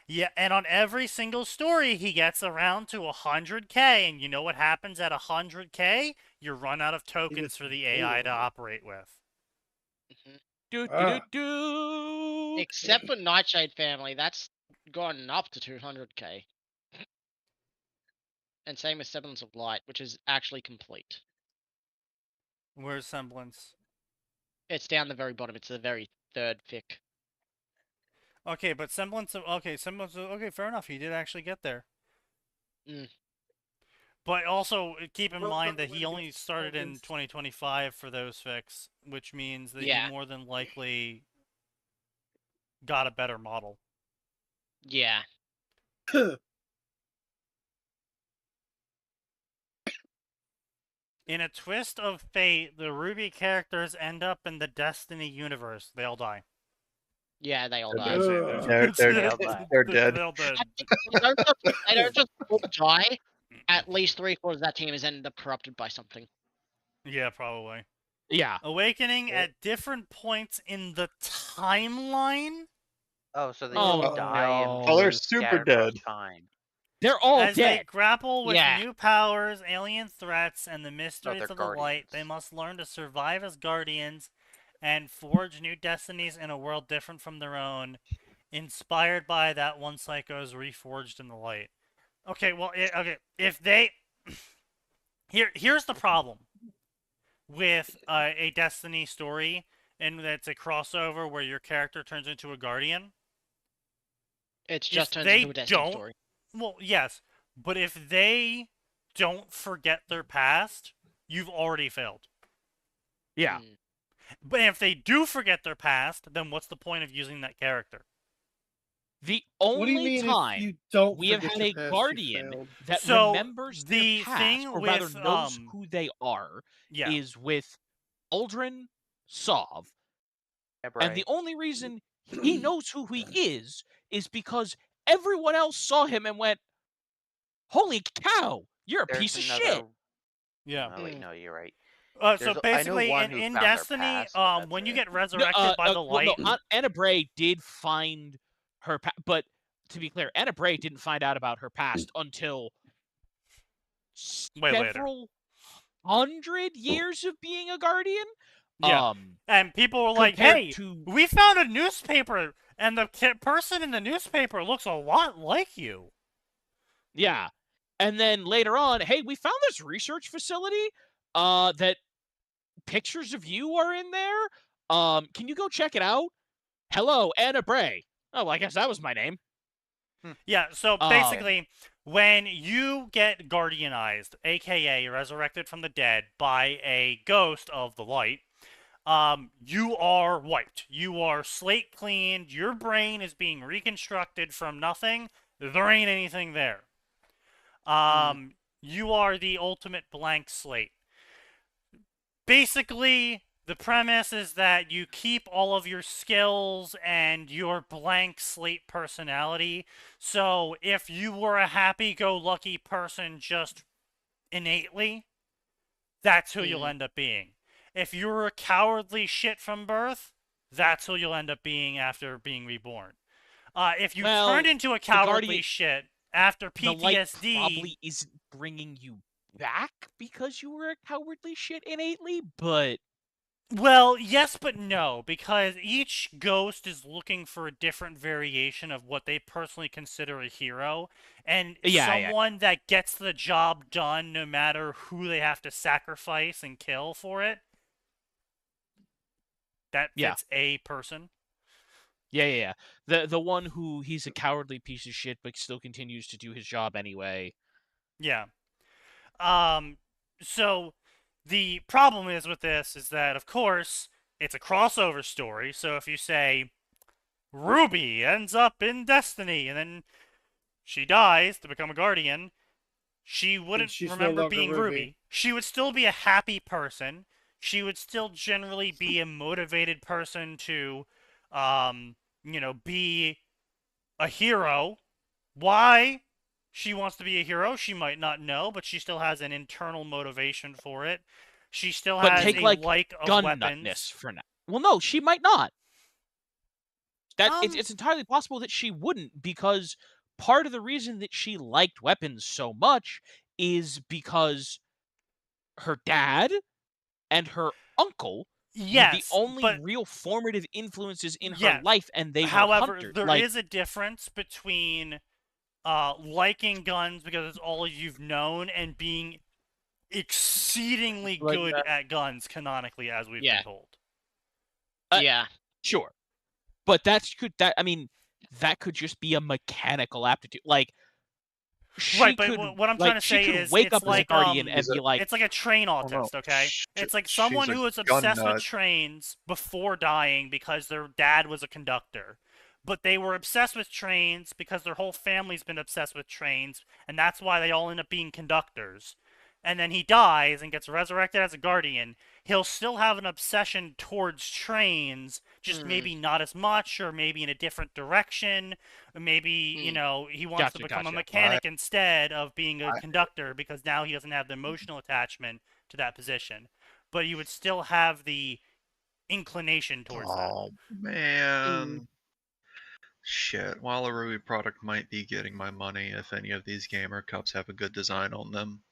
Yeah, and on every single story, he gets around to 100K. And you know what happens at 100K? You run out of tokens gets for the AI to bored. operate with. Do, do, Ah. do. Except for Nightshade family, that's gone up to 200k. And same as Semblance of Light, which is actually complete. Where's Semblance? It's down the very bottom. It's the very third fic. Okay, but Semblance of... Okay, okay, fair enough. He did actually get there. Mm. But also, keep in Well, mind but that he when only it's started in tokens- 2025 for those fics, which means that Yeah. he more than likely got a better model. Yeah. In a twist of fate, the Ruby characters end up in the Destiny universe. They all die. Yeah, they all They're die. dead. They're dead. They're all dead. They don't just all die. At least 3/4 of that team is ended up corrupted by something. Yeah, probably. Yeah. Awakening at different points in the timeline? Oh, so they Oh, just die no. and Oh, they're move super scattered across dead. time. They're all As they dead. grapple with Yeah. new powers, alien threats, and the mysteries they're of the light, they guardians. must learn to survive as guardians and forge new destinies in a world different from their own, inspired by that one psycho's reforged in the light. Okay, well, okay, if they here's the problem with a Destiny story, and that's a crossover where your character turns into a guardian. It If just turns they into a Destiny don't, story. well, yes, but if they don't forget their past, you've already failed. Yeah. Mm. But if they do forget their past, then what's the point of using that character? The What do you only mean time if you don't we have forget had your a past, you guardian failed? that So, remembers their the past, thing or rather with, knows who they are, yeah. is with Aldrin Sov. Yeah, And the right. only reason he knows who he is because everyone else saw him and went, "Holy cow, you're a There's piece of another. shit." Yeah. Oh, wait, Mm. no, you're right. So I know basically, one who in found their Destiny, past, but that's when you it. get No, resurrected by the well, light, no, Anna Bray did find her but to be clear, Anna Bray didn't find out about her past until way later. several 100 years of being a guardian. Yeah. And people were like, compared "Hey, to we found a newspaper, and the person in the newspaper looks a lot like you." yeah, and then later on, hey, we found this research facility. That pictures of you are in there. Can you go check it out? Hello, Anna Bray. Oh, well, I guess that was my name. Yeah, so basically, when you get guardianized, aka resurrected from the dead, by a ghost of the light, you are wiped. You are slate cleaned. Your brain is being reconstructed from nothing. There ain't anything there. You are the ultimate blank slate. Basically, the premise is that you keep all of your skills and your blank slate personality. So if you were a happy-go-lucky person just innately, that's who you'll end up being. If you were a cowardly shit from birth, that's who you'll end up being after being reborn. If you turned into a cowardly shit after The light PTSD, probably isn't bringing you back because you were a cowardly shit innately, but well, yes, but no, because each ghost is looking for a different variation of what they personally consider a hero, and someone that gets the job done no matter who they have to sacrifice and kill for it, that fits a person. Yeah. The one who he's a cowardly piece of shit but still continues to do his job anyway. Yeah. So the problem is with this is that, of course, it's a crossover story. So if you say Ruby ends up in Destiny and then she dies to become a guardian, she wouldn't remember being Ruby. She would still be a happy person. She would still generally be a motivated person to, be a hero. Why she wants to be a hero, she might not know, but she still has an internal motivation for it. She still has a like of gun weapons. Nutness for now. Well, no, she might not. It's entirely possible that she wouldn't, because part of the reason that she liked weapons so much is because her dad and her uncle were the only real formative influences in her life, and they were hunters. There is a difference between liking guns because it's all you've known and being exceedingly good at guns canonically, as we've been told. Sure. But that could just be a mechanical aptitude. Like, Right, but what I'm trying to say is, wake it's up like as a guardian and be like, it's like a train autist, okay? It's like someone who is obsessed with trains before dying because their dad was a conductor. But they were obsessed with trains because their whole family's been obsessed with trains, and that's why they all end up being conductors. And then he dies and gets resurrected as a guardian. He'll still have an obsession towards trains, just maybe not as much, or maybe in a different direction. Or maybe, he wants to become a mechanic instead of being a conductor, because now he doesn't have the emotional attachment to that position. But you would still have the inclination towards that. Oh, man. Shit. While a Ruby product might be getting my money if any of these gamer cups have a good design on them.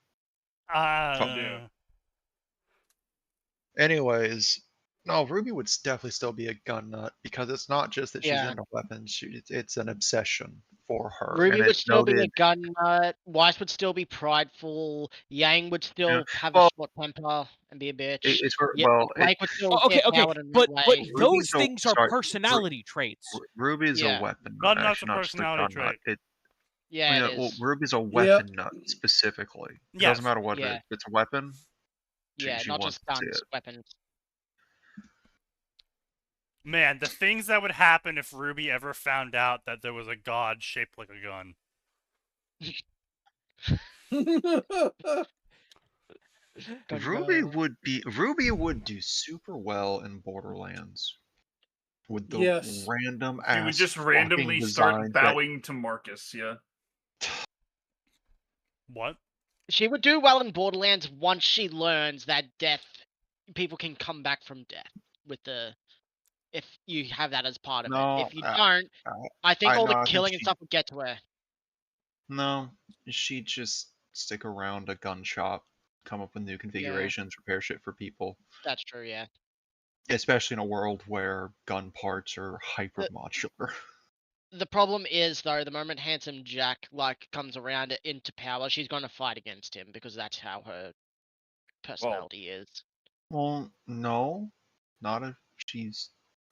Anyways, no, Ruby would definitely still be a gun nut, because it's not just that she's into weapons, it's an obsession. for her. Ruby And would it still be a noted, gun nut. Weiss would still be prideful. Yang would still have a well, short temper and be a bitch. it's for, Yeah, well, Blake would still Okay, get okay, powered in but that but way. those Ruby's a things are sorry, personality traits. Ruby's a Yeah. weapon Gun nut, nut's a actually, not just a personality gun nut. trait. Yeah, Yeah, it well, is. Ruby's a weapon nut specifically. It Yes. doesn't matter what it Yeah. is. If it's a weapon, Yeah, she not wants just to see guns, it. weapons. Man, the things that would happen if Ruby ever found out that there was a god shaped like a gun. Gun Ruby girl. would do super well in Borderlands with the Yes. random She would ass just fucking randomly start designs that bowing to Marcus, yeah. What? She would do well in Borderlands once she learns that people can come back from death with if you have that as part of it. No, If you don't, I think all the killing and stuff would get to her. No, she'd just stick around a gun shop, come up with new configurations, repair shit for people. That's true, yeah. Especially in a world where gun parts are hyper modular. The problem is, though, the moment Handsome Jack comes around into power, she's going to fight against him because that's how her personality is. Well, no, not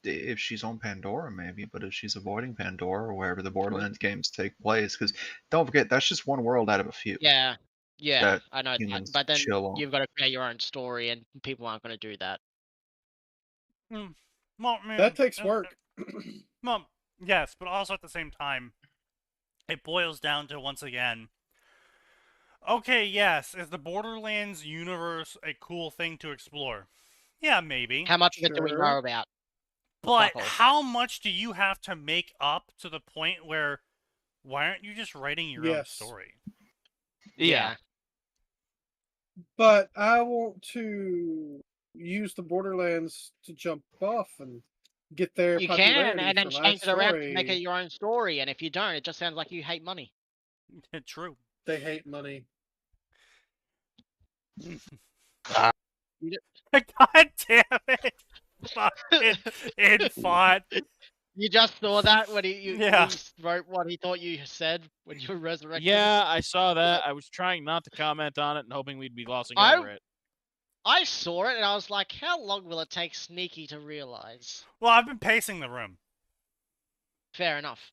if she's on Pandora, maybe, but if she's avoiding Pandora or wherever the Borderlands games take place, because don't forget that's just one world out of a few. Yeah, that I know that. humans But then chill on. you've got to create your own story, and people aren't going to do that. Well, man, That takes work. Well, yes, but also at the same time, it boils down to, once again, okay, yes, is the Borderlands universe a cool thing to explore? Yeah, maybe. How much of it do we Sure. know about? But Fuck all. how much do you have to make up to the point where, why aren't you just writing your own Yes. story? Yeah. But I want to use the Borderlands to jump off and get their You can, popularity and then for my change it around to make it story. your own story. And if you don't, it just sounds like you hate money. True. They hate money. God damn it! Fucking infant. You just saw that when he Yeah. wrote what he thought you said when you were resurrected. Yeah, I saw that. I was trying not to comment on it and hoping we'd be glossing I- over it. I saw it and I was like, how long will it take Sneaky to realize? Well, I've been pacing the room. Fair enough.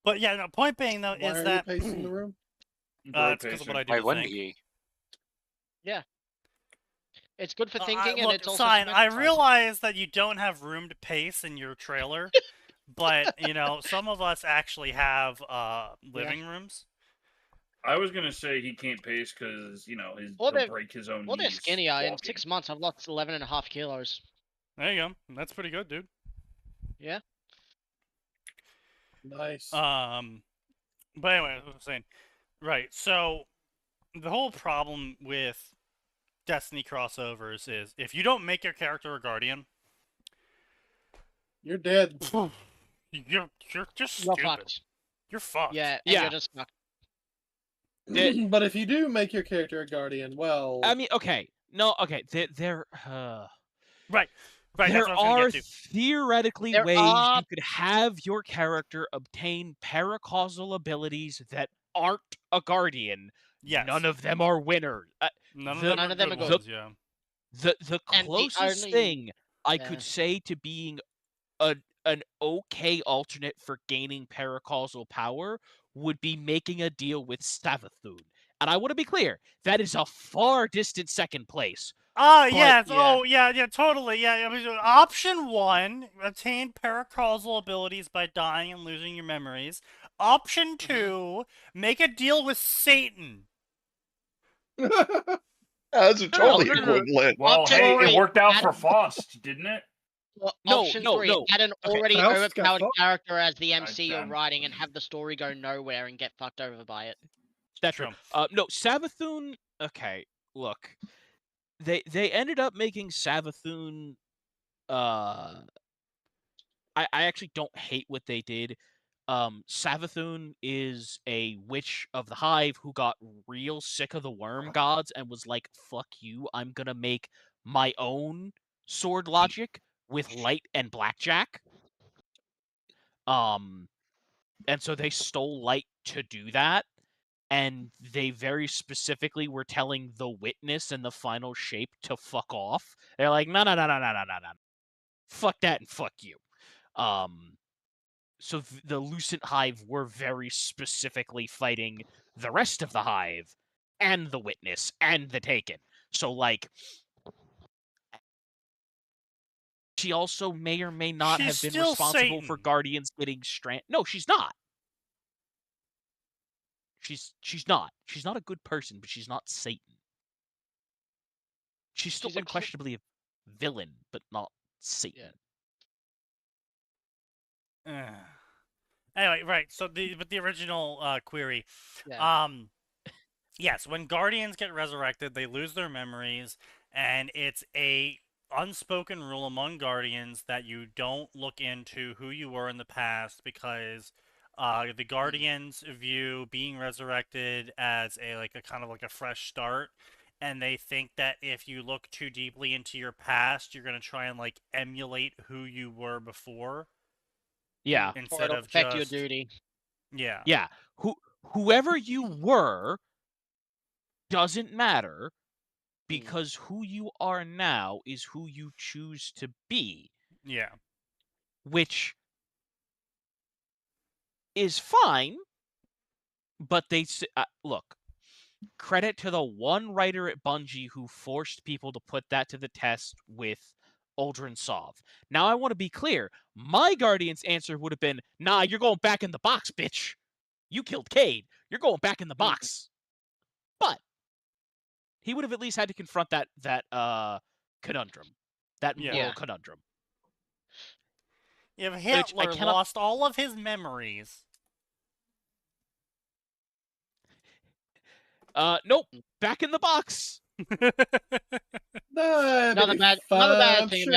But yeah, no, point being, though, Why is are that... you pacing the room? It's because of what I do Why to wouldn't think. he? It's good for thinking, and look, it's also Sign, some I exercise. realize that you don't have room to pace in your trailer, but, you know, some of us actually have living rooms. I was gonna say he can't pace because, you know, Or he'll they're- break his own Well, they're knees skinnier. In walking. 6 months, I've lost 11.5 kilos. There you go. That's pretty good, dude. Yeah. Nice. But anyway, as I was saying, right, so the whole problem with Destiny crossovers is if you don't make your character a guardian, You're dead. you're just You're stupid. fucked. You're fucked. Yeah, and Yeah. you're just fucked. But if you do make your character a guardian, well, I mean, okay. No, okay. There Right, that's there what I was gonna are get to. theoretically There ways are- you could have your character obtain paracausal abilities that aren't a guardian. Yes. None of them are winners. None of the- them None are of them good are good. ones, yeah. The And the closest only- thing I yeah. could say to being an okay alternate for gaining paracausal power would be making a deal with Savathun. And I want to be clear, that is a far distant second place. Oh, But- yes. yeah. Oh, yeah, totally. Yeah, I mean, option 1, obtain paracausal abilities by dying and losing your memories. Option 2, make a deal with Satan. That's totally no, no. equivalent. Well, Option hey, three, it worked out add- for Faust, didn't it? Well, No, option no, 3, no. add an Okay. already Faust got overpowered fucked. character as the MC you're damn. writing and have the story go nowhere and get fucked over by it. That's true. No, Savathun. Okay, look, they ended up making Savathun. I actually don't hate what they did. Savathun is a witch of the hive who got real sick of the worm gods and was like, "Fuck you! I'm gonna make my own sword logic with light and blackjack." And so they stole light to do that. And they very specifically were telling the witness and the final shape to fuck off. They're like, no. Fuck that and fuck you. So the Lucent Hive were very specifically fighting the rest of the Hive and the witness and the Taken. So, like, she also may or may not She's have been still responsible for Satan. Guardians getting stranded. No, she's not. She's not. She's not a good person, but she's not Satan. She's still She's a unquestionably a villain, but not Satan. Anyway, right. So the original query. Yeah. Yes, when Guardians get resurrected, they lose their memories, and it's a unspoken rule among Guardians that you don't look into who you were in the past because the Guardians view being resurrected as a kind of like a fresh start, and they think that if you look too deeply into your past, you're gonna try and like emulate who you were before. Yeah. Or Instead it'll of affect your just duty. yeah. Yeah. Whoever you were doesn't matter because who you are now is who you choose to be. Yeah. Which is fine, but they look. Credit to the one writer at Bungie who forced people to put that to the test with Uldren Sov. Now I want to be clear. My Guardian's answer would have been, nah, you're going back in the box, bitch. You killed Cade. You're going back in the box. But he would have at least had to confront that conundrum. That moral conundrum. If Hitler cannot... lost all of his memories. Nope. Back in the box. Another bad thing about being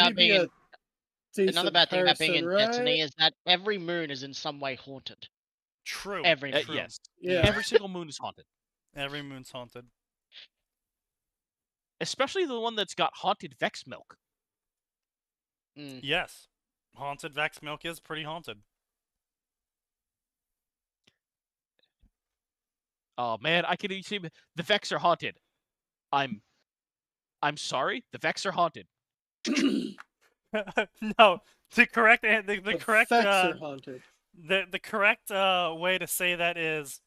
in Destiny is that every moon is in some way haunted. True. Every moon. Yes. Yeah. Every single moon is haunted. Every moon's haunted. Especially the one that's got haunted Vex milk. Yes. Haunted Vex milk is pretty haunted. Oh man, I can even see the Vex are haunted. I'm sorry, the Vex are haunted. No, the correct the correct Vex are haunted. The correct way to say that is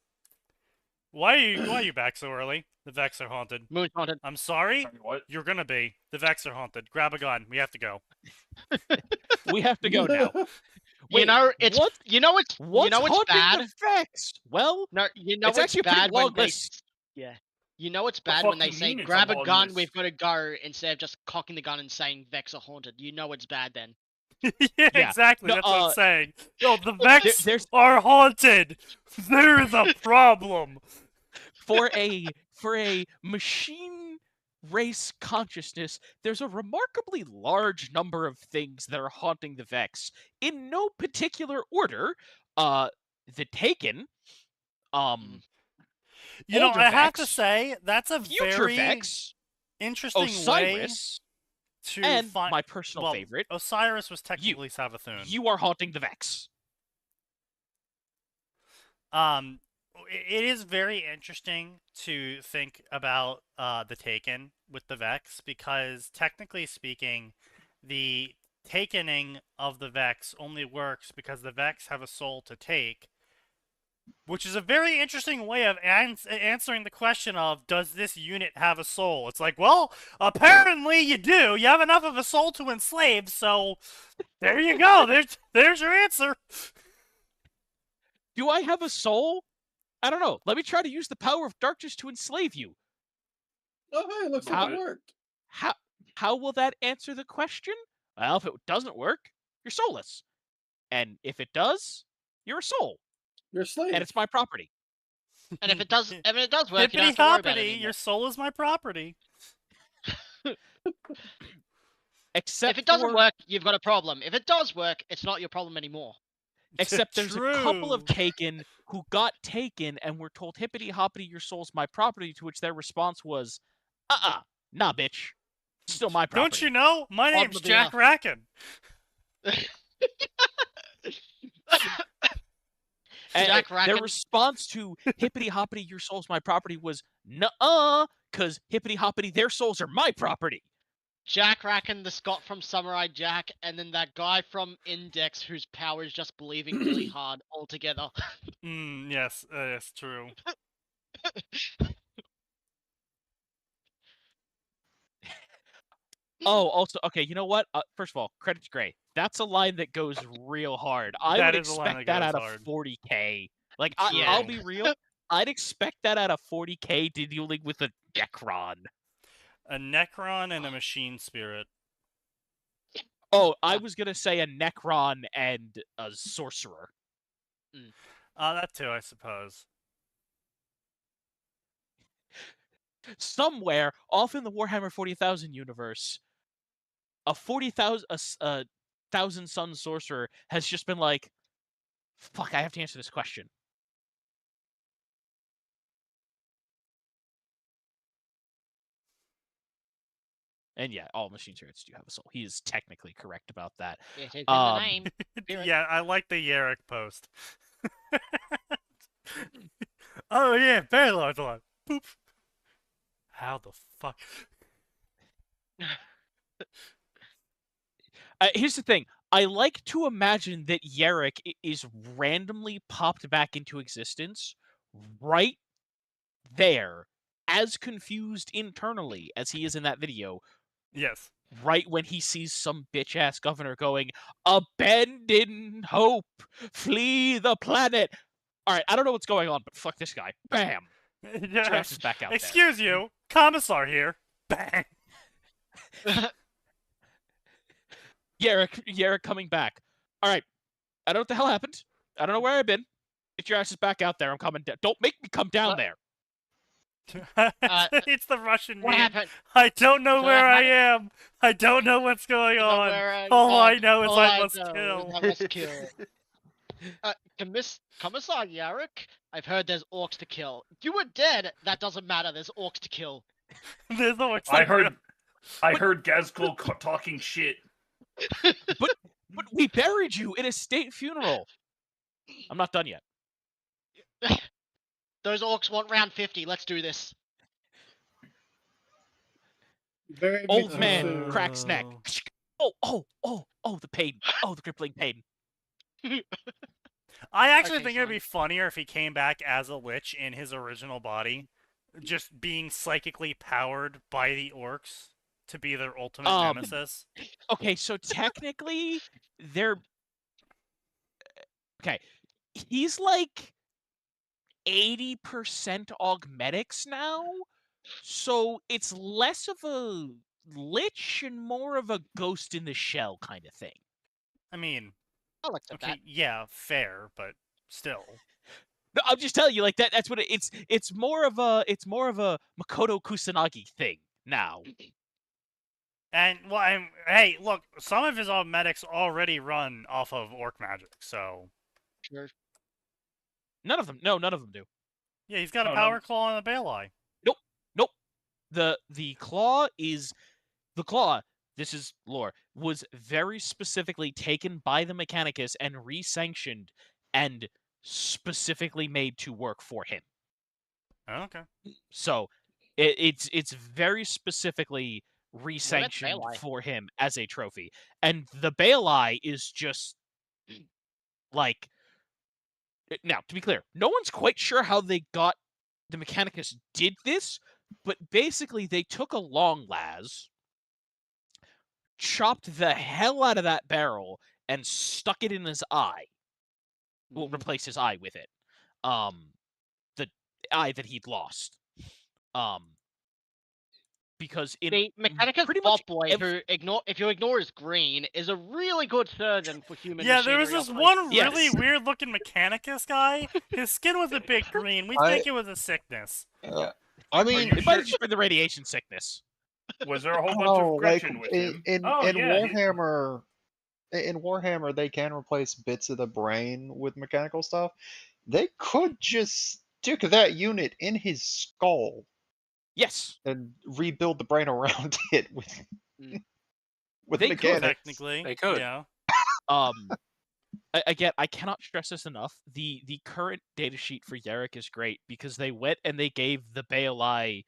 why are you back so early? The Vex are haunted. Moon's haunted. I'm sorry. What? You're gonna be. The Vex are haunted. Grab a gun. We have to go. We have to go now. Wait, you know it's what? You know it's haunting bad. The Vex? Well, no, you know it's it's actually bad a pretty long when they list. You know it's The bad fuck when they you say mean it's a grab a long gun, list? we've got to go instead of just cocking the gun and saying Vex are haunted. You know it's bad then. Yeah, exactly. No, That's what I'm saying. Yo, the Vex are haunted. There is a problem. For a machine race consciousness, there's a remarkably large number of things that are haunting the Vex in no particular order. The Taken, you know, Older I have Vex, to say that's a Future very Vex, interesting Osiris, way to and find. my personal favorite, Osiris was technically Savathun. You are haunting the Vex. It is very interesting to think about the Taken with the Vex because technically speaking, the takening of the Vex only works because the Vex have a soul to take, which is a very interesting way of answering the question of, does this unit have a soul? It's like, well, apparently you do. You have enough of a soul to enslave, so there you go. There's your answer. Do I have a soul? I don't know. Let me try to use the power of darkness to enslave you. Oh, hey, looks like it worked. How will that answer the question? Well, if it doesn't work, you're soulless. And if it does, you're a soul. You're a slave. And it's my property. And if it does work, you don't have to Hippity worry about it hoppity, anymore. your soul is my property. Except if it doesn't work, you've got a problem. If it does work, it's not your problem anymore. Except there's a couple of Taken who got taken and were told, hippity hoppity, your soul's my property, to which their response was, nah, bitch. Still my property. Don't you know? My name's Jack Racken. And Jack their Racken, response to hippity hoppity, your soul's my property was nuh-uh, because hippity hoppity, their souls are my property. Jack Racken, the Scot from Samurai Jack, and then that guy from Index whose power is just believing really hard all together. Yes, that's true. Oh, also, okay, you know what? First of all, credit to Gray. That's a line that goes real hard. I That would is a line expect that that goes out hard. of 40K. Like, True. I'll be real. I'd expect that out of 40K dealing with a Necron. A Necron and a Machine Spirit. Oh, I was gonna say a Necron and a Sorcerer. That too, I suppose. Somewhere off in the Warhammer 40,000 universe, a 40,000 Sun Sorcerer has just been like, fuck, I have to answer this question. And yeah, all machine spirits do have a soul. He is technically correct about that. It is in the name. Spirit. Yeah, I like the Yarrick post. Oh yeah, very large one. Boop. How the fuck? Here's the thing. I like to imagine that Yarrick is randomly popped back into existence right there, as confused internally as he is in that video, Yes. right when he sees some bitch-ass governor going, "Abandon hope, flee the planet." All right, I don't know what's going on, but fuck this guy. Bam! Get your asses back out there. Excuse you, Commissar here. Bang. Yarrick coming back. All right, I don't know what the hell happened. I don't know where I've been. Get your asses back out there. I'm coming down. Don't make me come down there. It's the Russian What meme. happened? I don't know So where I what am. I don't know what's going Don't know on. where I All I am. know is All I I must know is kill. I must kill. Commissar Yarrick, I've heard there's orcs to kill. You were dead. That doesn't matter. There's orcs to kill. There's always I heard Gazgul talking shit. But we buried you in a state funeral. I'm not done yet. Those orcs want round 50. Let's do this. Very Old too man soon. cracks neck. Oh, the pain. Oh, the crippling pain. I actually Okay, think it'd fine. be funnier if he came back as a lich in his original body, just being psychically powered by the orcs to be their ultimate nemesis. Okay, so technically, they're... Okay, he's like 80% augmetics now, so it's less of a lich and more of a ghost in the shell kind of thing. I mean, I'll accept okay, that. yeah, fair, but still. No, I'm just telling you, like that's what it's more of a Makoto Kusanagi thing now. And well, hey, look, some of his medics already run off of orc magic, so Sure. None of them do. yeah, he's got a No, power no. claw and a Baelai. Nope. The claw is the claw. This is lore. Was very specifically taken by the Mechanicus and re-sanctioned and specifically made to work for him. Okay. So it's very specifically re-sanctioned Baelai. for him as a trophy. And the Baelai is just like, now to be clear, no one's quite sure how they got the Mechanicus did this, but basically they took a long las, chopped the hell out of that barrel, and stuck it in his eye. We'll replace his eye with it. The eye that he'd lost. Because in The Mechanicus pretty much bot boy, who if you ignore his green, is a really good surgeon for human Yeah, there was machinery this operations. one Yes. really weird-looking Mechanicus guy. His skin was a bit green. We think it was a sickness. I mean, it might have just been the radiation sickness. Was there a whole bunch oh, of like Gretchen with in him? in, Oh, in yeah, Warhammer, in Warhammer, they can replace bits of the brain with mechanical stuff. They could just stick that unit in his skull Yes. and rebuild the brain around it with Mm. with They could, mechanics. Technically, They could. Yeah. again, I cannot stress this enough. The current datasheet for Yarrick is great because they went and they gave the Baelai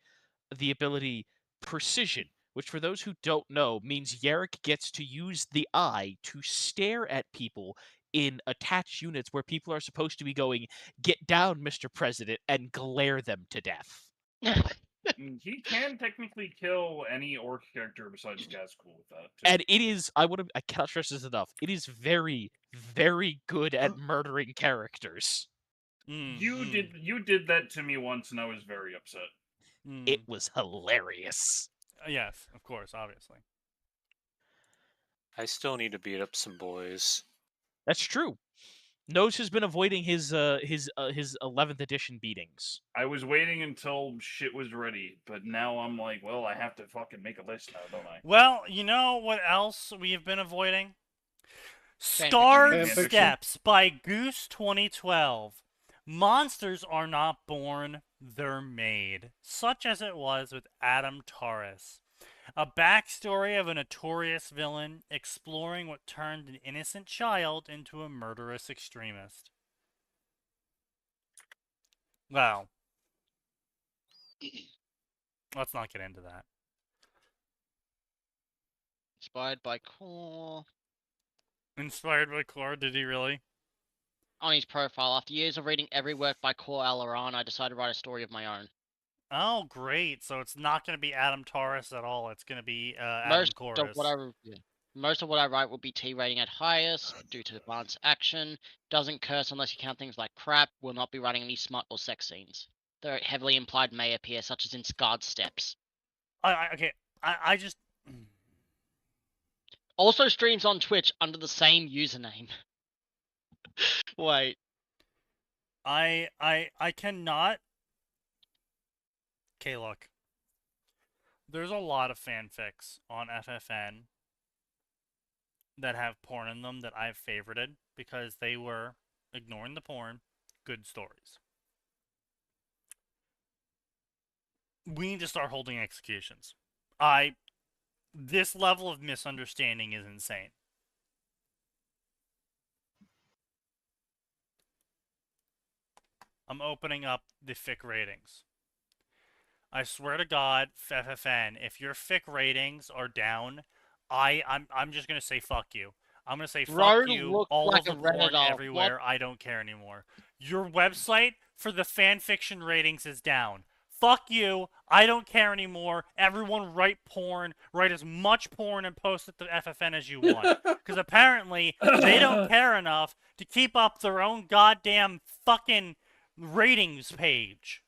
the ability Precision, which for those who don't know means Yarrick gets to use the eye to stare at people in attached units where people are supposed to be going, "Get down, Mr. President," and glare them to death. He can technically kill any orc character besides Gazcool with that. Too. And it is, I cannot stress this enough. It is very, very good at murdering characters. You did that to me once, and I was very upset. It was hilarious. Yes, of course, obviously. I still need to beat up some boys. That's true. Nose has been avoiding his 11th edition beatings. I was waiting until shit was ready, but now I'm like, well, I have to fucking make a list now, don't I? Well, you know what else we have been avoiding? Scarred Fanfiction. Steps by Goose 2012. Monsters are not born, they're made. Such as it was with Adam Taurus. A backstory of a notorious villain exploring what turned an innocent child into a murderous extremist. Well, let's not get into that. Inspired by Core. Inspired by Core, did he really? On his profile, after years of reading every work by Core Alaran, I decided to write a story of my own. Oh, great. So it's not going to be Adam Taurus at all. It's going to be Adam Most Chorus. of what I write will be T rating at highest, due to advanced action, doesn't curse unless you count things like crap, will not be writing any smut or sex scenes. Though heavily implied may appear, such as in Scarred Steps. I just... Also streams on Twitch under the same username. Wait. I cannot... Okay, look. There's a lot of fanfics on FFN that have porn in them that I've favorited because they were, ignoring the porn, good stories. We need to start holding executions. This level of misunderstanding is insane. I'm opening up the fic ratings. I swear to God, FFN, if your fic ratings are down, I'm just gonna say fuck you. I'm gonna say fuck Road you, looks all like of a the porn Reddit. everywhere. What? I don't care anymore. Your website for the fanfiction ratings is down. Fuck you. I don't care anymore. Everyone write porn. Write as much porn and post it to FFN as you want. Because apparently they don't care enough to keep up their own goddamn fucking ratings page.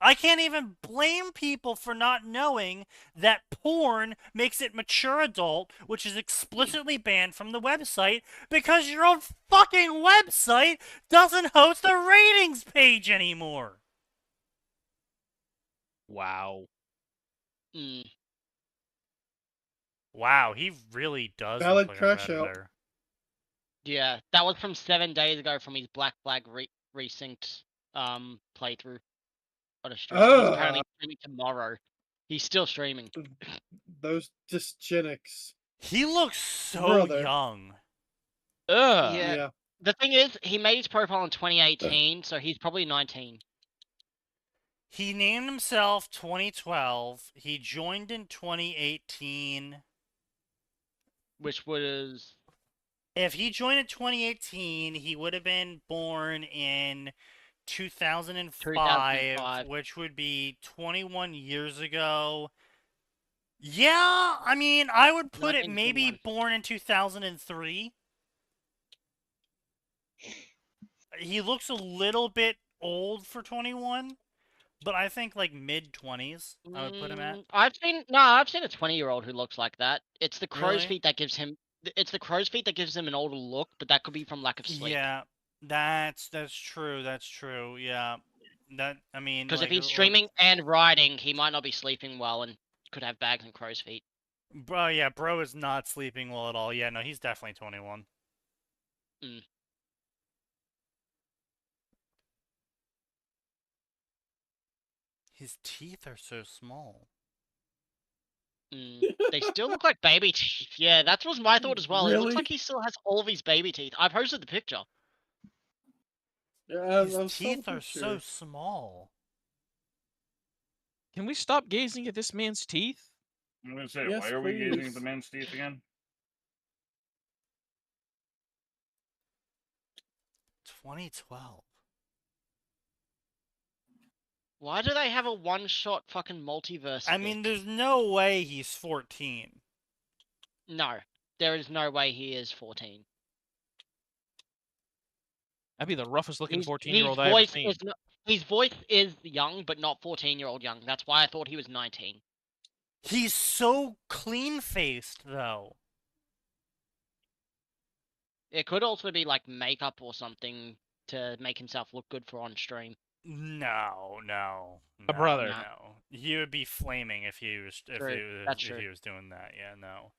I can't even blame people for not knowing that porn makes it mature adult, which is explicitly banned from the website, because your own fucking website doesn't host a ratings page anymore. Wow. Wow, he really does Valid look like a Crashout. Redditor. Yeah, that was from 7 days ago from his Black Flag resynced playthrough on a stream. He's apparently streaming tomorrow. He's still streaming. Those dysgenics. He looks so young. Ugh. Yeah. The thing is, he made his profile in 2018, so he's probably 19. He named himself 2012. He joined in 2018. Which was... If he joined in 2018, he would have been born in 2005, which would be 21 years ago. Yeah, I mean, I would put it maybe born in 2003. He looks a little bit old for 21, but I think like mid-20s I would put him at. I've seen a 20-year-old who looks like that. It's the crow's Really? feet that gives him... It's the crow's feet that gives him an older look, but that could be from lack of sleep. Yeah, that's true. That's true. Yeah, I mean, Because like, if he's streaming and writing, he might not be sleeping well and could have bags and crow's feet. Bro, yeah, bro is not sleeping well at all. Yeah, no, he's definitely 21. His teeth are so small. They still look like baby teeth. Yeah, that was my thought as well. It looks Really? like he still has all of his baby teeth. I posted the picture. Yeah, His I saw the teeth are so picture. small. Can we stop gazing at this man's teeth? I'm gonna say, Yes, why are we gazing at the please. man's teeth again? 2012. Why do they have a one-shot fucking multiverse? I mean, fic? there's no way he's 14. No, there is no way he is 14. That'd be the roughest looking His 14-year-old I ever voice seen. is not, his voice is young, but not 14-year-old young. That's why I thought he was 19. He's so clean-faced, though. It could also be like makeup or something to make himself look good for on stream. No, no, A no, brother. No, he would be flaming if he was That's if true. he was doing that. Yeah, no.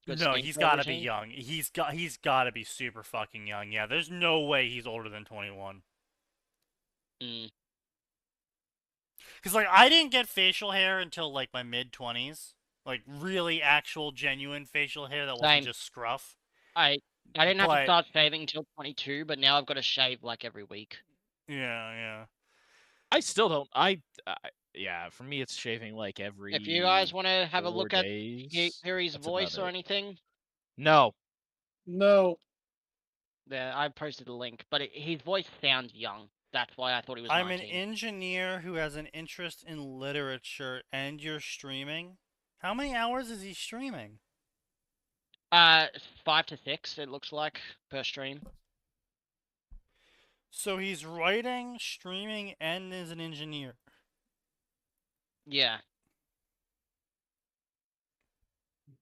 Good No, skincare he's got to be routine. young. He's got to be super fucking young. Yeah, there's no way he's older than 21. Mm. Cause like I didn't get facial hair until like my mid-20s, like really actual genuine facial hair that wasn't Same. just scruff. I didn't have to But- start shaving till 22, but now I've got to shave like every week. Yeah. I still don't. Yeah, for me it's shaving like every. If you guys want to have a 4 look at days. hear his That's voice about or it. anything, No. No. there I posted a link. But his voice sounds young. That's why I thought he was I'm 19. an engineer who has an interest in literature, and you're streaming. How many hours is he streaming? 5 to 6 it looks like per stream. So he's writing, streaming, and is an engineer. Yeah.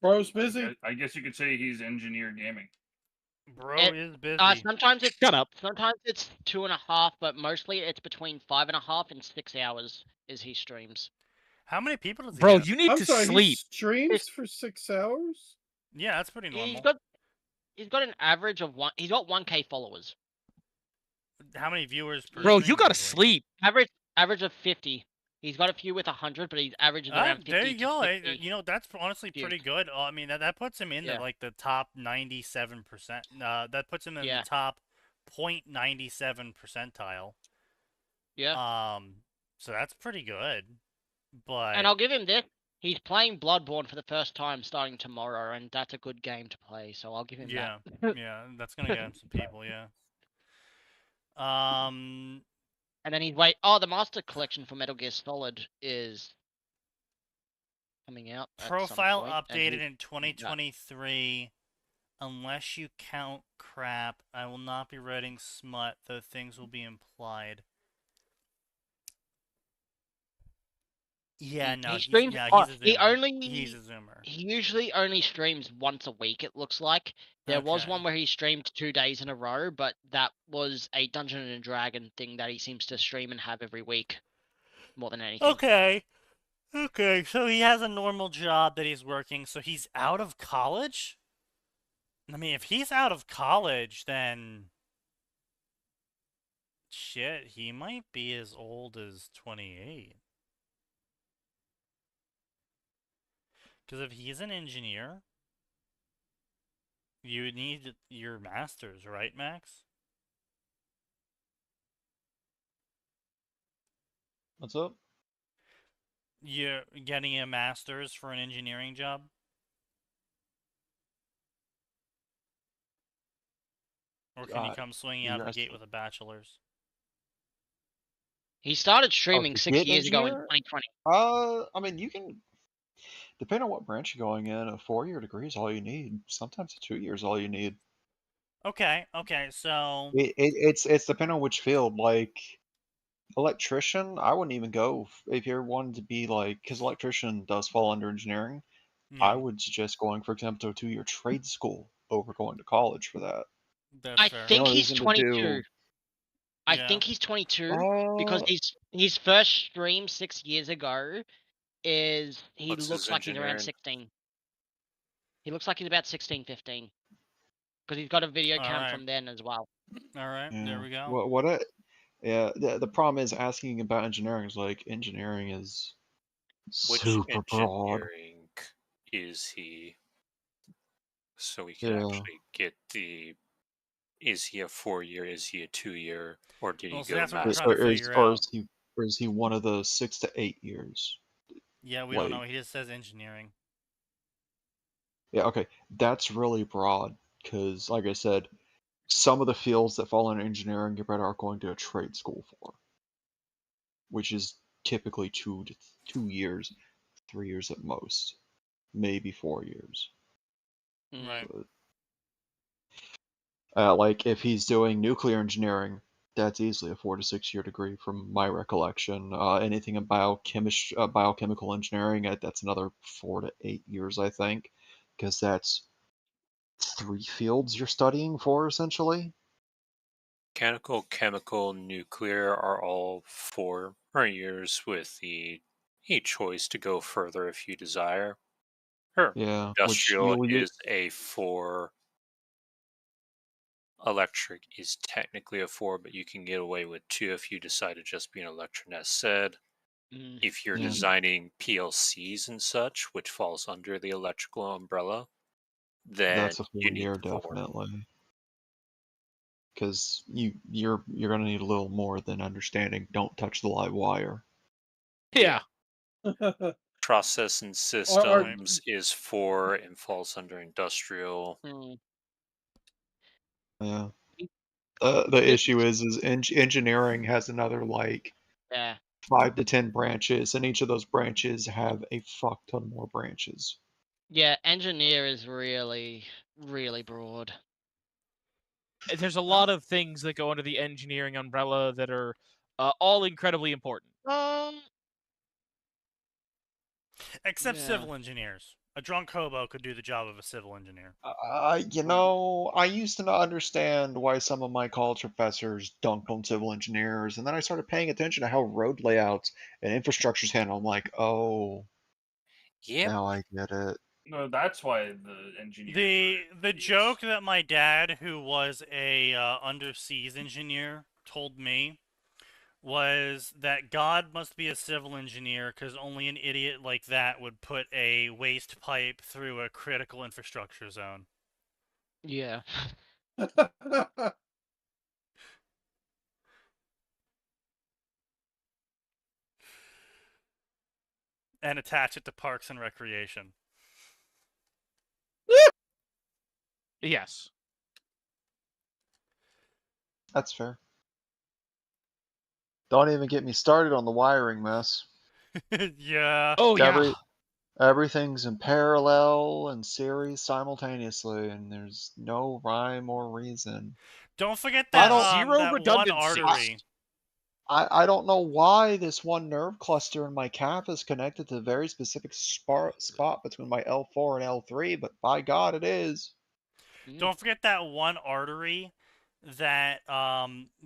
Bro's busy. I guess you could say he's engineer gaming. Bro It- is busy. Sometimes it's Shut up. Sometimes it's 2.5, but mostly it's between 5.5 and 6 hours is he streams. How many people does he Bro, have? you need I'm to sorry, he sleep. streams for 6 hours? Yeah, that's pretty normal. He's got an average of one. He's got 1K followers. How many viewers per Bro, stream you gotta usually? sleep. Average of 50. He's got a few with 100, but he's averaging around 50 There you to go. 60. You know, that's honestly pretty views. good. I mean, that puts him in Yeah. like the top 97%. That puts him in Yeah. the top 0.97 percentile. Yeah. So that's pretty good. But And I'll give him this. He's playing Bloodborne for the first time starting tomorrow, and that's a good game to play, so I'll give him yeah, that. yeah, that's gonna get him some people. Yeah. And then the Master Collection for Metal Gear Solid is coming out. at some Profile point, and updated he- in 2023. Unless you count crap, I will not be writing smut, though things will be implied. Yeah, no, he streams. he's a He zoomer. He's a zoomer. He usually only streams once a week. It looks like there was Okay. one where he streamed 2 days in a row, but that was a Dungeon and Dragon thing that he seems to stream and have every week, more than anything. Okay. Okay, so he has a normal job that he's working, so he's out of college? I mean, if he's out of college, then... Shit, he might be as old as 28. Because if he's an engineer, you would need your master's, right, Max? What's up? You're getting a master's for an engineering job? Or can you come swinging out you're the gate asking- with a bachelor's? He started streaming to 6 get years ago in engineer? 2020. I mean, you can, depending on what branch you're going in, a 4-year degree is all you need. Sometimes a 2 year is all you need. Okay, so... It's depending on which field. Like, electrician, I wouldn't even go if you're wanting to be like, because electrician does fall under engineering. I would suggest going, for example, to a 2-year trade school over going to college for that. That's I fair. think only he's reason to 22. do- I Yeah. think he's 22 because Uh, his first stream 6 years ago is he What's looks his like he's around engineering? 16. He looks like he's about 16, 15. Because he's got a video cam Alright. from then as well. Alright, there we go. Yeah, the problem is asking about engineering is like, engineering is Which super broad. engineering is he? So we can Yeah. actually get the. Is he a 4-year? Is he a 2-year? Or did he Well, so go that's what we're master? trying to figure out. Or is he one of the 6 to 8 years? Yeah, we don't know. Like, He just says engineering. yeah, okay, that's really broad because, like I said, some of the fields that fall into engineering you better are going to a trade school for, which is typically 2 years, 3 years at most, maybe 4 years. Right. Like if he's doing nuclear engineering, that's easily a 4 to 6 year degree from my recollection. Anything in biochemical engineering, that's another 4 to 8 years, I think, because that's 3 fields you're studying for essentially. Mechanical, chemical, nuclear are all 4 years with a choice to go further if you desire. Yeah, which Industrial is a 4. Electric is technically a 4, but you can get away with 2 if you decide to just be an electrician, as said. If you're Yeah. designing PLCs and such, which falls under the electrical umbrella, then That's a 4 you need year the 4. definitely. Because you're gonna need a little more than understanding don't touch the live wire. Yeah. Process and systems is 4 and falls under industrial. Yeah. The issue is engineering has another like 5 to 10 branches, and each of those branches have a fuck ton more branches. Yeah, engineer is really, really broad. There's a lot of things that go under the engineering umbrella that are all incredibly important. Except Yeah. civil engineers. A drunk hobo could do the job of a civil engineer. I used to not understand why some of my college professors dunked on civil engineers, and then I started paying attention to how road layouts and infrastructure's handled. I'm like, oh, now I get it. No, that's why the engineers. The joke that my dad, who was a underseas engineer, told me was that God must be a civil engineer because only an idiot like that would put a waste pipe through a critical infrastructure zone. Yeah. And attach it to Parks and Recreation. Yes. That's fair. Don't even get me started on the wiring mess. Yeah. Oh, yeah. Everything's in parallel and series simultaneously, and there's no rhyme or reason. Don't forget that, Zero that one redundancy. artery. I don't know why this one nerve cluster in my calf is connected to a very specific spot between my L4 and L3, but by God, it is. Don't forget that one artery that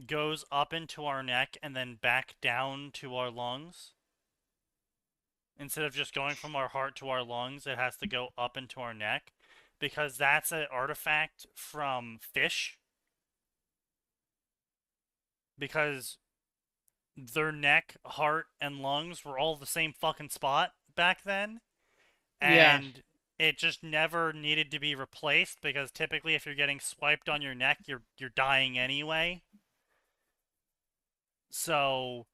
goes up into our neck and then back down to our lungs. Instead of just going from our heart to our lungs, it has to go up into our neck because that's an artifact from fish. Because their neck, heart, and lungs were all the same fucking spot back then. And it just never needed to be replaced because typically if you're getting swiped on your neck, you're dying anyway. So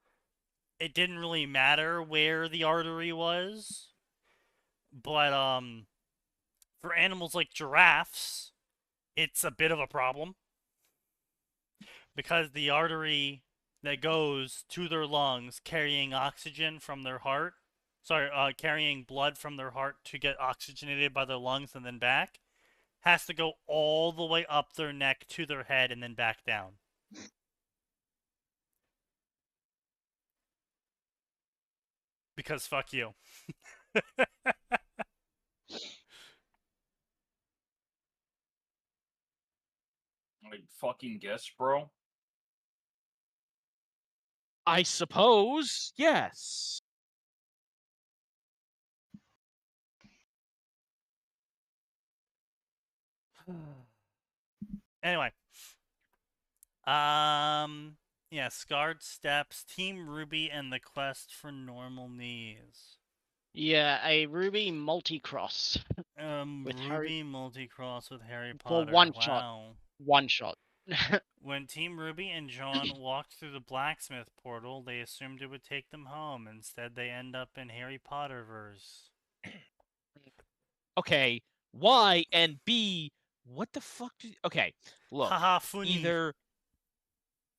it didn't really matter where the artery was. But for animals like giraffes, it's a bit of a problem because the artery that goes to their lungs carrying oxygen from their heart, carrying blood from their heart to get oxygenated by their lungs and then back, has to go all the way up their neck to their head and then back down. Because fuck you. Like, fucking guess, bro. I suppose, yes. Anyway. Yeah, Scarred Steps, Team Ruby, and the Quest for Normal Knees. Yeah, a Ruby multi-cross with Ruby multi-cross with Harry for Potter. one shot. Wow. One shot. When Team Ruby and John walked through the blacksmith portal, they assumed it would take them home. Instead, they end up in Harry Potterverse. Okay, why? And B, what the fuck did... Okay, look, Haha, funny.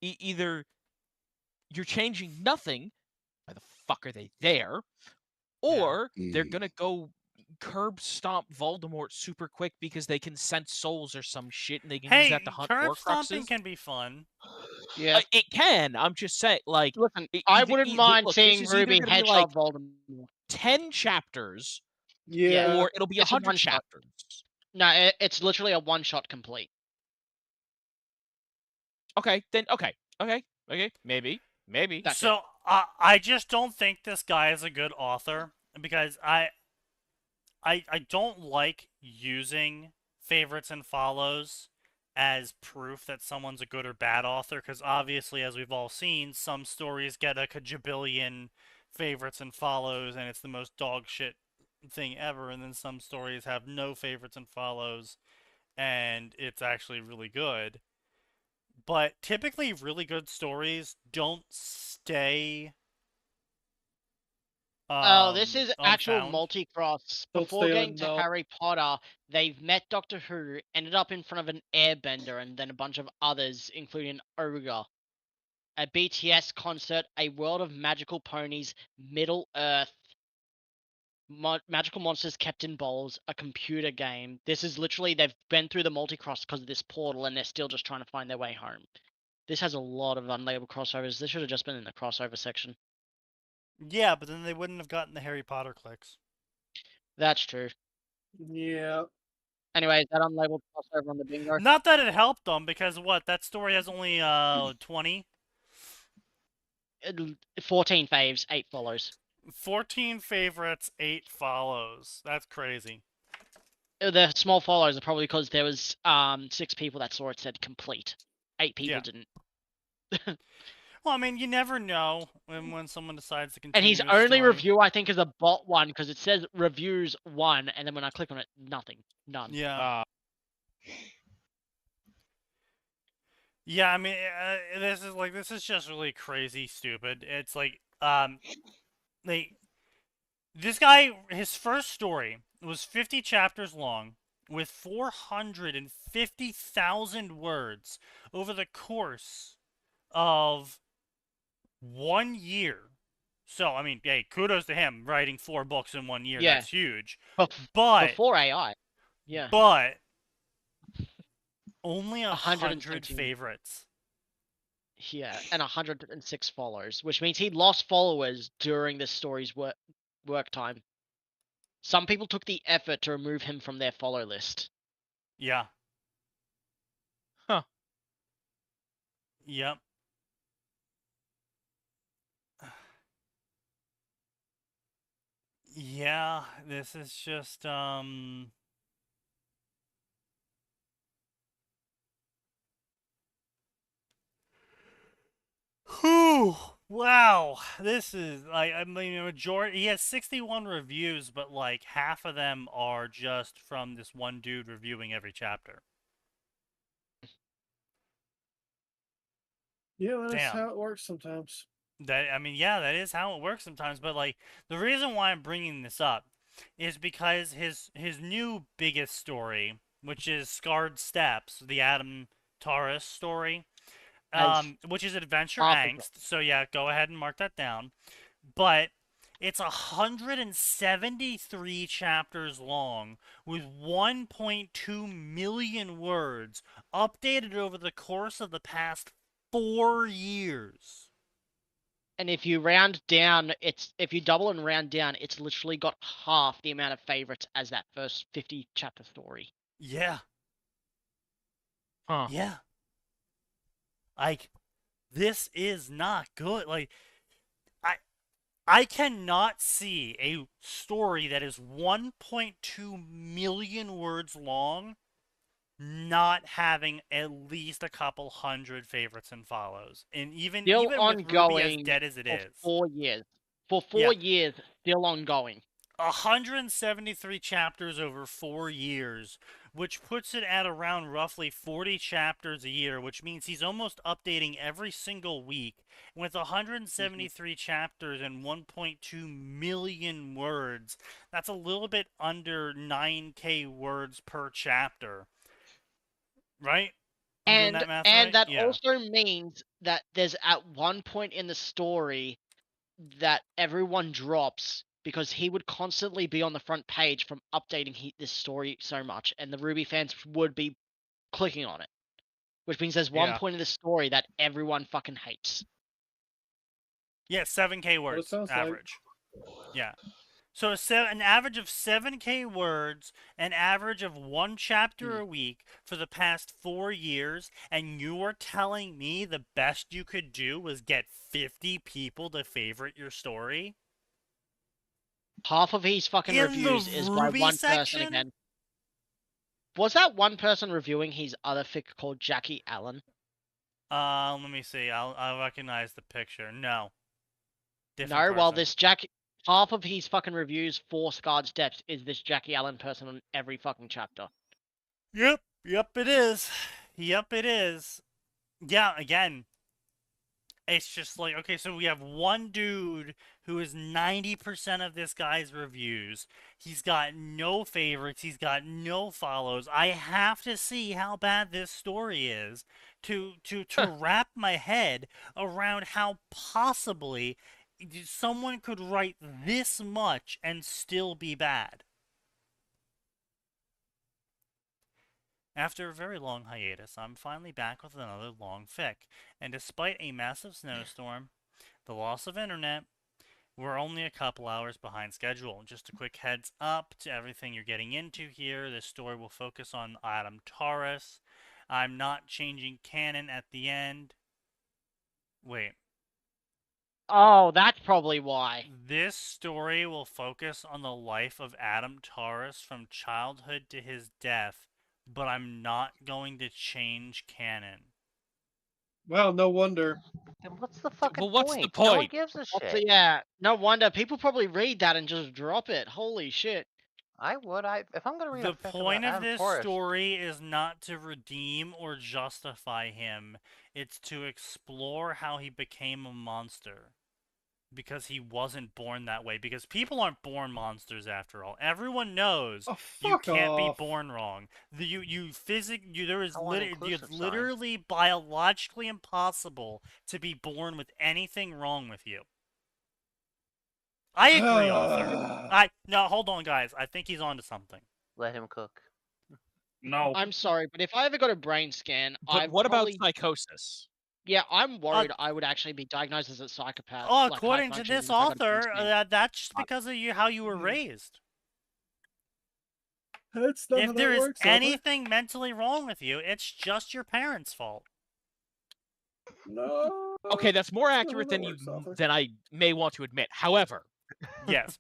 either you're changing nothing, why the fuck are they there? Or they're gonna go curb stomp Voldemort super quick because they can sense souls or some shit and they can use that to hunt curb stomping Horcruxes. can be fun. Yeah. It can. I'm just saying, like, Listen, I wouldn't mind look, seeing this is either Ruby gonna be like headshot Voldemort. 10 chapters, Yeah. or it'll be It's a 100 one-shot. chapters. No, it's literally a one-shot complete. Okay, then okay, maybe. That's So I just don't think this guy is a good author because I don't like using favorites and follows as proof that someone's a good or bad author because obviously, as we've all seen, some stories get a kajabillion favorites and follows and it's the most dog shit thing ever, and then some stories have no favorites and follows and it's actually really good. But typically, really good stories don't stay. This is actual unfound. multi-cross. Don't Before stay getting to unknown. Harry Potter, they've met Doctor Who, ended up in front of an airbender, and then a bunch of others, including Ogre, a BTS concert, a World of Magical Ponies, Middle Earth, Magical Monsters kept in bowls, a computer game. This is literally, they've been through the multi-cross because of this portal, and they're still just trying to find their way home. This has a lot of unlabeled crossovers. This should have just been in the crossover section. Yeah, but then they wouldn't have gotten the Harry Potter clicks. That's true. Yeah. Anyways, that unlabeled crossover on the bingo. Not that it helped them, because what? That story has only 20? 14 faves, 8 follows. 14 favorites, 8 follows. That's crazy. The small follows are probably because there was 6 people that saw it said complete. 8 people Yeah. didn't. Well, I mean, you never know when someone decides to continue. And his a only story. review, I think, is a bot one because it says reviews 1, and then when I click on it, nothing, none. Yeah. Yeah, I mean, this is just really crazy stupid. It's like, this guy, his first story was 50 chapters long with 450,000 words over the course of 1 year. So, I mean, hey, kudos to him writing 4 books in 1 year. Yeah. That's huge. But before AI, yeah. But only 100 117. favorites. Yeah, and 106 followers, which means he lost followers during the story's work time. Some people took the effort to remove him from their follow list. Yeah. Huh. Yep. Yeah, this is just Whew. Wow. This is like, I mean, a majority. He has 61 reviews, but like half of them are just from this one dude reviewing every chapter. Yeah, that's Damn. how it works sometimes. I mean, yeah, that is how it works sometimes. But like, the reason why I'm bringing this up is because his new biggest story, which is Scarred Steps, the Adam Taurus story, which is adventure angst. So yeah, go ahead and mark that down. But it's 173 chapters long with 1.2 million words, updated over the course of the past 4 years. And if you round down, if you double and round down, it's literally got half the amount of favorites as that first 50 chapter story. Yeah. Huh. Yeah. Like, this is not good. Like, I cannot see a story that is 1.2 million words long not having at least a couple hundred favorites and follows. And even Still with ongoing Ruby as dead as it for is. 4 years. For 4 years, still ongoing. 173 chapters over 4 years, which puts it at around roughly 40 chapters a year, which means he's almost updating every single week. With 173 chapters and 1.2 million words, that's a little bit under 9K words per chapter. Right? I'm doing that math right? that Yeah. also means that there's at one point in the story that everyone drops because he would constantly be on the front page from updating this story so much, and the Ruby fans would be clicking on it. Which means there's one Yeah. point in the story that everyone fucking hates. Yeah, 7K What it words sounds like. average. Yeah. So an average of 7K words, an average of 1 chapter a week for the past 4 years, and you are telling me the best you could do was get 50 people to favorite your story? Half of his fucking In reviews the is by Ruby one person section? again. Was that one person reviewing his other fic called Jackie Allen? Let me see. I'll recognize the picture. No. No, Different well, person. this Jackie... Half of his fucking reviews for Scarred Steps is this Jackie Allen person on every fucking chapter. Yep, it is. Yep, it is. Yeah, again, it's just like, okay, so we have one dude who is 90% of this guy's reviews. He's got no favorites. He's got no follows. I have to see how bad this story is to wrap my head around how possibly someone could write this much and still be bad. After a very long hiatus, I'm finally back with another long fic, and despite a massive snowstorm, the loss of internet, we're only a couple hours behind schedule. Just a quick heads up to everything you're getting into here. This story will focus on Adam Taurus. I'm not changing canon at the end. Wait. Oh, that's probably why. This story will focus on the life of Adam Taurus from childhood to his death, but I'm not going to change canon. Well, no wonder. And what's the fucking Well, what's the point? No one point? gives a What's shit. yeah, no wonder. People probably read that and just drop it. Holy shit. I would. If I'm gonna read The a fic point about of Adam this Taurus, story is not to redeem or justify him. It's to explore how he became a monster. Because he wasn't born that way. Because people aren't born monsters after all. Everyone knows Oh, you fuck can't off. be born wrong. There is I want an inclusive it's sign. literally biologically impossible to be born with anything wrong with you. I agree, author. No, hold on, guys. I think he's onto something. let him cook. No. I'm sorry, but if I ever got a brain scan, But what about psychosis? Yeah, I'm worried I would actually be diagnosed as a psychopath. Oh, like according to high-functioning this if I got a brain author, scan. that's just because of how you were raised. That's not how If there that is works, Arthur. anything mentally wrong with you, it's just your parents' fault. No. Okay, that's more not how accurate that than works, Arthur. than I may want to admit. However, Yes.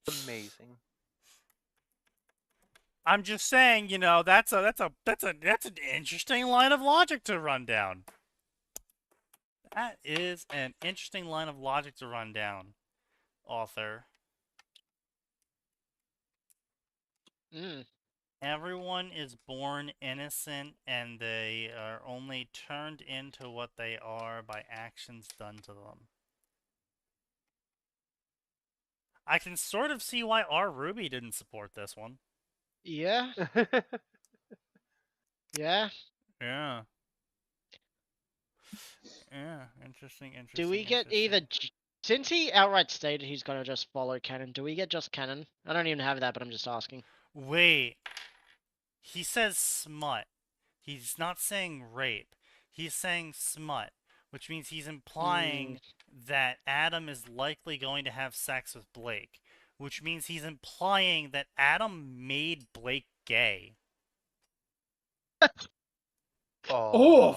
Amazing. I'm just saying, that's an interesting line of logic to run down. That is an interesting line of logic to run down, author. Everyone is born innocent, and they are only turned into what they are by actions done to them. I can sort of see why R. Ruby didn't support this one. Yeah. Yeah. Yeah. Yeah, interesting. Do we get either... Since he outright stated he's gonna just follow canon, do we get just canon? I don't even have that, but I'm just asking. Wait. He says smut. He's not saying rape. He's saying smut, which means he's implying that Adam is likely going to have sex with Blake, which means he's implying that Adam made Blake gay. Oh.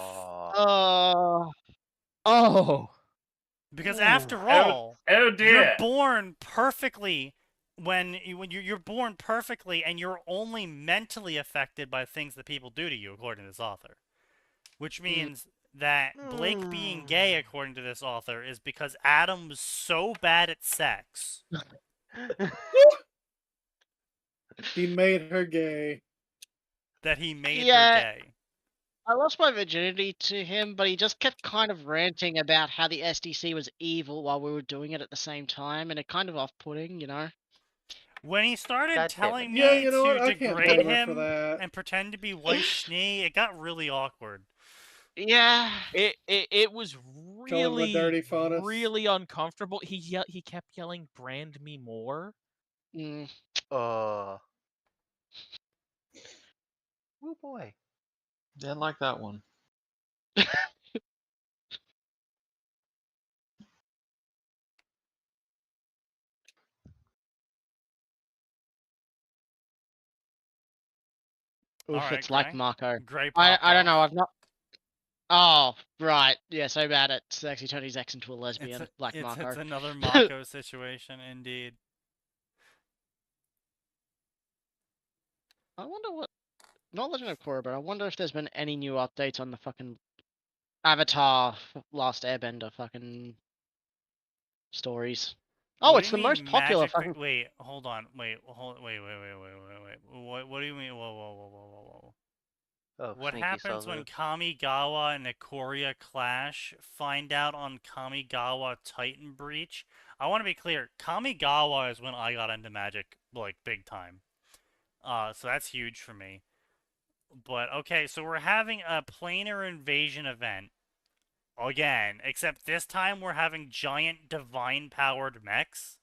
Oh. Because after all, oh dear. you're born perfectly when you're born perfectly, and you're only mentally affected by things that people do to you, according to this author. Which means that Blake being gay, according to this author, is because Adam was so bad at sex. He made her gay. That he made her Yeah. gay. I lost my virginity to him, but he just kept kind of ranting about how the SDC was evil while we were doing it at the same time, and it kind of off-putting, you know? When he started God damn it. telling me Yeah, you know to what? I can't degrade blame her for him that. and pretend to be white Schnee, it got really awkward. Yeah. It was Call him a dirty really faunus. really uncomfortable. He kept yelling, "Brand me more." Mm. Oh boy. Didn't like that one. Oof, Alright, it's like Gray. Marco. Gray I popped don't know, off. I've not... Oh, right. Yeah, so bad at actually turning his ex into a lesbian, like Marco. It's another Mako situation, indeed. I wonder what... Not Legend of Korra, but I wonder if there's been any new updates on the fucking Avatar Last Airbender fucking stories. Oh, What it's do the you most mean popular magic fucking... Wait, hold on. Wait. What do you mean? Whoa. Oh, What Sneaky happens saw when the... Kamigawa and Ikoria clash? Find out on Kamigawa Titan Breach. I want to be clear. Kamigawa is when I got into Magic, like, big time. So that's huge for me. But, okay, so we're having a planar invasion event. Again, except this time we're having giant divine-powered mechs.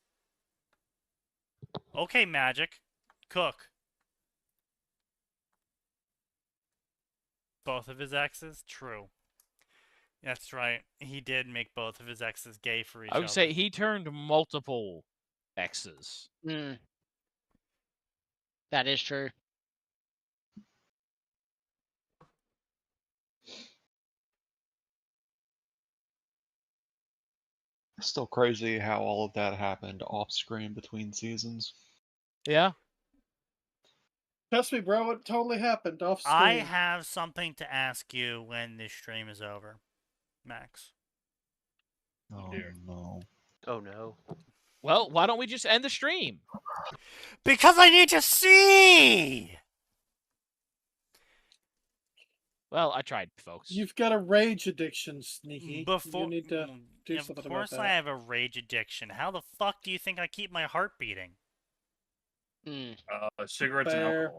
Okay, Magic. Cook. Both of his exes? True. That's right. He did make both of his exes gay for each other. I would say he turned multiple exes. Mm. That is true. It's still crazy how all of that happened off screen between seasons. Yeah. Trust me, bro, it totally happened off screen. I have something to ask you when this stream is over, Max. Oh dear. no. Oh no. Well, why don't we just end the stream? Because I need to see! Well, I tried, folks. You've got a rage addiction, Sneaky. Before, you need to do of something course about I that. have a rage addiction. How the fuck do you think I keep my heart beating? Mm. Cigarettes and Fair.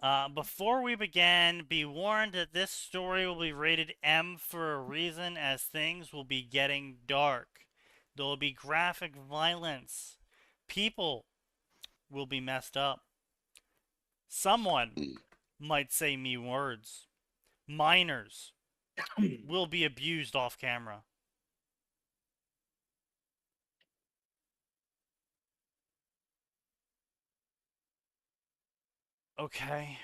alcohol. Before we begin, be warned that this story will be rated M for a reason, as things will be getting dark. There will be graphic violence. People will be messed up. Someone might say me words. Minors will be abused off camera. Okay.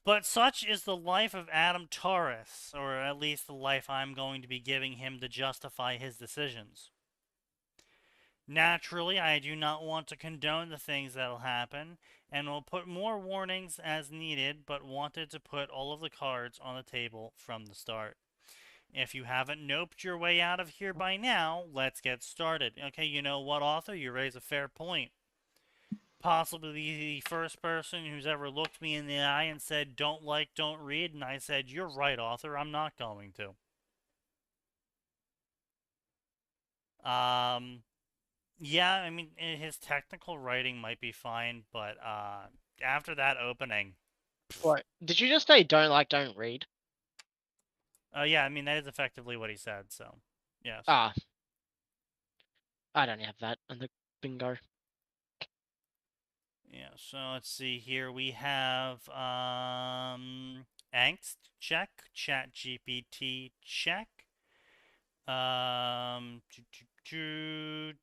But such is the life of Adam Torres, or at least the life I'm going to be giving him to justify his decisions. Naturally, I do not want to condone the things that'll happen, and will put more warnings as needed, but wanted to put all of the cards on the table from the start. If you haven't noped your way out of here by now, let's get started. Okay, you know what, author? You raise a fair point. Possibly the first person who's ever looked me in the eye and said, don't like, don't read, and I said, you're right, author, I'm not going to. Yeah, I mean, his technical writing might be fine, but after that opening... What? Did you just say don't like, don't read? Yeah, I mean, that is effectively what he said, so, yes. Ah. I don't have that on the bingo. Yeah, so let's see here. We have Angst, check. ChatGPT, check.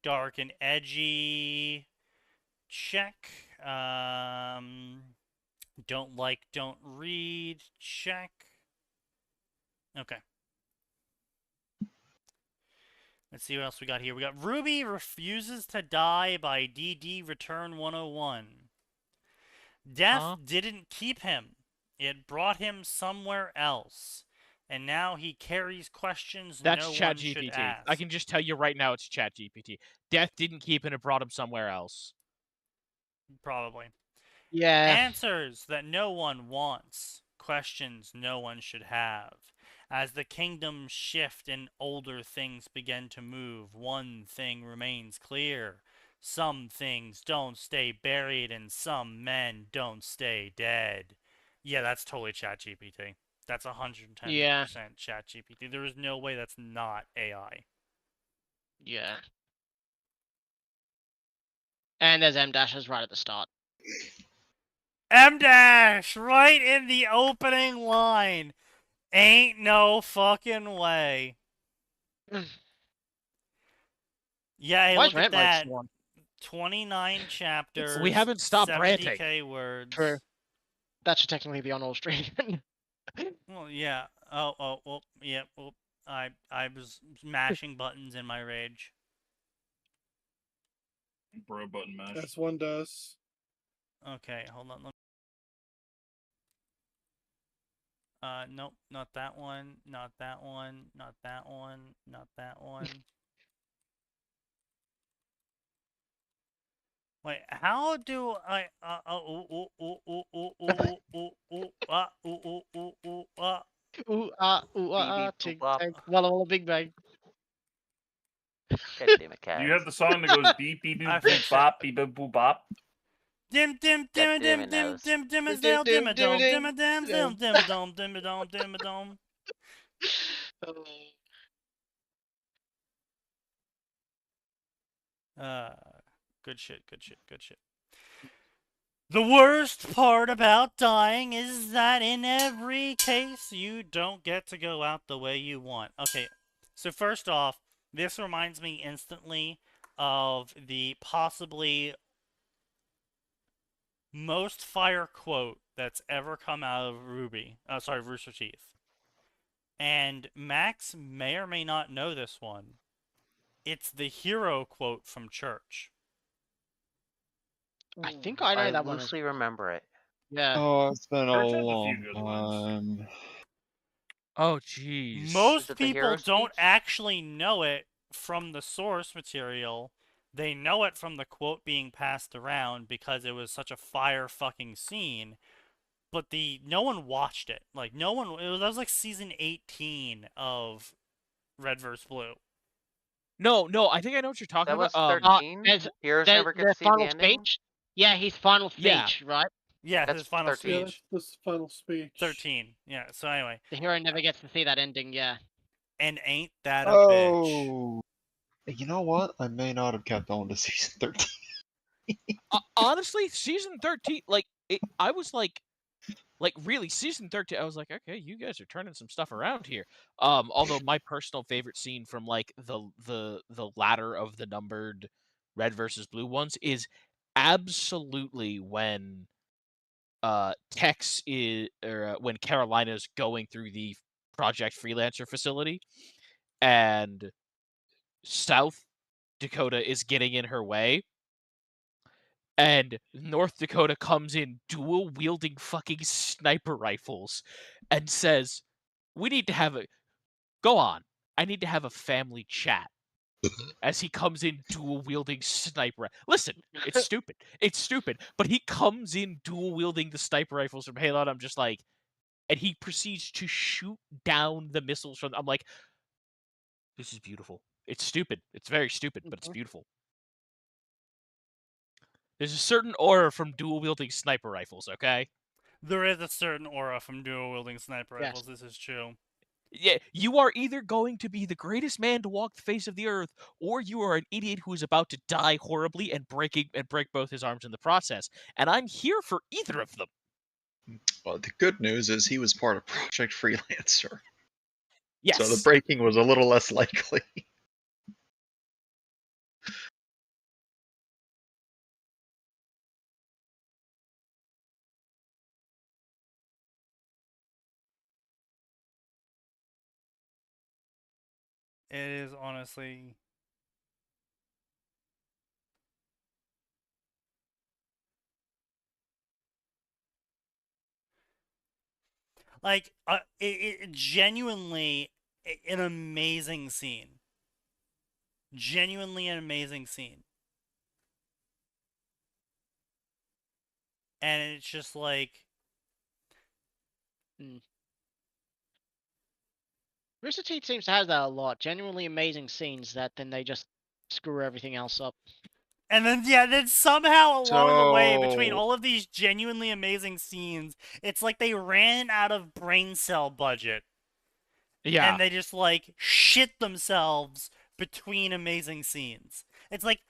Dark and edgy, check. Don't like, don't read, check. Okay. Let's see what else we got here. We got Ruby Refuses to Die by DD Return 101. Death didn't keep him. It brought him somewhere else, and now he carries questions That's no one should ChatGPT. ask. I can just tell you right now, it's ChatGPT. Death didn't keep and it brought him somewhere else. Probably. Yeah. Answers that no one wants, questions no one should have. As the kingdoms shift and older things begin to move, one thing remains clear. Some things don't stay buried and some men don't stay dead. Yeah, that's totally ChatGPT. That's 110% Yeah. ChatGPT. There is no way that's not AI. Yeah. And there's M dashes right at the start. M dash right in the opening line. Ain't no fucking way. Yeah, hey, Why is look at rant mode that. still on? 29 chapters. We haven't stopped 70k words. True. That should technically be on all stream. Well, yeah. Well, yeah. Well, I was mashing buttons in my rage. Bro button mash. As one does. Okay, hold on. Nope, not that one. Not that one. Not that one. Not that one. Wait, how do I Ting bop. tang, walla walla big bang. God damn it, Cat. Do you have the song that goes beep beep I boop boop fixed it. bop beep boop boop bop? Dim dim dim God damn dim it, dim Nose. dim dim is Dim, dale dim dim, a dome dim, dim a dim dim dim a dome dim a dome dim a dome. Good shit, good shit, good shit. The worst part about dying is that in every case you don't get to go out the way you want. Okay, so first off, this reminds me instantly of the possibly most fire quote that's ever come out of Rooster Teeth. And Max may or may not know this one. It's the hero quote from Church. I think I know that one. loosely remember it. Yeah. Oh, it's been a Church has a few long good ones. time. Oh, jeez. Is Most it the hero people don't speech? actually know it from the source material. They know it from the quote being passed around because it was such a fire fucking scene. But no one watched it. Like no one. That was like season 18 of Red vs. Blue. No, I think I know what you're talking That was about. 13? there's- Heroes The, never get the to see the final ending? speech? Yeah, his final Yeah. speech, right? Yeah, That's his final 13. Yeah, speech. that's the final speech. 13. Yeah. So anyway, The hero never gets to see that ending, yeah. and ain't that a bitch? Oh, you know what? I may not have kept on to season 13. Honestly, season 13, I was like really season 13, I was like, okay, you guys are turning some stuff around here. Although my personal favorite scene from like the latter of the numbered Red versus Blue ones is absolutely when Tex is or when Carolina's going through the Project Freelancer facility and South Dakota is getting in her way. And North Dakota comes in dual wielding fucking sniper rifles and says, we need to have a go on. I need to have a family chat. As he comes in dual wielding sniper. Listen, it's stupid. It's stupid. But he comes in dual wielding the sniper rifles from Halo, and I'm just like, and he proceeds to shoot down the missiles from. I'm like, this is beautiful. It's stupid. It's very stupid, but it's beautiful. There's a certain aura from dual wielding sniper rifles, okay? There is a certain aura from dual wielding sniper Yes. rifles. This is true. Yeah, you are either going to be the greatest man to walk the face of the earth, or you are an idiot who is about to die horribly and break both his arms in the process. And I'm here for either of them. Well, the good news is he was part of Project Freelancer, Yes. so the breaking was a little less likely. It is honestly. Like, it genuinely an amazing scene. Genuinely an amazing scene. And it's just like... Rooster Teeth seems to have that a lot. Genuinely amazing scenes that then they just screw everything else up. And then, yeah, then somehow along the way, between So- all of these genuinely amazing scenes, it's like they ran out of brain cell budget. Yeah. And they just, like, shit themselves between amazing scenes. It's like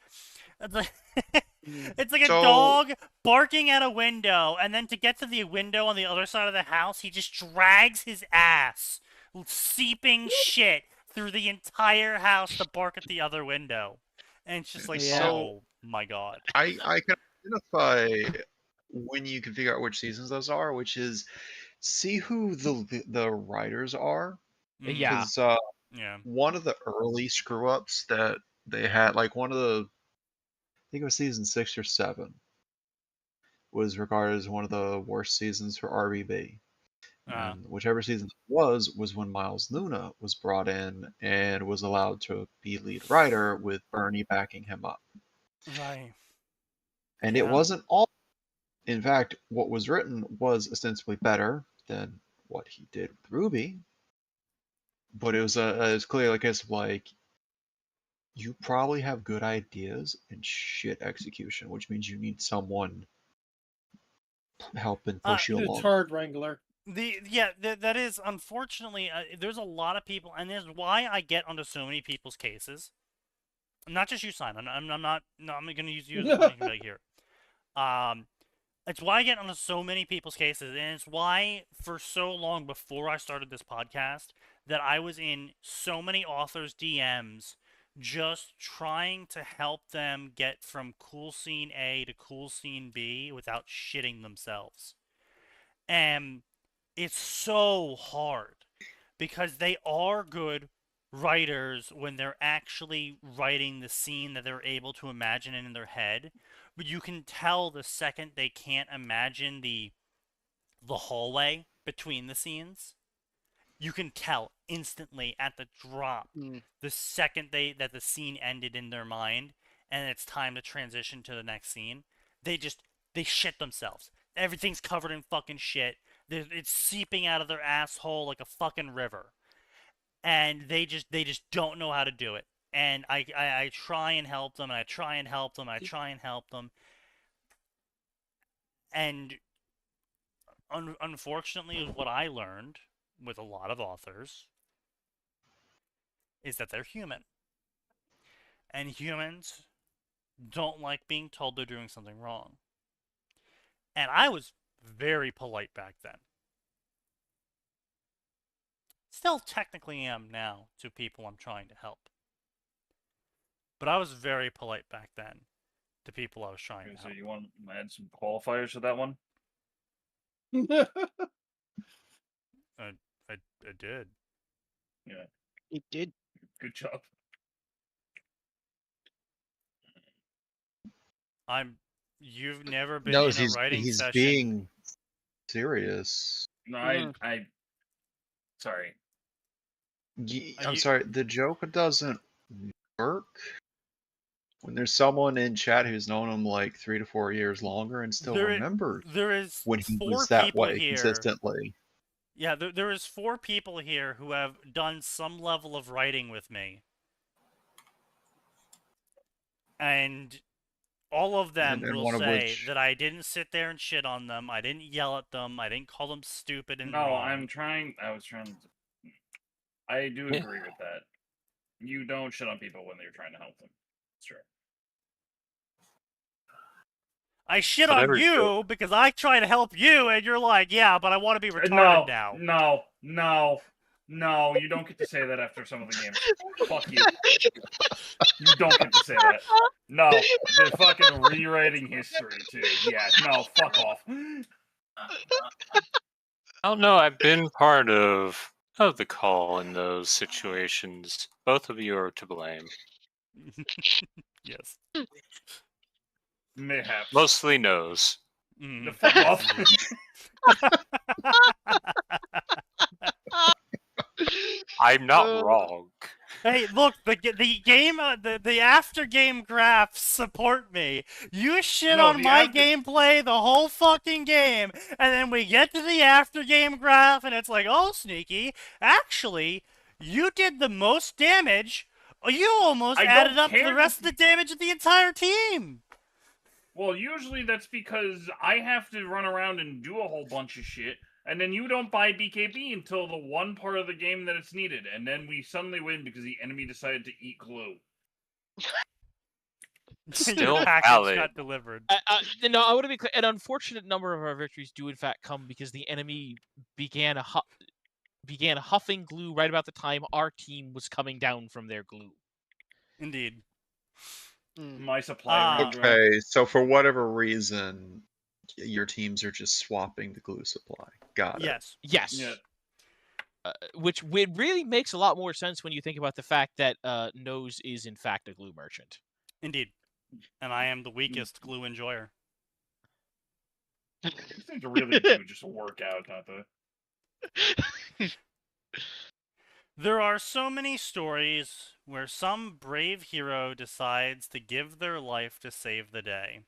it's like a So- dog barking at a window, and then to get to the window on the other side of the house, he just drags his ass, seeping shit through the entire house to bark at the other window. And it's just like, Yeah. oh my god. I can identify when you can figure out which seasons those are, which is see who the writers are. Yeah. Because Yeah. one of the early screw ups that they had, like one of the, I think it was season 6 or 7, was regarded as one of the worst seasons for RBB. And whichever season it was when Miles Luna was brought in and was allowed to be lead writer with Bernie backing him up. Right. And it wasn't all. In fact, what was written was ostensibly better than what he did with Ruby. But it was clearly a case of like, you probably have good ideas and shit execution, which means you need someone helping push you The along. turd wrangler. That is unfortunately there's a lot of people, and there's why I get onto so many people's cases. Not just you, Simon. I'm not. No, I'm going to use you as a punching bag here. It's why I get onto so many people's cases, and it's why for so long before I started this podcast that I was in so many authors' DMs just trying to help them get from cool scene A to cool scene B without shitting themselves. And it's so hard because they are good writers when they're actually writing the scene that they're able to imagine in their head, but you can tell the second they can't imagine the hallway between the scenes. You can tell instantly at the drop the second that the scene ended in their mind and it's time to transition to the next scene. They shit themselves. Everything's covered in fucking shit. It's seeping out of their asshole like a fucking river. And they just don't know how to do it. And I try and help them, and I try and help them, and I try and help them. And unfortunately, what I learned with a lot of authors is that they're human. And humans don't like being told they're doing something wrong. And I was very polite back then. Still technically am now to people I'm trying to help. But I was very polite back then to people I was trying to So help. you want to add some qualifiers to that one? I did. Yeah. He did. Good job. You've never been No, in a writing he's session. being serious. No, I sorry. I'm sorry, the joke doesn't work when there's someone in chat who's known him like 3 to 4 years longer and still remembers there is when he 4 was that people way here. consistently. Yeah, there is 4 people here who have done some level of writing with me. And all of them And will one of say which- that I didn't sit there and shit on them. I didn't yell at them. I didn't call them stupid and No, wrong. I was trying to. I do agree with that. You don't shit on people when you're trying to help them. It's true. I shit Whatever on you because I try to help you, and you're like, yeah, but I want to be retarded now. No, you don't get to say that after some of the games. Fuck you. You don't get to say that. No, they're fucking rewriting history, too. Yeah, no, fuck off. I don't know. I've been part of the call in those situations. Both of you are to blame. Yes. Mayhaps. Mostly no's. The fuck off. I'm not wrong. Hey, look, the game, the after game graphs support me. You shit No, on the my after- gameplay the whole fucking game, and then we get to the after game graph, and it's like, oh, Sneaky, actually, you did the most damage. You almost I added don't up to the care rest if of the damage of the entire team. Well, usually that's because I have to run around and do a whole bunch of shit, and then you don't buy BKB until the one part of the game that it's needed, and then we suddenly win because the enemy decided to eat glue. Still Your package valid. got delivered. No, I want to be clear. An unfortunate number of our victories do in fact come because the enemy began huffing glue right about the time our team was coming down from their glue. Indeed. My supply ran dry. Okay, so for whatever reason, your teams are just swapping the glue supply. Got it. Yes. Yes. Yeah. Which really makes a lot more sense when you think about the fact that Nose is in fact a glue merchant. Indeed. And I am the weakest glue enjoyer. These things really do just work out, don't they? There are so many stories where some brave hero decides to give their life to save the day.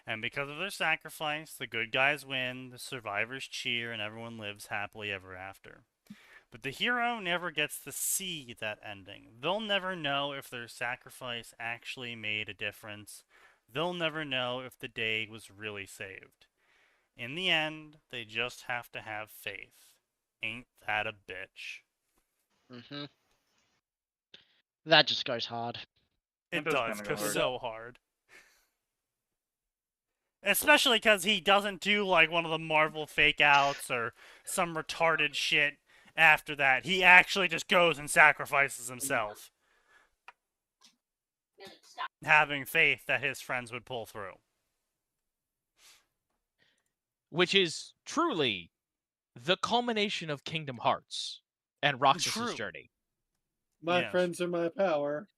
And because of their sacrifice, the good guys win, the survivors cheer, and everyone lives happily ever after. But the hero never gets to see that ending. They'll never know if their sacrifice actually made a difference. They'll never know if the day was really saved. In the end, they just have to have faith. Ain't that a bitch? Mm-hmm. That just goes hard. It That does does, kinda go because hard. so hard. Especially because he doesn't do like one of the Marvel fake outs or some retarded shit after that. He actually just goes and sacrifices himself, having faith that his friends would pull through. Which is truly the culmination of Kingdom Hearts and Roxas's True. journey. My Yes. friends are my power.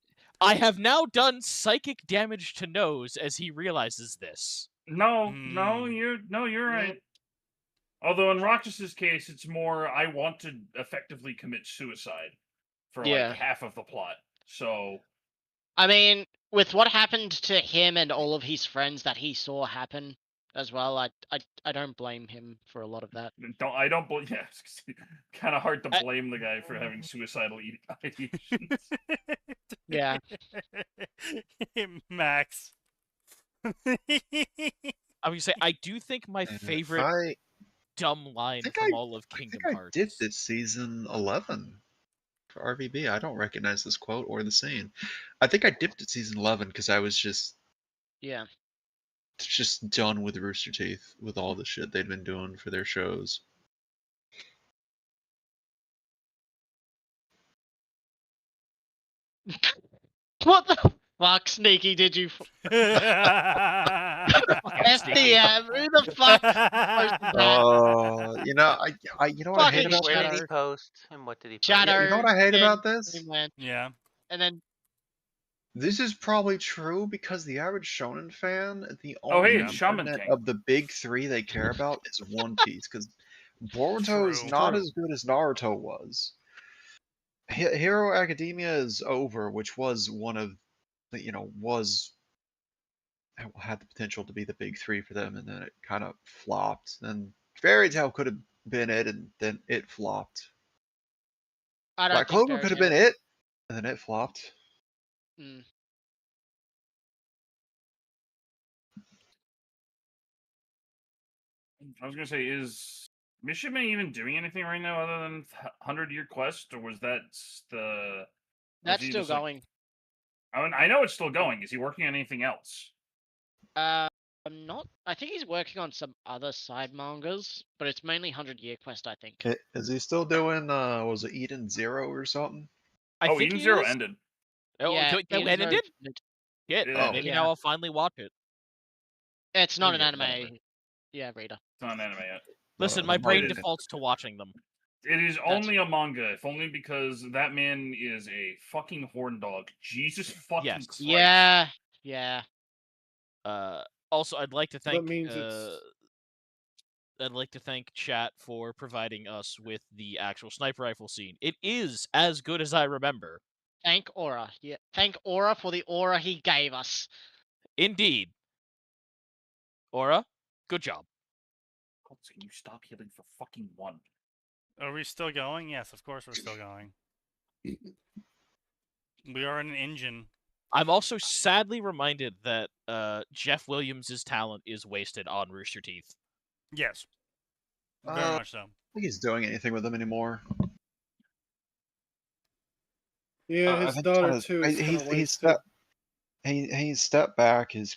I have now done psychic damage to Nose as he realizes this. No, Mm. you're right. Although in Roxas's case, it's more I want to effectively commit suicide for Yeah. like half of the plot. So I mean, with what happened to him and all of his friends that he saw happen as well, I don't blame him for a lot of that. I don't believe. Yeah, it's kind of hard to blame the guy for having suicidal ideations. Yeah. Max. I would say I do think my And favorite I dumb line think from all of Kingdom think I Hearts. did this season 11 for RVB. I don't recognize this quote or the scene. I think I dipped at season 11 because I was just Yeah. done with Rooster Teeth with all the shit they'd been doing for their shows. What the fuck, Sneaky, did you... SDM, who the fuck posted that? You know, you know what I hate Fucking about Where this? did he Shadow. post and what did he post? Shadow. You know what I hate and about this? Dreamland. Yeah. And then... This is probably true because the average shonen fan, the Oh, only hey, it's Shaman internet King. of the big three they care about is One Piece. Because Boruto is True. not True. as good as Naruto was. Hero Academia is over, which was one of the, had the potential to be the big three for them, and then it kind of flopped. And Fairy Tail could have been it, and then it flopped. I don't Black think Clover could have Fairy been it, and then it flopped. Tail- Mm. I was gonna say, is Mishima even doing anything right now other than 100-Year Quest, or was that the? That's he still just, like- going. I know it's still going. Is he working on anything else? I'm not... I think he's working on some other side mangas, but it's mainly 100-Year Quest, I think. Is he still doing, was it Eden Zero or something? I think Eden he Zero is. ended. Oh, Yeah, and Eden it Zero did? ended. Good. Yeah. Maybe Yeah. now I'll finally watch it. It's not an Yeah, anime. whatever. Yeah, reader. It's not an anime yet. Listen, Oh, my I'm brain reading it. defaults to watching them. It is only a manga, if only because that man is a fucking horn dog. Jesus fucking Yes. Christ. Yeah, yeah. Also, I'd like to thank means it's- I'd like to thank chat for providing us with the actual sniper rifle scene. It is as good as I remember. Thank Aura. Yeah, thank Aura for the aura he gave us. Indeed. Aura, good job. Can you stop healing for fucking one? Are we still going? Yes, of course we're still going. We are in an engine. I'm also sadly reminded that Jeff Williams' talent is wasted on Rooster Teeth. Yes. Very much so. I think he's doing anything with them anymore. Yeah, I his think daughter kinda- too is kind of he's wasted. he's stepped back. His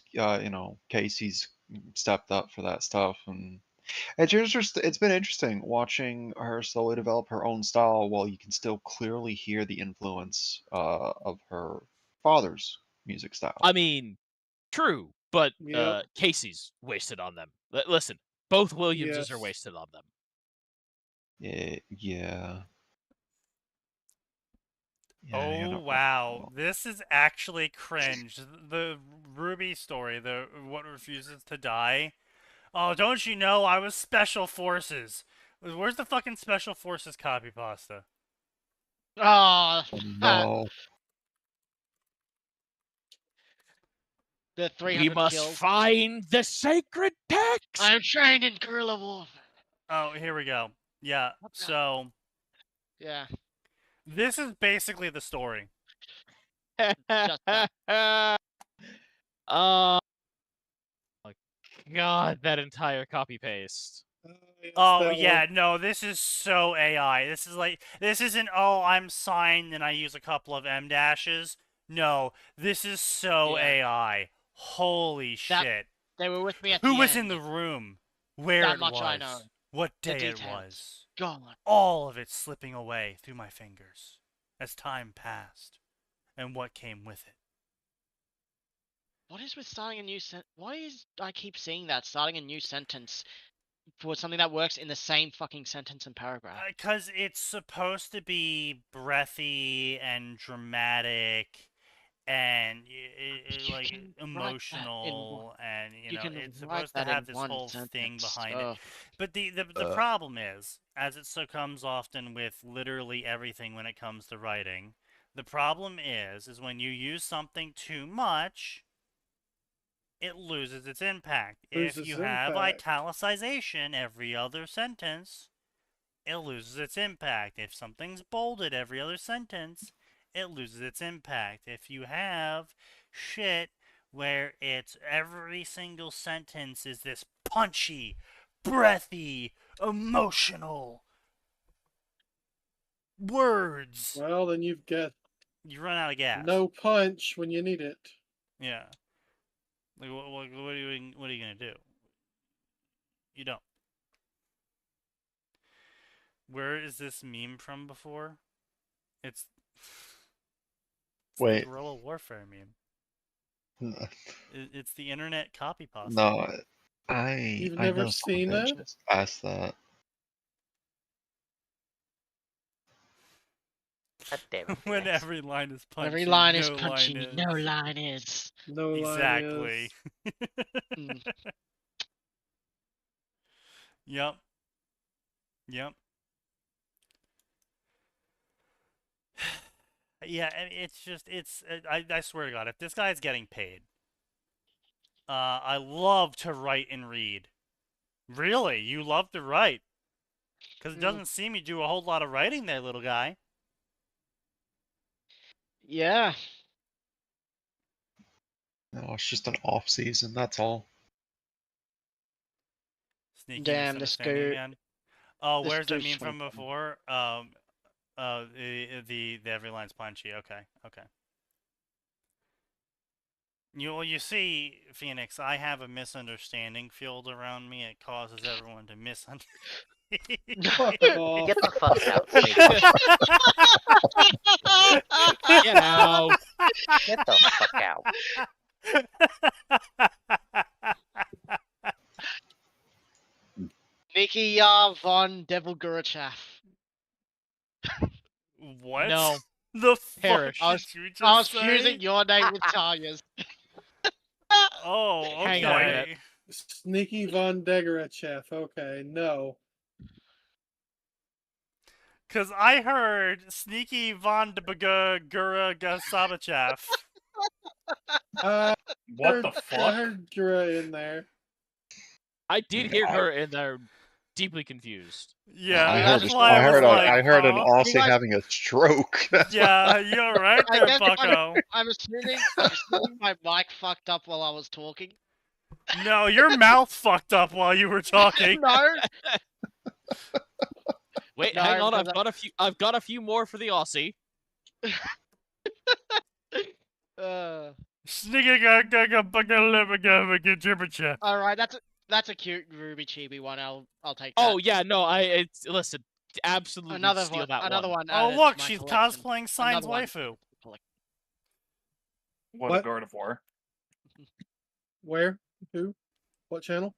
Casey's stepped up for that stuff, and it's been interesting watching her slowly develop her own style while you can still clearly hear the influence of her father's music style. I mean, true, but Yep. Casey's wasted on them. Listen, both Williamses are Yes. wasted on them. Yeah. Oh wow, this is actually cringe. The Ruby story, the what refuses to die. Oh, don't you know I was Special Forces? Where's the fucking Special Forces copy pasta? Oh, No. the 300 We must kills. find the sacred text. I'm trained in guerrilla warfare. Oh, here we go. Yeah, so Yeah. this is basically the story. Just that. Oh God, that entire copy paste. Yes, Oh that yeah, one. no, this is so AI. This is like, this isn't, oh, I'm signed and I use a couple of M dashes. No, this is so Yeah. AI. Holy That- shit. They were with me at Who the was end. in the room? Where That it much was? I know. What The day it details. was? God. All of it slipping away through my fingers as time passed, and what came with it. What is with starting a new Why is I keep seeing that starting a new sentence for something that works in the same fucking sentence and paragraph? Because it's supposed to be breathy and dramatic and You like can write that in emotional, and you can it's write supposed to that in have this one whole thing sentence. behind it. Ugh. But the problem is, as it so comes often with literally everything when it comes to writing, the problem is when you use something too much, it loses its impact. If Loses you have impact. italicization every other sentence, it loses its impact. If something's bolded every other sentence, it loses its impact. If you have shit where it's every single sentence is this punchy, breathy, emotional words, Well, then you've got you run out of gas. no punch when you need it. Yeah. Like, what are you gonna do? You don't. Where is this meme from before? It's the Wait. guerrilla warfare meme. No, It's the internet copy pasta. You've I never know seen someone that? just asked that. God damn it, When Phoenix. every line is punchy, Every line is no punchy, line is. no line is. No Exactly. line is. Mm. Yep. Yep. Yeah, it's just, I swear to God, if this guy's getting paid, I love to write and read. Really? You love to write? Because it doesn't seem you do a whole lot of writing there, little guy. Yeah. No, it's just an off season. That's all. Sneaky Damn, this misunderstanding dude. again. Oh, this where's that dude's meme from funny. before? The every line's punchy. Okay, okay. You see, Phoenix, I have a misunderstanding field around me. It causes everyone to misunderstand. Fuck off. Get the fuck out, Sneaky. Get out. Get the fuck out. Nikki von Devil Gurachav. What? No. The fuck Perish. did you I was just say? fusing your name with Tanya's. Oh, okay. Hang on a minute. Sneaky von Degerachev. Okay, no. Because I heard Sneaky von Gura Sabachev. I What the I fuck? heard Gura in there. I did hear her, and they're deeply confused. Yeah, I that's heard, why I was like, I heard an huh? Aussie guys- having a stroke. That's what Yeah, you're right I there, guess bucko. I'm assuming my mic fucked up while I was talking. No, your mouth fucked up while you were talking. No. Wait, No, hang on. because I've got a few more for the Aussie. Sneaky All right, that's a cute Ruby Chibi one. I'll take that. Oh yeah, no, listen, absolutely another steal one. that Another one. Oh added to look, my she's collection. cosplaying Sign's Another one. waifu. What, What? a God of War? Where? Who? What channel?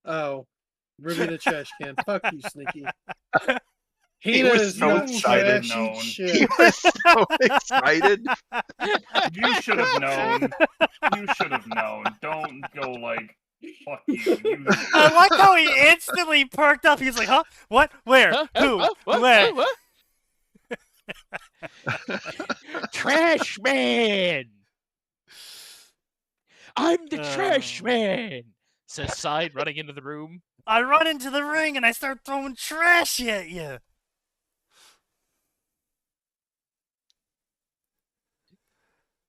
Oh, Ruby the Trash Can. Fuck you, Sneaky. He Hina was is so not excited. trash, Known. eat he shit. was so excited. You should have known. You should have known. Don't go like, fuck you. I like how he instantly perked up. He's like, huh? What? Where? Huh? Who? What? Where? What? Trash man! I'm the trash man! Says Side, running into the room. I run into the ring and I start throwing trash at you.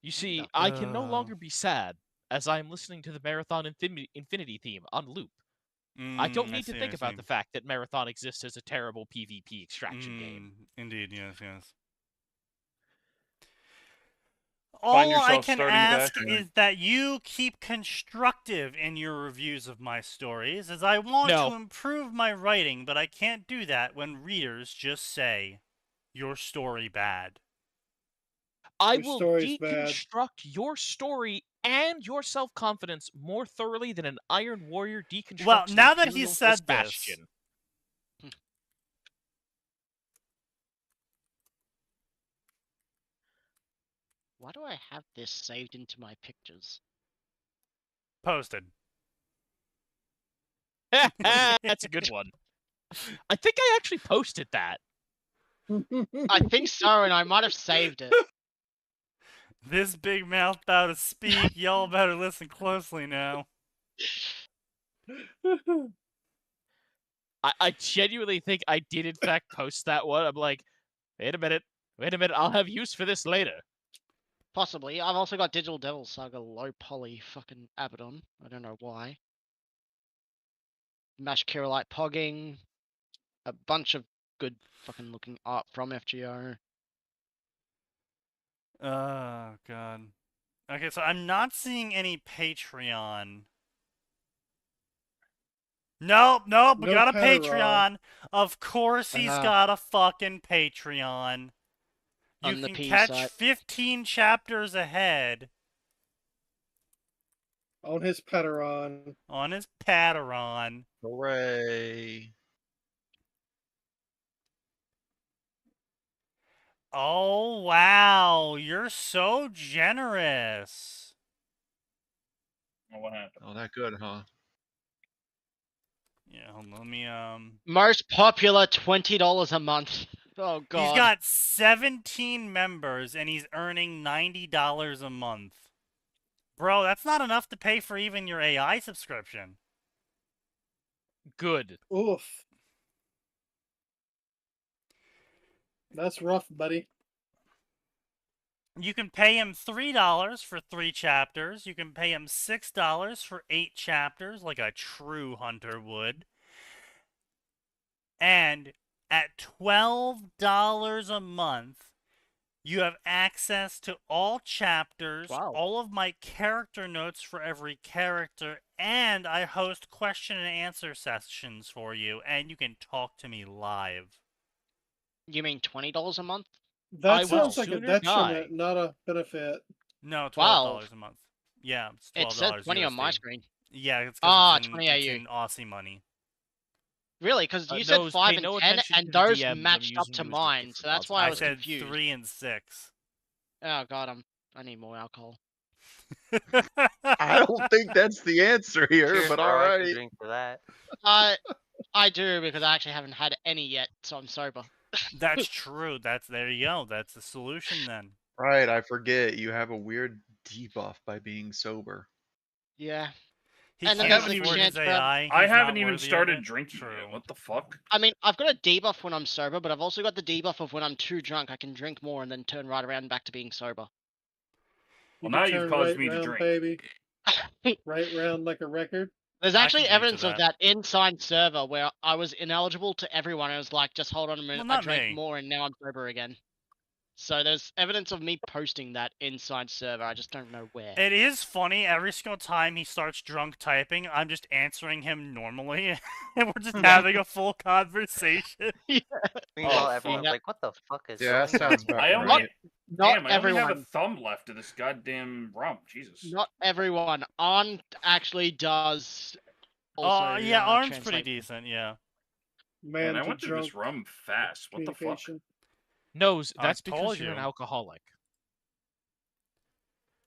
You see, I can no longer be sad, as I am listening to the Marathon Infinity theme on loop. I don't need to think about the fact that Marathon exists as a terrible PvP extraction game. Indeed, yes. Find All I yourself can starting ask back. is that you keep constructive in your reviews of my stories, as I want No. to improve my writing, but I can't do that when readers just say, your story bad. I Your will story's bad. deconstruct your story and your self-confidence more thoroughly than an Iron Warrior deconstructs Well, now that Imperial he's said Fist this, Bastion. Why do I have this saved into my pictures? posted. That's a good one. I think I actually posted that. I think so, and I might have saved it. This big mouth about to speak. Y'all better listen closely now. I genuinely think I did in fact post that one. I'm like, wait a minute, I'll have use for this later. Possibly. I've also got Digital Devil Saga low poly fucking Abaddon. I don't know why. Mash Kirillite Pogging. A bunch of good fucking looking art from FGO. Oh, God. Okay, so I'm not seeing any Patreon. Nope, we No got a Patreon. Patreon. Of course he's got a fucking Patreon. You On the can P catch site. 15 chapters ahead On his Patreon. on his Patreon. Hooray. Oh, wow. You're so generous. Oh, what happened? Oh, that good, huh? Yeah, hold on, let me, Most popular $20 a month. Oh god. He's got 17 members and he's earning $90 a month. Bro, that's not enough to pay for even your AI subscription. Good. Oof. That's rough, buddy. You can pay him $3 for 3 chapters. You can pay him $6 for 8 chapters, like a true hunter would. And at $12 a month, you have access to all chapters, Wow. all of my character notes for every character, and I host question and answer sessions for you, and you can talk to me live. You mean $20 a month? That I will sounds like a sooner detriment, die. not a benefit. No, $12 Wow. a month. Yeah, it's $12 It said 20 on my USD. screen. Yeah, it's Ah, 'cause 20 it's AU. in Aussie money. Really? Because you Those said pay 5 and no 10, attention and to the those DMs, I'm matched up using to USD mine, for so that's why I I was said confused. 3 and 6. Oh god, I need more alcohol. I don't think that's the answer here, Cheers, but bro, all I can right. drink for that. I do because I actually haven't had any yet, so I'm sober. That's true. There you go. That's the solution then. Right, I forget. You have a weird debuff by being sober. Yeah. He And then can't there's the afford his chance for- AI. I He's haven't not even worthy of started it. drinking True. yet. What the fuck? I mean, I've got a debuff when I'm sober, but I've also got the debuff of when I'm too drunk, I can drink more and then turn right around back to being sober. You Well, can now you've turn caused right me to round, drink. baby. Right round like a record. There's I actually can drink to evidence of that inside server where I was ineligible to everyone. I was like, just hold on a minute, Well, I not drank me. more and now I'm sober again. So there's evidence of me posting that inside server. I just don't know where. It is funny. Every single time he starts drunk typing, I'm just answering him normally, and we're just having a full conversation. Meanwhile, Oh, everyone's fuck. like, "What the fuck is?" Yeah, that going sounds on?" about I only, right. Not damn, I only have a everyone. thumb left to this goddamn rump. Jesus. Not everyone. On actually does. Also, Yeah, Arm's pretty translate. decent. Yeah. Man, Man I to went through drunk this rum fast. What the fuck? communication. Knows I that's because told you're an you. alcoholic.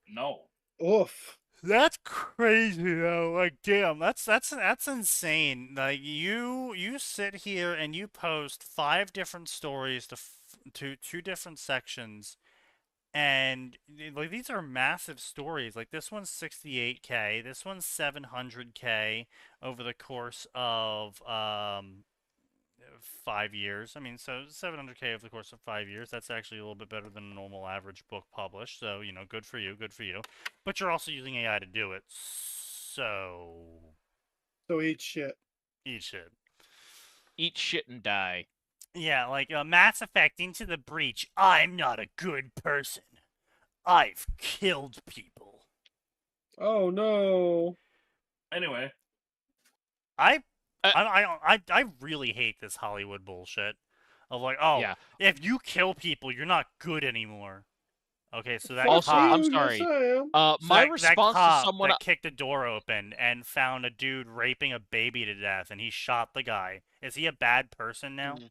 No. Oof. That's crazy though. Like, damn, that's insane. Like, you sit here and you post 5 different stories to 2 different sections, and like these are massive stories. Like this one's 68K, this one's 700K over the course of 5 years. I mean, so 700K over the course of 5 years. That's actually a little bit better than a normal average book published. So, good for you, good for you. But you're also using AI to do it. So Eat shit. eat shit. Eat shit and die. Yeah, like Mass Effect Into the Breach. I'm not a good person. I've killed people. Oh no. Anyway, I really hate this Hollywood bullshit of like, oh, Yeah. if you kill people, you're not good anymore. Okay, so that Fuck Also, cop, I'm you, sorry. Yes, I am. so My that response to cop someone. that kicked the door open and found a dude raping a baby to death, and he shot the guy. Is he a bad person now? Mm.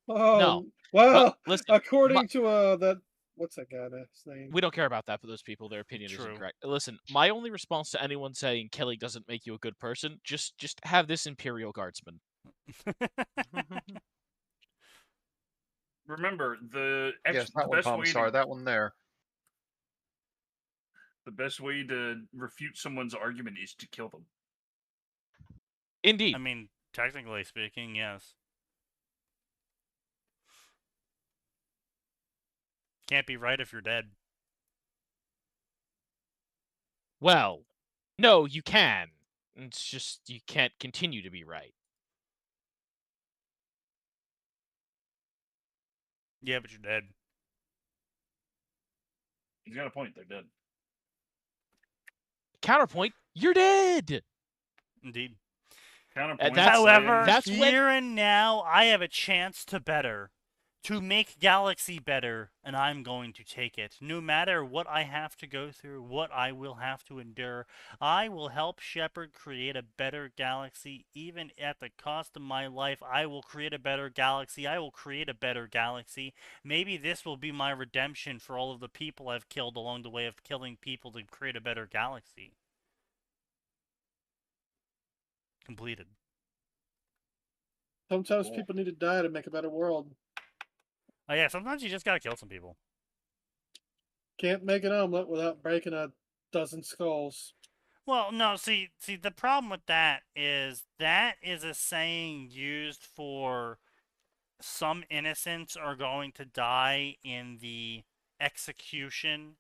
Oh, No. well, Listen, according to that, what's that guy's name? we don't care about that for those people. Their opinion is True. incorrect. Listen, my only response to anyone saying killing doesn't make you a good person, just have this Imperial Guardsman. remember Yes, that one, Commissar. That one there. the best way to refute someone's argument is to kill them. Indeed. I mean, technically speaking, yes. Can't be right if you're dead. Well, no, you can. It's just you can't continue to be right. Yeah, but you're dead. He's got a point. They're dead. Counterpoint, you're dead. Indeed. Counterpoint. However, that's here and now, I have a chance to better. To make Galaxy better, and I'm going to take it. No matter what I have to go through, what I will have to endure, I will help Shepard create a better galaxy, even at the cost of my life. I will create a better galaxy. I will create a better galaxy. Maybe this will be my redemption for all of the people I've killed along the way of killing people to create a better galaxy. Completed. Sometimes Cool. people need to die to make a better world. Oh yeah, sometimes you just gotta kill some people. Can't make an omelet without breaking a dozen skulls. Well, no, see, the problem with that is a saying used for some innocents are going to die in the execution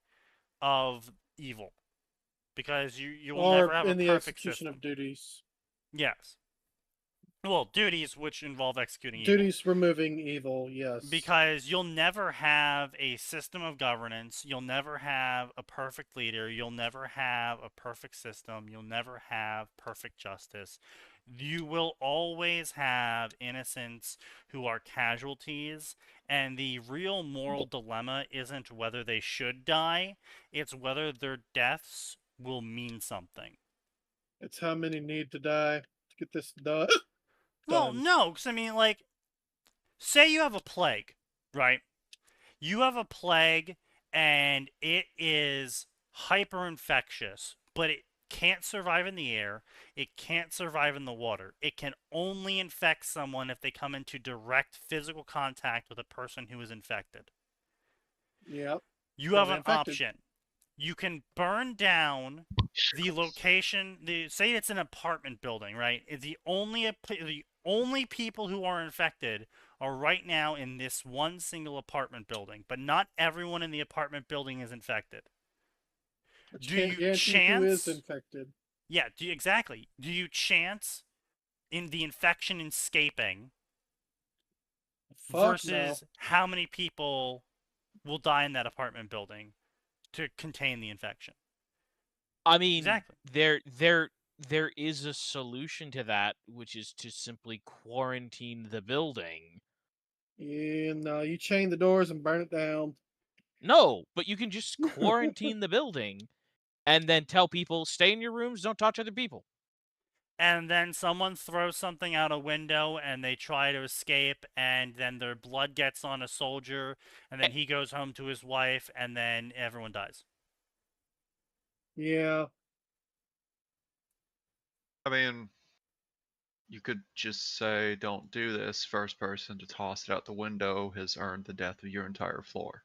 of evil. Because you will never have a in the perfect execution system. of duties. Yes. Well, duties which involve executing evil. Duties removing evil, yes. Because you'll never have a system of governance, you'll never have a perfect leader, you'll never have a perfect system, you'll never have perfect justice. You will always have innocents who are casualties, and the real moral dilemma isn't whether they should die, it's whether their deaths will mean something. It's how many need to die to get this done. Well, no, because I mean, like, say you have a plague, right? You have a plague, and it is hyper infectious, but it can't survive in the air. It can't survive in the water. It can only infect someone if they come into direct physical contact with a person who is infected. Yep. You have an infected. option. You can burn down the location. Say it's an apartment building, right? The only people who are infected are right now in this one single apartment building, but not everyone in the apartment building is infected. But Do can't you guarantee who is chance? infected. Yeah, exactly. Do you chance in the infection escaping Fuck versus how many people will die in that apartment building to contain the infection? I mean, Exactly. there is a solution to that, which is to simply quarantine the building. Yeah, no, you chain the doors and burn it down. No, but you can just quarantine the building and then tell people, stay in your rooms, don't touch other people. And then someone throws something out a window and they try to escape, and then their blood gets on a soldier, and then he goes home to his wife, and then everyone dies. Yeah. I mean, you could just say, don't do this. First person to toss it out the window has earned the death of your entire floor.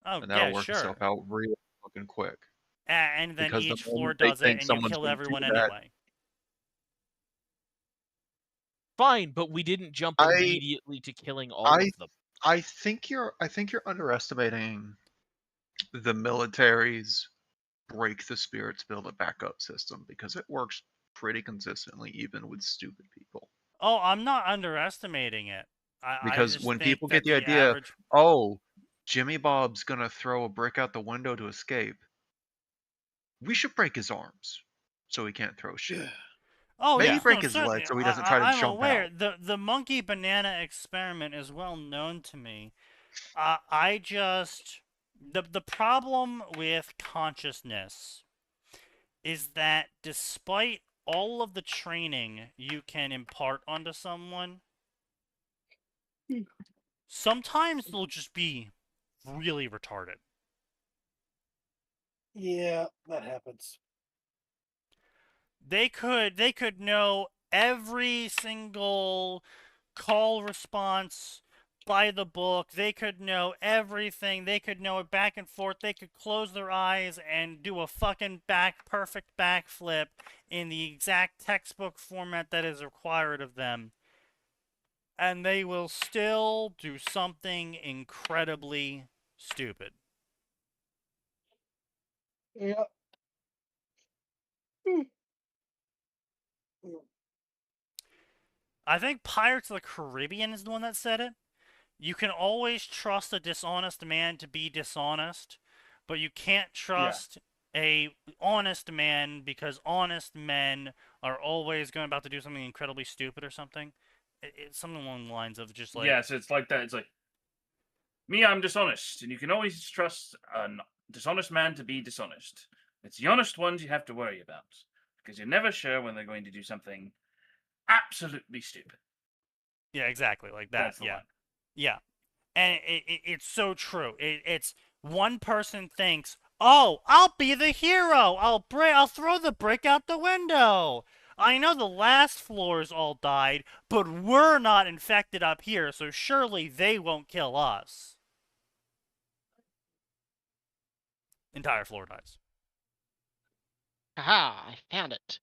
Oh, And that'll yeah, work sure. itself out real fucking quick. And then Because the each floor moment they does it, think and you someone's kill gonna everyone do that- anyway. Fine, but we didn't jump I- immediately to killing all of them. I think you're underestimating the military's break the spirits build a backup system, because it works pretty consistently even with stupid people. Oh, I'm not underestimating it. I Because just when think people that get the idea, average... oh, Jimmy Bob's gonna throw a brick out the window to escape, we should break his arms so he can't throw shit. Oh, Maybe yes, break no, his certainly. leg so he doesn't try to I'm jump aware. out. The monkey banana experiment is well known to me. I just... The problem with consciousness is that despite all of the training you can impart onto someone, sometimes they'll just be really retarded. Yeah, that happens. They could know every single call response by the book. They could know everything. They could know it back and forth. They could close their eyes and do a fucking perfect backflip in the exact textbook format that is required of them. And they will still do something incredibly stupid. Yeah. I think Pirates of the Caribbean is the one that said it. You can always trust a dishonest man to be dishonest, but you can't trust a honest man, because honest men are always going about to do something incredibly stupid or something. It's something along the lines of just like... Yes, it's like that. It's like, me, I'm dishonest, and you can always trust a dishonest man to be dishonest. It's the honest ones you have to worry about, because you're never sure when they're going to do something absolutely stupid. Yeah, exactly, like that. That's the Yeah. line. Yeah. And it's so true. It's one person thinks, "Oh, I'll be the hero. I'll throw the brick out the window. I know the last floors all died, but we're not infected up here, so surely they won't kill us." Entire floor dies. Haha, I found it.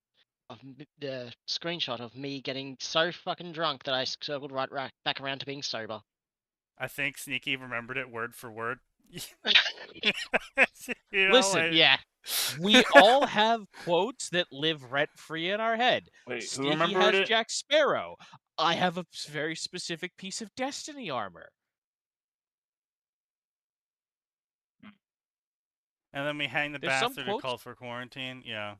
The screenshot of me getting so fucking drunk that I circled right back around to being sober. I think Sneaky remembered it word for word. You know, Listen, Yeah. we all have quotes that live rent-free in our head. Wait, who Sneaky remembered has it? Jack Sparrow. I have a very specific piece of Destiny armor. And then we hang the There's some bastard who quotes- called for quarantine. Yeah.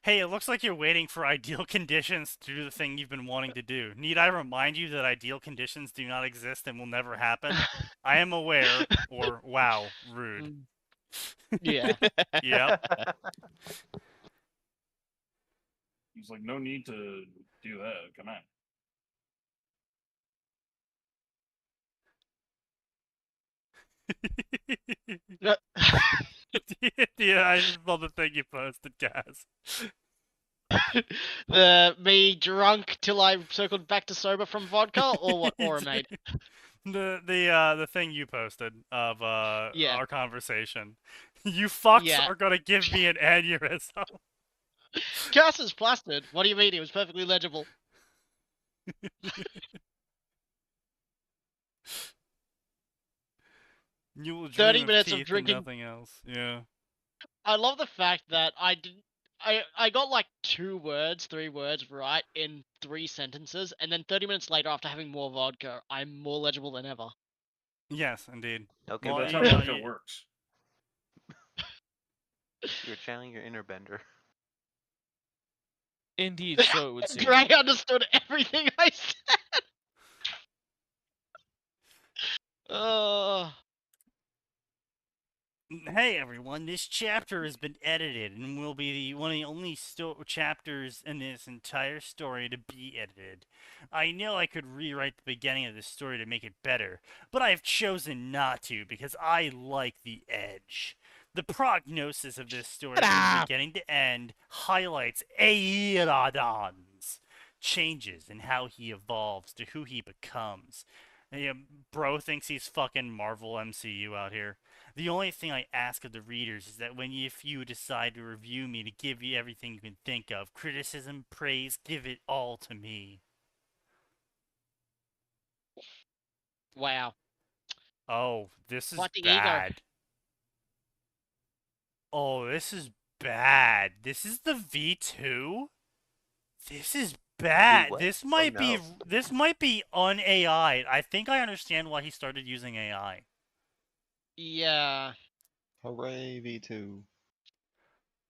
Hey, it looks like you're waiting for ideal conditions to do the thing you've been wanting to do. Need I remind you that ideal conditions do not exist and will never happen? I am aware, or wow, rude. Yeah. Yep. He's like, no need to do that. Come on. Yeah, I just love the thing you posted, Gaz. The me drunk till I circled back to sober from vodka, or what Aura made? The thing you posted of Yeah. our conversation. You fucks Yeah. are gonna give me an aneurysm. Cass is plastered. What do you mean? It was perfectly legible. You will 30 dream of minutes of teeth and drinking. nothing else. Yeah. I love the fact that I got like 3 words right in 3 sentences, and then 30 minutes later, after having more vodka, I'm more legible than ever. Yes, indeed. Okay, Well, That's you how know, vodka works. you're channeling your inner bender. Indeed, so it would seem. Gray understood everything I said. Hey everyone, this chapter has been edited and will be one of the only chapters in this entire story to be edited. I know I could rewrite the beginning of this story to make it better, but I have chosen not to because I like the edge. The prognosis of this story from beginning to end highlights Aerodon's changes in how he evolves to who he becomes. Yeah, bro thinks he's fucking Marvel MCU out here. The only thing I ask of the readers is that if you decide to review me, to give you everything you can think of. Criticism, praise, give it all to me. Wow. Oh, this is What the ego? bad. Oh, this is bad. This is the V2? This is bad. what? This Oh, might be no. this might be un-AI. I think I understand why he started using AI. Yeah. Hooray, V2.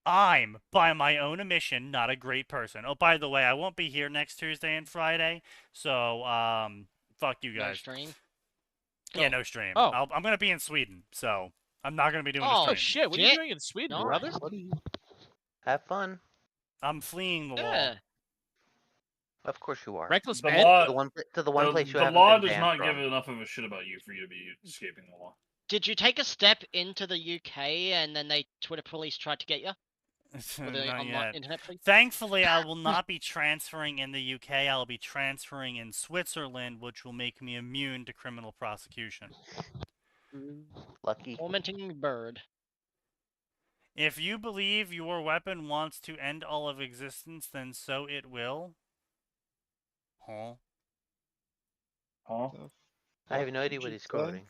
I'm, by my own admission, not a great person. Oh, by the way, I won't be here next Tuesday and Friday, so fuck you No guys. stream. Yeah, no stream. Oh. I'm gonna be in Sweden, so I'm not gonna be doing a Oh, stream. Oh shit! What are you doing in Sweden, Nice. brother? Have fun. I'm fleeing the law. Yeah. Of course you are. Reckless The man. law, To the one place you the haven't law been does banned not from. give enough of a shit about you for you to be escaping the law. Did you take a step into the UK and then they Twitter police tried to get you? Or the Not online yet. internet police? Thankfully, I will not be transferring in the UK. I'll be transferring in Switzerland, which will make me immune to criminal prosecution. Lucky. Tormenting bird. If you believe your weapon wants to end all of existence, then so it will. Huh? Huh? I have no idea what he's quoting.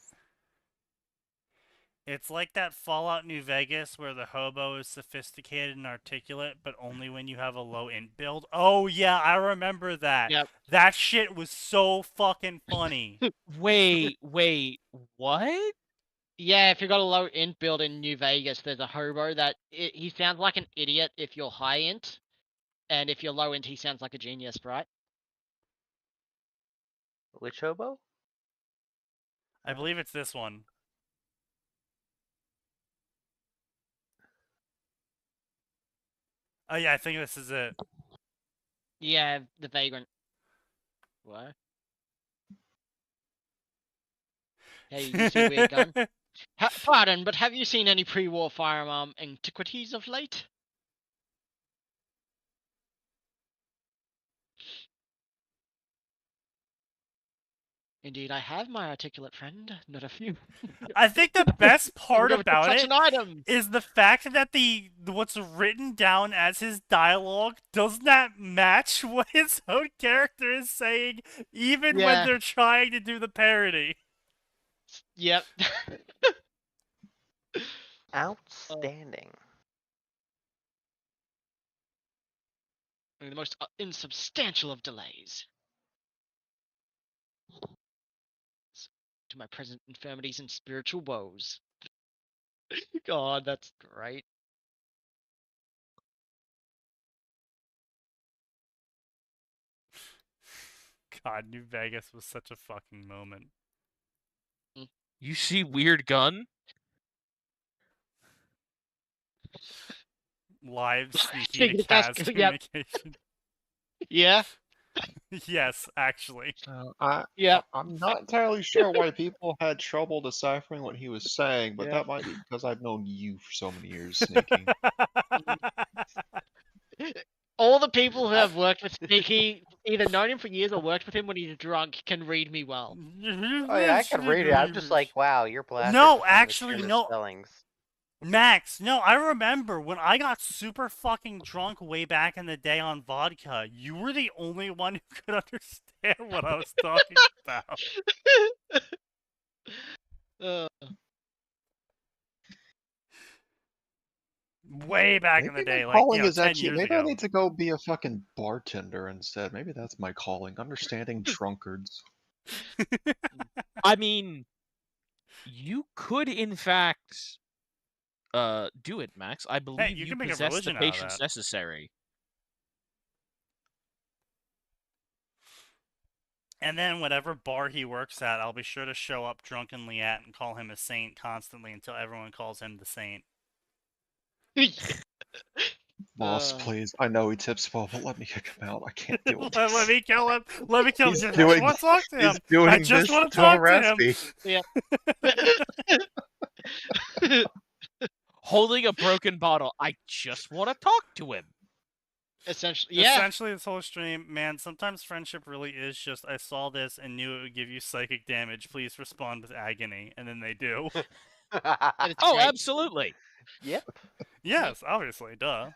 It's like that Fallout New Vegas where the hobo is sophisticated and articulate, but only when you have a low int build. Oh yeah, I remember that. Yep. That shit was so fucking funny. Wait, what? Yeah, if you've got a low int build in New Vegas, there's a hobo that he sounds like an idiot if you're high int, and if you're low int, he sounds like a genius, right? Which hobo? I believe it's this one. Oh yeah, I think this is it. Yeah, the vagrant. What? Hey, you see a weird gun? Pardon, but have you seen any pre-war firearm antiquities of late? Indeed, I have, my articulate friend. Not a few. I think the best part Never took about such it an item. is the fact that what's written down as his dialogue does not match what his own character is saying, even when Yeah. they're trying to do the parody. Yep. Outstanding. The most insubstantial of delays. To my present infirmities and spiritual woes. God, that's great. God, New Vegas was such a fucking moment. You see weird gun? Live sneaky Sneaky to to Cas- Cas yep. communication. Yeah. Yes, actually. Yeah. I'm not entirely sure why people had trouble deciphering what he was saying, but Yeah. that might be because I've known you for so many years, Sneaky. All the people who have worked with Sneaky, either known him for years or worked with him when he's drunk, can read me well. Oh yeah, I can read it. I'm just like, wow, you're blasted. No, for some of the actually, careless no. Spellings. Max, no, I remember when I got super fucking drunk way back in the day on vodka, you were the only one who could understand what I was talking about. Uh, Way back in the Maybe my day, like, calling is 10 actually. years Maybe I ago. need to go be a fucking bartender instead. Maybe that's my calling. Understanding drunkards. I mean, you could in fact do it, Max. I believe you you can make a possess the religion out of patience that. necessary. And then whatever bar he works at, I'll be sure to show up drunkenly at and call him a saint constantly until everyone calls him the saint. Boss, please. I know he tips well, but let me kick him out. I can't deal with Let this. me kill him. Let me kill him. He's I just doing- want to talk to him. He's doing I just this want to to talk to harass him. me. Yeah. Holding a broken bottle. I just want to talk to him. Essentially, yeah. Essentially, this whole stream, man, sometimes friendship really is just, I saw this and knew it would give you psychic damage. Please respond with agony. And then they do. Oh, great. absolutely. Yep. Yes, obviously, duh.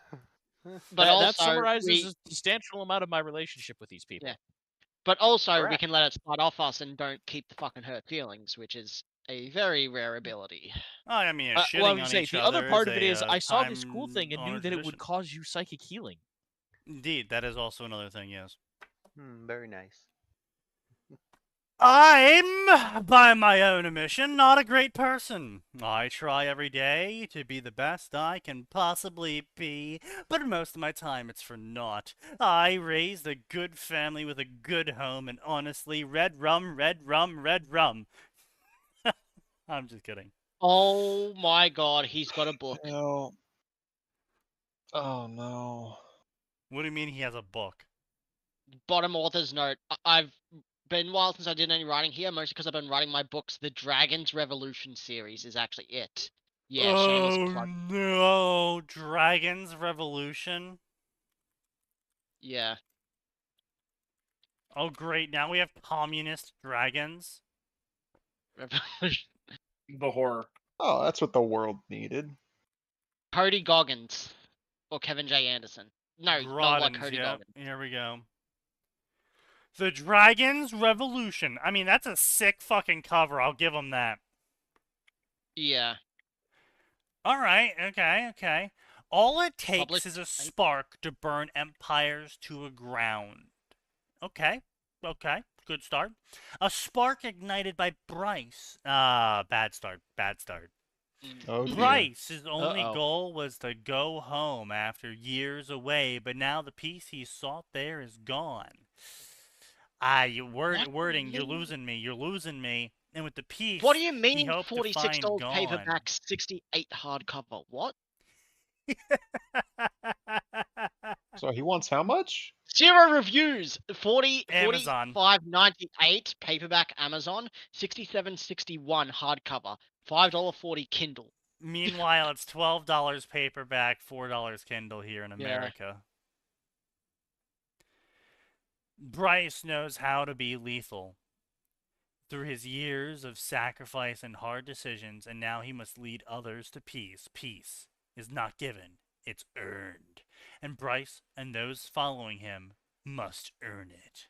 But that also, summarizes a substantial amount of my relationship with these people. Yeah. But also, we Correct. can let it slide off us and don't keep the fucking hurt feelings, which is a very rare ability. Oh, I mean, Well, I shitting would on say each the other other part is of it a, is I saw this cool time thing and knew honored that it tradition. would cause you psychic healing. Indeed, that is also another thing, yes. Very nice. I'm, by my own admission, not a great person. I try every day to be the best I can possibly be, but most of my time it's for naught. I raised a good family with a good home, and honestly, red rum, red rum, red rum. I'm just kidding. Oh my god, he's got a book. No. Oh no. What do you mean he has a book? Bottom author's note. I've been a while since I did any writing here, mostly because I've been writing my books. The Dragon's Revolution series is actually it. Yeah, shameless plug. No, Dragon's Revolution. Yeah. Oh great, now we have communist dragons. Revolution. The horror. Oh, that's what the world needed. Cody Goggins. Or Kevin J. Anderson. No, not like Groddens, Cody yeah. Goggins. Here we go. The Dragon's Revolution. I mean, that's a sick fucking cover. I'll give them that. Yeah. Alright, okay. All it takes Public- is a spark to burn empires to a ground. Okay, good start. A spark ignited by Bryce. Bad start. Oh dear. Bryce's only Uh-oh. goal was to go home after years away, but now the peace he sought there is gone. Wording, you're losing me. And with the piece, What do you he mean hoped to $46 find gone. paperback, 68 hardcover? What? So he wants how much? 0 reviews. 40, Amazon. 45.98 paperback Amazon, 67.61 hardcover, $5.40 Kindle. Meanwhile, it's $12 paperback, $4 Kindle here in America. Bryce knows how to be lethal. Through his years of sacrifice and hard decisions, and now he must lead others to peace. Peace is not given, it's earned. And Bryce and those following him must earn it.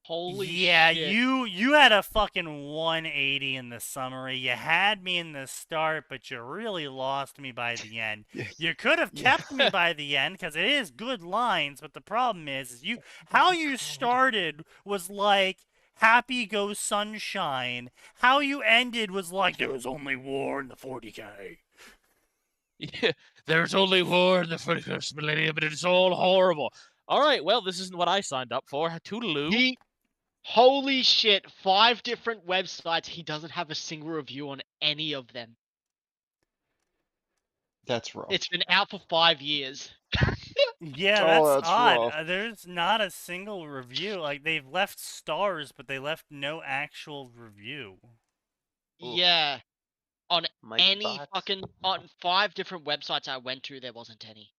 Holy yeah, shit. you had a fucking 180 in the summary. You had me in the start, but you really lost me by the end. You could have kept me by the end because it is good lines, but the problem is how you started was like happy goes sunshine. How you ended was like there was only war in the 40K. Yeah, there's only war in the 21st millennium, but it's all horrible. All right, well, this isn't what I signed up for. Toodaloo. Holy shit, 5 different websites. He doesn't have a single review on any of them. That's rough. It's been out for 5 years. Yeah, Oh, that's that's odd. rough. There's not a single review. Like, they've left stars, but they left no actual review. Oof. Yeah. On Mike any bots. fucking on 5 different websites I went to, there wasn't any.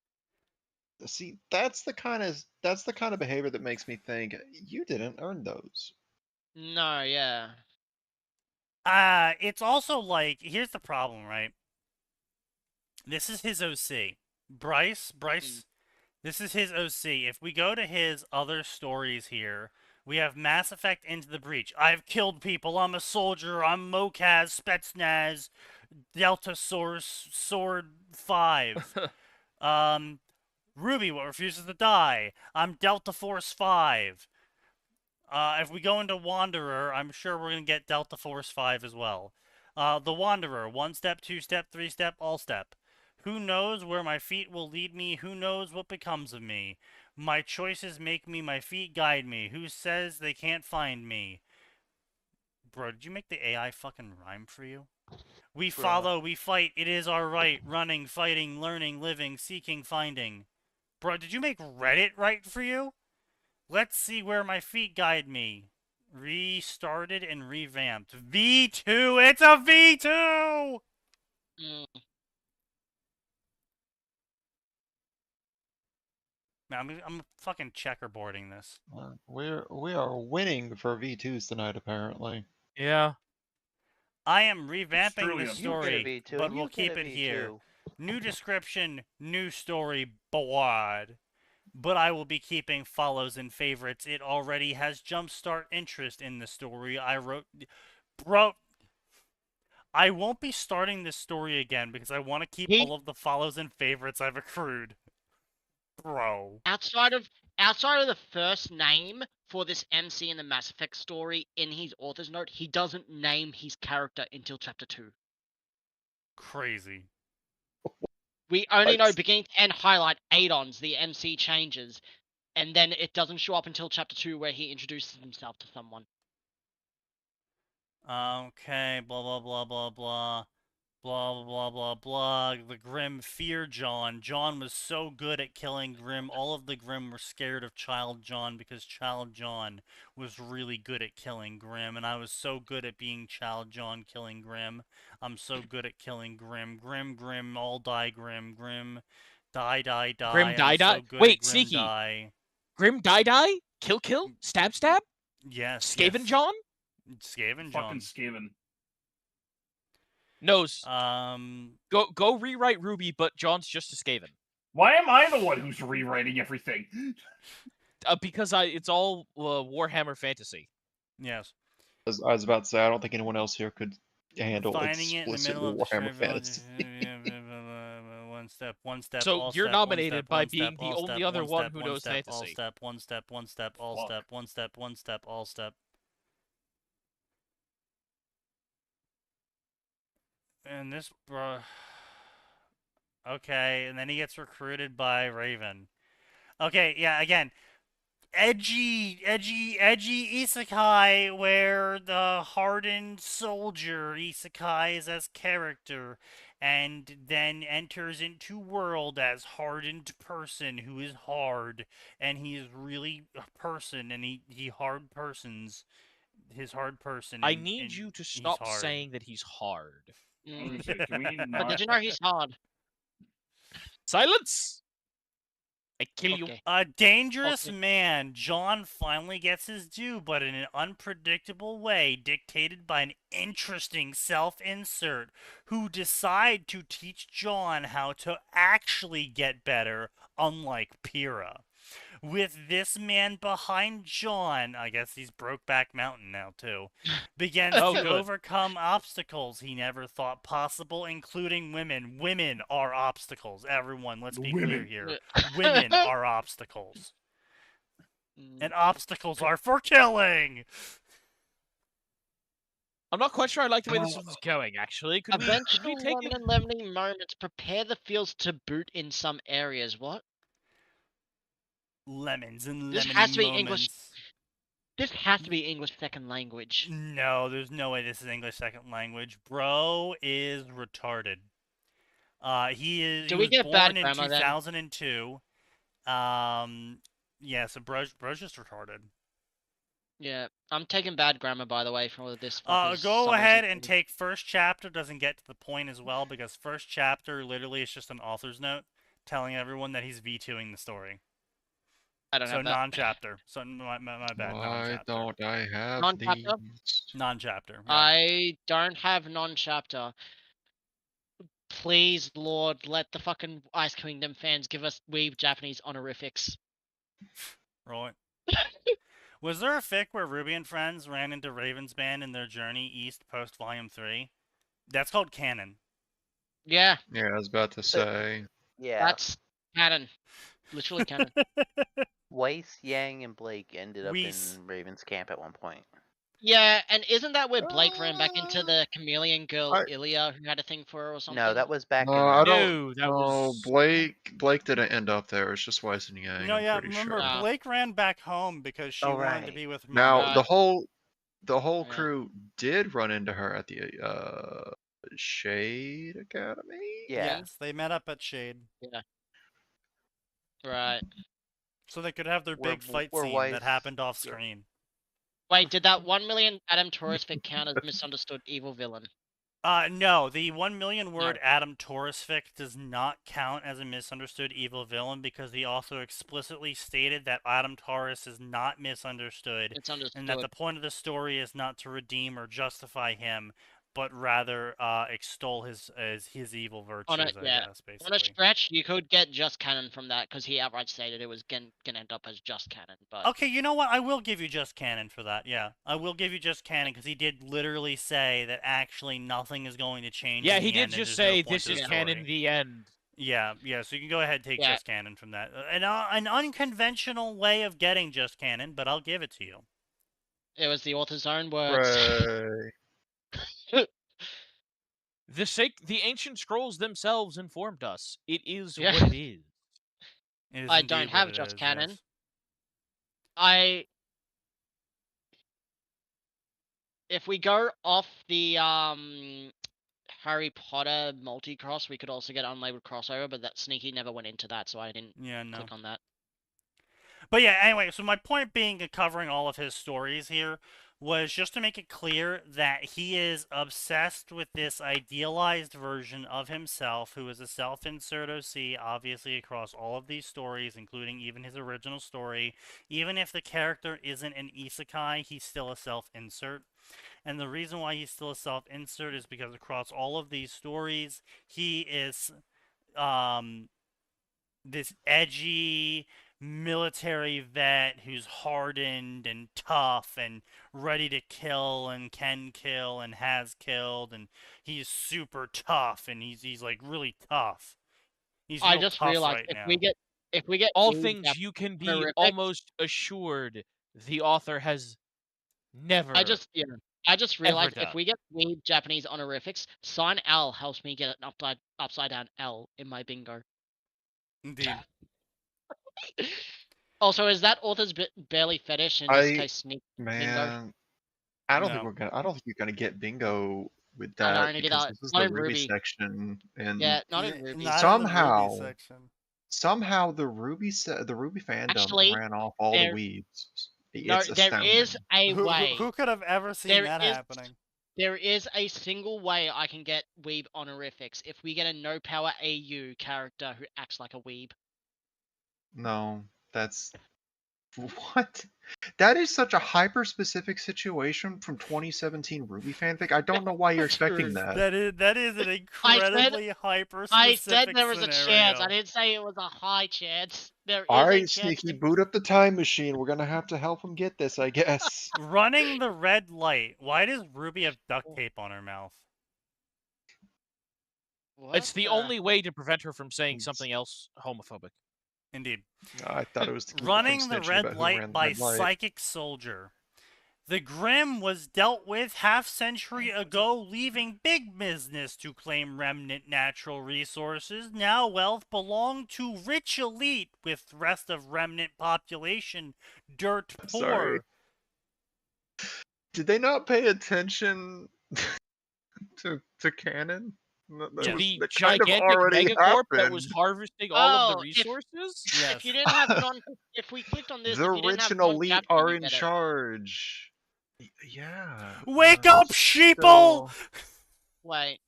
See, that's the kind of behavior that makes me think you didn't earn those. No, yeah. It's also like, here's the problem, right? This is his OC. Bryce, this is his OC. If we go to his other stories here, we have Mass Effect Into the Breach. I've killed people. I'm a soldier. I'm Mokaz, Spetsnaz, Delta Source, Sword 5. Ruby, what refuses to die. I'm Delta Force 5. If we go into Wanderer, I'm sure we're going to get Delta Force 5 as well. The Wanderer, 1 step, 2 step, 3 step, all step. Who knows where my feet will lead me? Who knows what becomes of me? My choices make me, my feet guide me. Who says they can't find me? Bro, did you make the AI fucking rhyme for you? We follow, we fight, it is our right. Running, fighting, learning, living, seeking, finding. Bro, did you make Reddit right for you? Let's see where my feet guide me. Restarted and revamped. V2! It's a V2! Mm. Man, I'm fucking checkerboarding this. We are winning for V2s tonight, apparently. Yeah. I am truly revamping the unfortunate. You get a story, V2, but and we'll you get keep a it here. V2. New description, new story, bored. But I will be keeping follows and favorites. It already has jumpstart interest in the story. Bro, I won't be starting this story again because I want to keep all of the follows and favorites I've accrued. Bro. Outside of the first name for this MC in the Mass Effect story in his author's note, he doesn't name his character until chapter 2. Crazy. We only know That's- beginning to end highlight Adon's, the MC changes, and then it doesn't show up until chapter 2 where he introduces himself to someone. Okay, blah blah blah blah blah. Blah blah blah blah. The Grimm fear John. John was so good at killing Grimm. All of the Grimm were scared of Child John because Child John was really good at killing Grimm, and I was so good at being Child John killing Grimm. I'm so good at killing Grimm. Grimm, all die Grimm. Grimm, die, die, die. Grim die I'm die. so good Wait, at Grimm Sneaky. die. Grim die? Kill? Stab? Yes. Skaven yes. John? Skaven John. Fucking Skaven. Nose. Go rewrite Ruby, but John's just a Skaven. Why am I the one who's rewriting everything? Because it's all Warhammer fantasy. Yes. As I was about to say, I don't think anyone else here could handle Finding it in the explicit middle of the Warhammer strip fantasy. one step. So all you're step, nominated one by step, being the all only step, other one step, who knows step, fantasy. All step, one step, all step, one step, all step. And this, bro. Okay, and then he gets recruited by Raven. Okay, yeah, again, edgy isekai where the hardened soldier isekai is as character and then enters into world as hardened person who is hard and he is really a person and he hard persons his hard person. I and need you to he's stop hard. saying that he's hard. I was gonna say, can we But not? did you know he's hard? Silence! I kill you. Okay. A dangerous Okay. man, John finally gets his due, but in an unpredictable way, dictated by an interesting self-insert, who decide to teach John how to actually get better, unlike Pyrrha. With this man behind John, I guess he's Brokeback Mountain now too, begins Oh, to good. overcome obstacles he never thought possible, including women. Women are obstacles. Everyone, let's be clear Women. here. Women are obstacles. Mm. And obstacles are for killing! I'm not quite sure I like the way this is going, actually. Could we Eventual take lemon it? and lemony moments prepare the fields to boot in some areas. What? Lemons and This lemony has to be moments. English. This has to be English second language. No, there's no way this is English second language. Bro is retarded. He Do was we get born bad in grammar then? 2002. Yeah, so bro's just retarded. Yeah, I'm taking bad grammar, by the way, for all of this. Fuckers Go summaries ahead and and take first chapter. Doesn't get to the point as well because first chapter literally is just an author's note telling everyone that he's vetoing the story. I don't So have that. non-chapter. So my bad, Why non-chapter. don't I have Non-chapter? these? Non-chapter. Yeah. I don't have non-chapter. Please, Lord, let the fucking Ice Kingdom fans give us weeb Japanese honorifics. Roll it. Was there a fic where Ruby and friends ran into Raven's band in their journey east post Volume 3? That's called canon. Yeah, Yeah, I was about to say. Yeah. that's canon. Literally canon. Weiss, Yang, and Blake ended up Weiss. in Raven's camp at one point. Yeah, and isn't that where Blake ran back into the chameleon girl I- Ilya, who had a thing for her or something? No, that was back No, in. I don't. No, that No, was Blake didn't end up there. It's just Weiss and Yang. No, I'm yeah, pretty remember sure. Blake ran back home because she Oh, wanted to right. be with Now Mom. the whole Yeah. crew did run into her at the Shade Academy. Yeah. Yes, they met up at Shade. Yeah. Right. So they could have their Where- big fight where scene Weiss- that happened off screen. Wait, did that 1 million Adam Taurus fic count as misunderstood evil villain? No, the 1 million word Adam Taurus fic does not count as a misunderstood evil villain because the author explicitly stated that Adam Taurus is not misunderstood, It's understood. and that the point of the story is not to redeem or justify him, but rather extol his evil virtues. I guess basically. On a stretch, you could get just canon from that because he outright stated it was gonna end up as just canon. But Okay, you know what? I will give you just canon for that. Yeah, I will give you just canon because he did literally say that actually nothing is going to change. Yeah, in he the did end, and just there's no say point this to is the canon. story. The end. Yeah. So you can go ahead and take Yeah. just canon from that. An unconventional way of getting just canon, but I'll give it to you. it was the author's own words. Right. The ancient scrolls themselves informed us. It is Yeah. what it is. It is I indeed don't what have it just is, canon. yes. If we go off the Harry Potter multi-cross, we could also get unlabeled crossover, but that Sneaky never went into that, so I didn't click on that. But yeah, anyway, so my point being covering all of his stories here was just to make it clear that he is obsessed with this idealized version of himself who is a self-insert OC, obviously across all of these stories, including even his original story. Even if the character isn't an isekai, he's still a self-insert. And the reason why he's still a self-insert is because across all of these stories, he is this edgy military vet who's hardened and tough and ready to kill and can kill and has killed, and he's super tough and he's like really tough. He's I real just tough realized right if now. we get All weeb things Jap- you can be honorifics- almost assured the author has never. I just realized if done. we get weeb Japanese honorifics, sign L helps me get an upside down L in my bingo. Indeed. Also, is that author's barely fetish in this case sneak bingo? Man, I don't think No. I don't think you're gonna get bingo with I that don't need because that. this is Not the in Ruby Ruby. section, and Yeah, not in Ruby. Not Somehow- in the Ruby section. somehow the Ruby fandom Actually, ran off all the there- weeds. No, It's there is astounding. a way. Who could have ever seen There that is- happening? There is a single way I can get weeb honorifics if we get a no power AU character who acts like a weeb. No, that's what? That is such a hyper-specific situation from 2017 Ruby fanfic. I don't know why you're expecting that. That is an incredibly hyper I specific said there was a chance. I didn't say it was a high chance. There is All a right, chance. Sneaky, boot up the time machine. We're gonna have to help him get this, I guess. Running the red light. Why does Ruby have duct tape on her mouth? It's the only way to prevent her from saying something else homophobic. Indeed. I thought it was to keep Running from the snitching Red about who Light ran the by red light. Psychic Soldier. The Grim was dealt with half-century ago, leaving big business to claim remnant natural resources. Now wealth belonged to rich elite, with rest of remnant population dirt poor. Sorry. Did they not pay attention to canon? Yeah. The that kind of gigantic already megacorp that was happened. harvesting all of the Oh, resources? if you didn't have if we clicked on this, The if you didn't rich have and one elite chapter, are you in get it. charge. Yeah. Wake up, sheeple! still- Wait,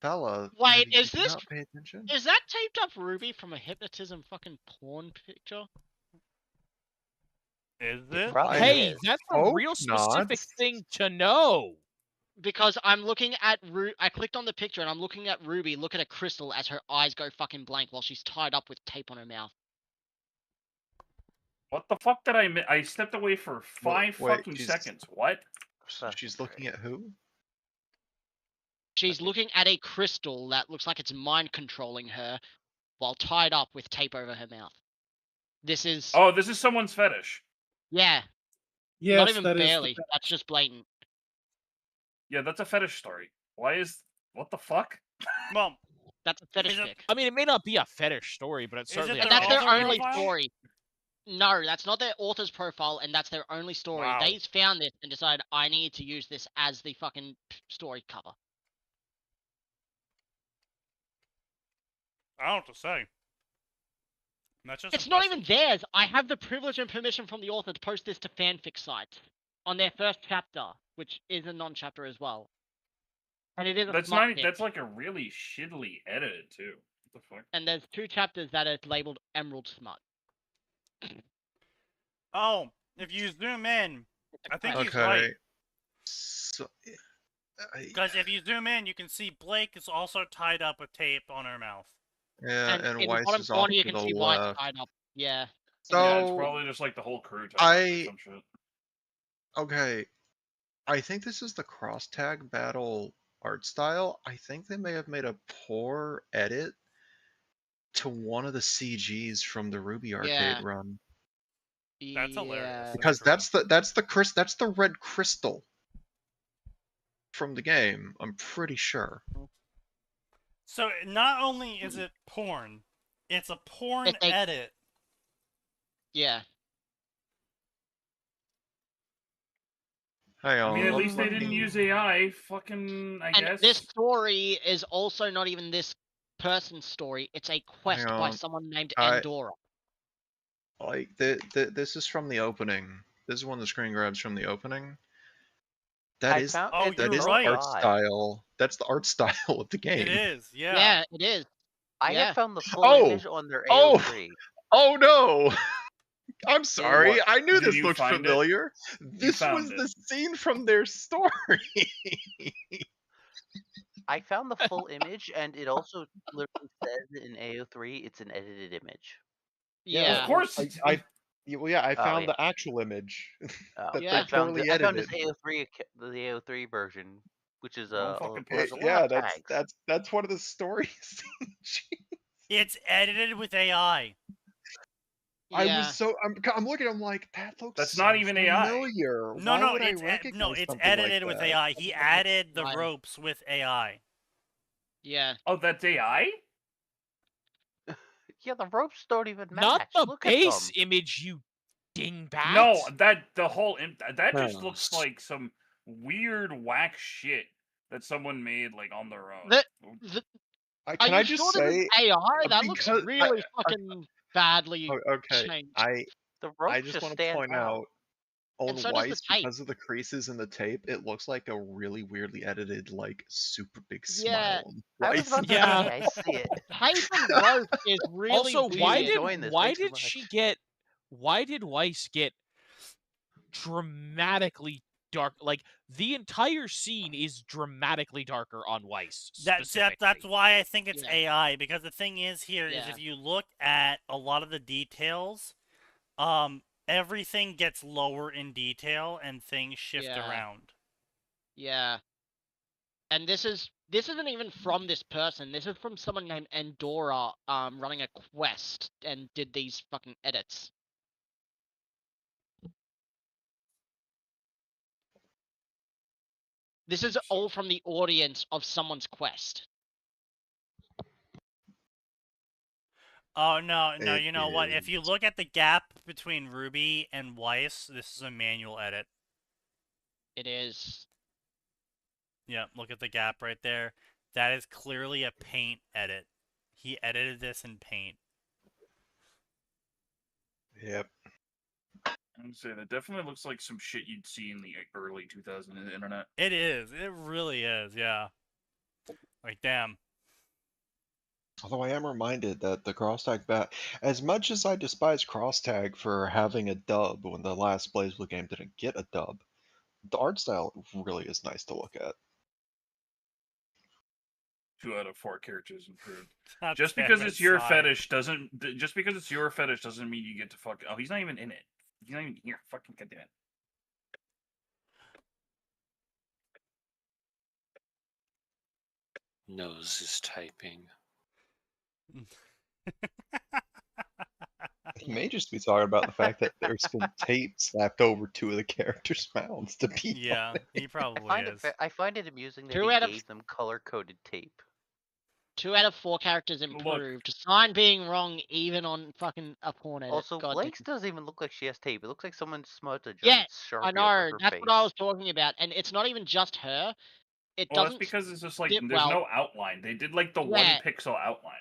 Bella, Wait, did is you this- not pay attention? is that taped up Ruby from a hypnotism fucking porn picture? Is it? Probably Hey, is. that's a hope real specific not. thing to know. Because I'm looking at I clicked on the picture and I'm looking at Ruby look at a crystal as her eyes go fucking blank while she's tied up with tape on her mouth. What the fuck did I stepped away for five wait, fucking she's- seconds. What? She's looking at who? She's looking at a crystal that looks like it's mind controlling her while tied up with tape over her mouth. This is Oh, this is someone's fetish. yeah, Yes, not even that is the barely. That's just blatant. Yeah, that's a fetish story. Why is what the fuck? Well, That's a fetish Is it- pic. I mean, it may not be a fetish story, but it's Is it certainly their a And that's their author only profile? story. No, that's not their author's profile, and that's their only story. Wow. They found this and decided I need to use this as the fucking story cover. I don't know what to say. That's just It's not even impressive. theirs. I have the privilege and permission from the author to post this to fanfic sites on their first chapter, which is a non-chapter as well. And it is a That's smut not. fic. That's like a really shittily edited too. What the fuck? And there's 2 chapters that are labeled Emerald Smut. Oh, if you zoom in, I think he's Okay. right. So, Because if you zoom in, you can see Blake is also tied up with tape on her mouth. yeah, and in the Weiss bottom is off corner you to can the see Weiss left. tied up. Yeah. Yeah, it's So, probably just like the whole crew tied up or some shit. okay. I think this is the cross tag battle art style. I think they may have made a poor edit to one of the CGs from the Ruby arcade Yeah. run. That's hilarious. Yeah. Because true. that's the red crystal from the game. I'm pretty sure. So not only is it porn, it's a porn It's a- edit. Yeah. Hang I on. mean, at let least they me- didn't use AI. Fucking, I And guess. this story is also not even this person's story. It's a quest Hang by on. someone named I- Andorra. Like this is from the opening. This is one of the screen grabs from the opening. That I is found Oh, it that you're is so right. the art odd. style. That's the art style of the game. It is, yeah. Yeah, it is. I Yeah. have found the full Oh! image on their Oh! AO3. Oh no! I'm sorry. what? I knew Did this you looked find it? familiar. This found was it. the scene from their story. I found the full image, and it also literally says in AO3 it's an edited image. Yeah. Of course. I I Oh, found yeah. the actual image. Oh, that Yeah. I found poorly I found this edited. the AO3 version, which is Don't fucking has push a it. lot Yeah, of tags. that's one of the stories. It's edited with AI. I Yeah. was so I'm looking. I'm like, that looks. That's so not even AI. familiar. No, Why no, would I it's recognize it's something like edited with that? AI. He added the Right. ropes with AI. Yeah. Oh, that's AI. Yeah, the ropes don't even match. Not the Oh, Look at base them. image, you dingbat. No, the whole that just Oh, looks s- like some weird whack shit that someone made like on their own. The- Can Are I you just sure this say? is AI? That looks because really fucking badly Okay, changed. The ropes I just want to stand point out on And so does the Weiss, tape. because of the creases in the tape, it looks like a really weirdly edited, like super big Yeah. smile. on I was Weiss. about to Yeah. say, I see it. Tape and rope is really Also, weird. why enjoying did this why way too did much. she get? Why did Weiss get dramatically dark? Like the entire scene is dramatically darker on Weiss. That's specifically. why I think it's Yeah. AI, because the thing is here is Yeah. if you look at a lot of the details, everything gets lower in detail and things shift Yeah. around. Yeah. And this isn't even from this person. This is from someone named Andorra, running a quest and did these fucking edits. This is all from the audience of someone's quest. Oh no, It you know what? If is. you look at the gap between Ruby and Weiss, this is a manual edit. It is. Yeah, look at the gap right there. That is clearly a Paint edit. He edited this in Paint. Yep. I would say that definitely looks like some shit you'd see in the early 2000s internet. It is. It really is. Yeah. Like, damn. Although I am reminded that the cross-tag as much as I despise cross-tag for having a dub when the last BlazBlue game didn't get a dub, the art style really is nice to look at. 2 out of 4 characters improved. God Just damn because it, it's your Sai. fetish doesn't mean you get to fuck. Oh, he's not even in it. He's not even here. Fucking goddamn it. Nose is typing. He may just be talking about the fact that there's been tape slapped over 2 of the characters' mouths to beat Yeah, them. he probably find is. I find it amusing that 2 he out of gave them color-coded tape. 2 out of 4 characters improved. Sign being wrong even on fucking a porn edit. Also, God Blake's damn. doesn't even look like she has tape. It looks like someone smudged a Yeah, giant Sharpie I over know. her That's face. what I was talking about. And it's not even just her. It Well, that's doesn't because it's just like fit there's well. no outline. They did like the Yeah. 1 pixel outline.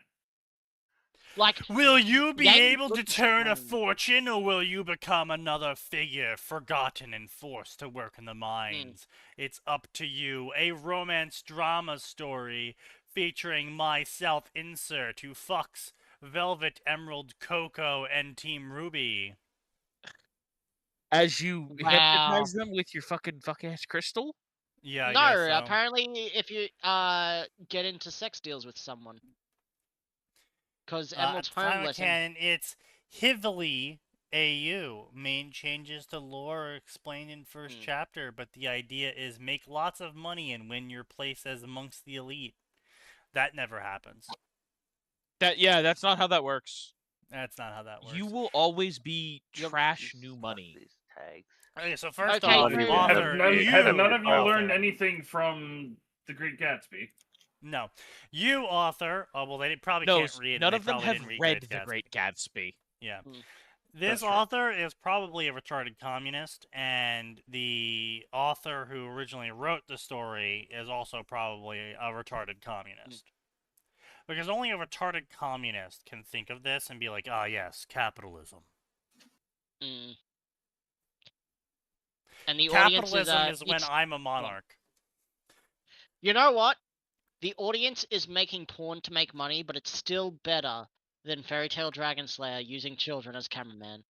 Like, Will you be Yang able to looks turn a fine. fortune, or will you become another figure forgotten and forced to work in the mines? It's up to you. A romance drama story featuring myself insert who fucks Velvet, Emerald, Coco, and Team Ruby. As you Wow. hypnotize them with your fuck ass crystal? Yeah, I no, guess so. apparently if you get into sex deals with someone. Because Emerald's homeless. Canon, it's heavily AU. Main changes to lore are explained in first chapter, but the idea is make lots of money and win your place as amongst the elite. That never happens. That's not how that works. That's not how that works. You will always be trash new money. These tags. Okay, so first Okay, off, so- author, Have none of you author. learned anything from The Great Gatsby? No. You, author, well, they probably No, can't read. none and of they them probably have didn't read Great The Gatsby. Great Gatsby. Yeah. Hmm. This That's true. author is probably a retarded communist, and the author who originally wrote the story is also probably a retarded communist. Because only a retarded communist can think of this and be like, ah, yes, capitalism. And the audience Capitalism is when it's- I'm a monarch. You know what? The audience is making porn to make money, but it's still better than Fairy Tail Dragon Slayer using children as cameraman.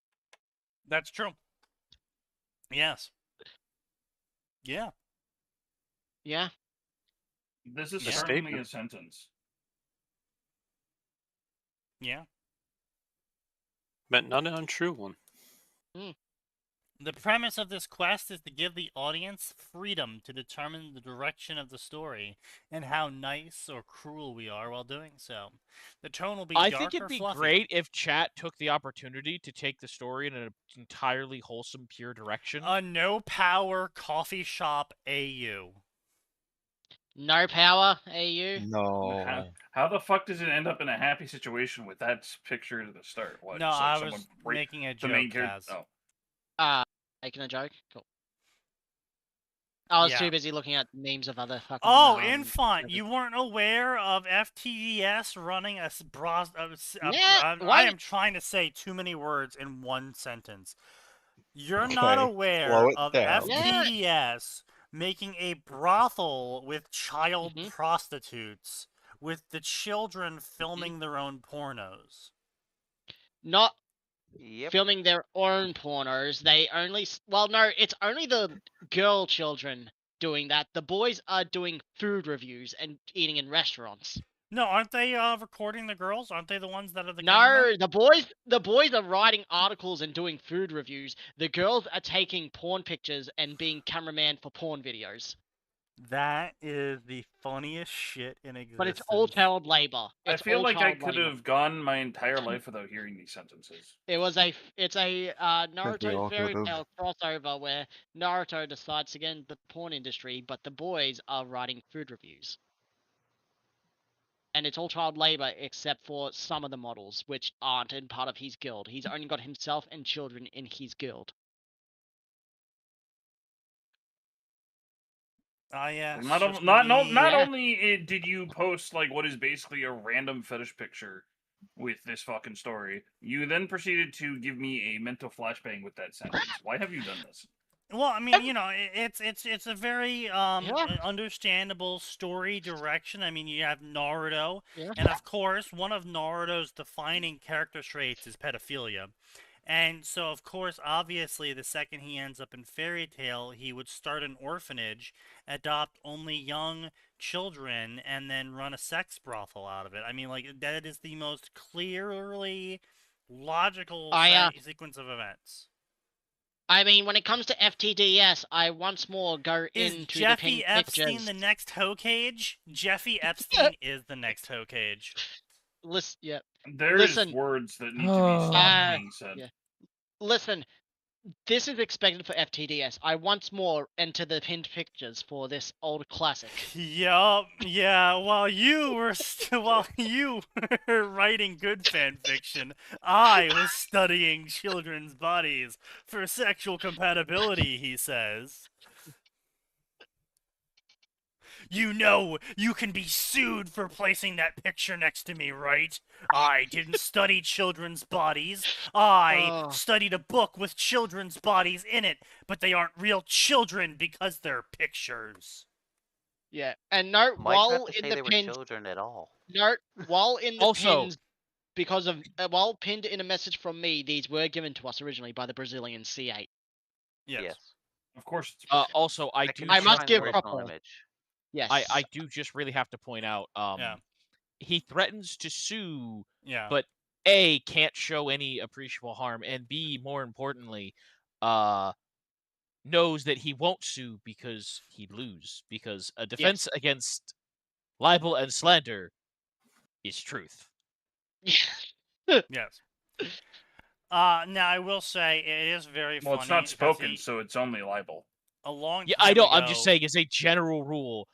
That's true. Yes. Yeah. Yeah. This is Yeah. certainly Statement. a sentence. Yeah. But not an untrue one. The premise of this quest is to give the audience freedom to determine the direction of the story and how nice or cruel we are while doing so. The tone will be I dark think it'd or be fluffy. great if chat took the opportunity to take the story in an entirely wholesome, pure direction. A no power coffee shop AU. No power, AU. No. How the fuck does it end up in a happy situation with that picture at the start? What? No, so I someone was break making a the joke, main character. Kaz. Oh. Making a joke? Cool. I was Yeah. too busy looking at memes of other fucking. Oh, Infant, you weren't aware of FTDS running a Yeah, I am trying to say too many words in one sentence. You're not Okay, aware slow it of down. FTDS making a brothel with child Mhm. prostitutes with the children filming their own pornos. Not Yep. filming their own pornos. They only. Well, no, it's only the girl children doing that. The boys are doing food reviews and eating in restaurants. No, aren't they recording the girls? Aren't they the ones that are the No, cameramen? the boys are writing articles and doing food reviews. The girls are taking porn pictures and being cameraman for porn videos. That is the funniest shit in existence. But it's all child labor. I It's feel all like I child could labor. have gone my entire life without hearing these sentences. It's a Naruto all Fairy could've. Tail crossover where Naruto decides to get into the porn industry, but the boys are writing food reviews. And it's all child labor except for some of the models, which aren't in part of his guild. He's only got himself and children in his guild. yeah. Not just not me. not Yeah. only did you post like what is basically a random fetish picture with this fucking story, you then proceeded to give me a mental flashbang with that sentence. Why have you done this? Well, I mean, you know, it's a very Yeah. understandable story direction. I mean, you have Naruto, Yeah. and of course, one of Naruto's defining character traits is pedophilia. And so, of course, obviously, the second he ends up in Fairy Tail, he would start an orphanage, adopt only young children, and then run a sex brothel out of it. I mean, like, that is the most clearly logical sequence of events. I mean, when it comes to FTDS, I once more go Is into Jeffy the pinned Epstein pictures. the next Hokage? Jeffy Epstein is the next Hokage. Listen, yeah. There is words that need to be stopped being said. Yeah. Listen, this is expected for FTDS. I once more enter the pinned pictures for this old classic. Yup, yeah. While you were writing good fan fiction, I was studying children's bodies for sexual compatibility. He says. You know, you can be sued for placing that picture next to me, right? I didn't study children's bodies. I studied a book with children's bodies in it, but they aren't real children because they're pictures. Yeah, and note Might while not to in say the they were pinned children at all. note while in the Also- pins because of while pinned in a message from me, these were given to us originally by the Brazilian C8. Yes. Of course. It's Also, I That do. can I must define give the original proper. image. Yes. I do just really have to point out. Yeah. He threatens to sue, Yeah. but A, can't show any appreciable harm, and B, more importantly, knows that he won't sue because he'd lose. Because a defense against libel and slander is truth. Yes. Now I will say it is very funny. Well, it's not 'cause spoken, he- so it's only libel. a long Yeah, time I know. ago, I'm just saying, as a general rule,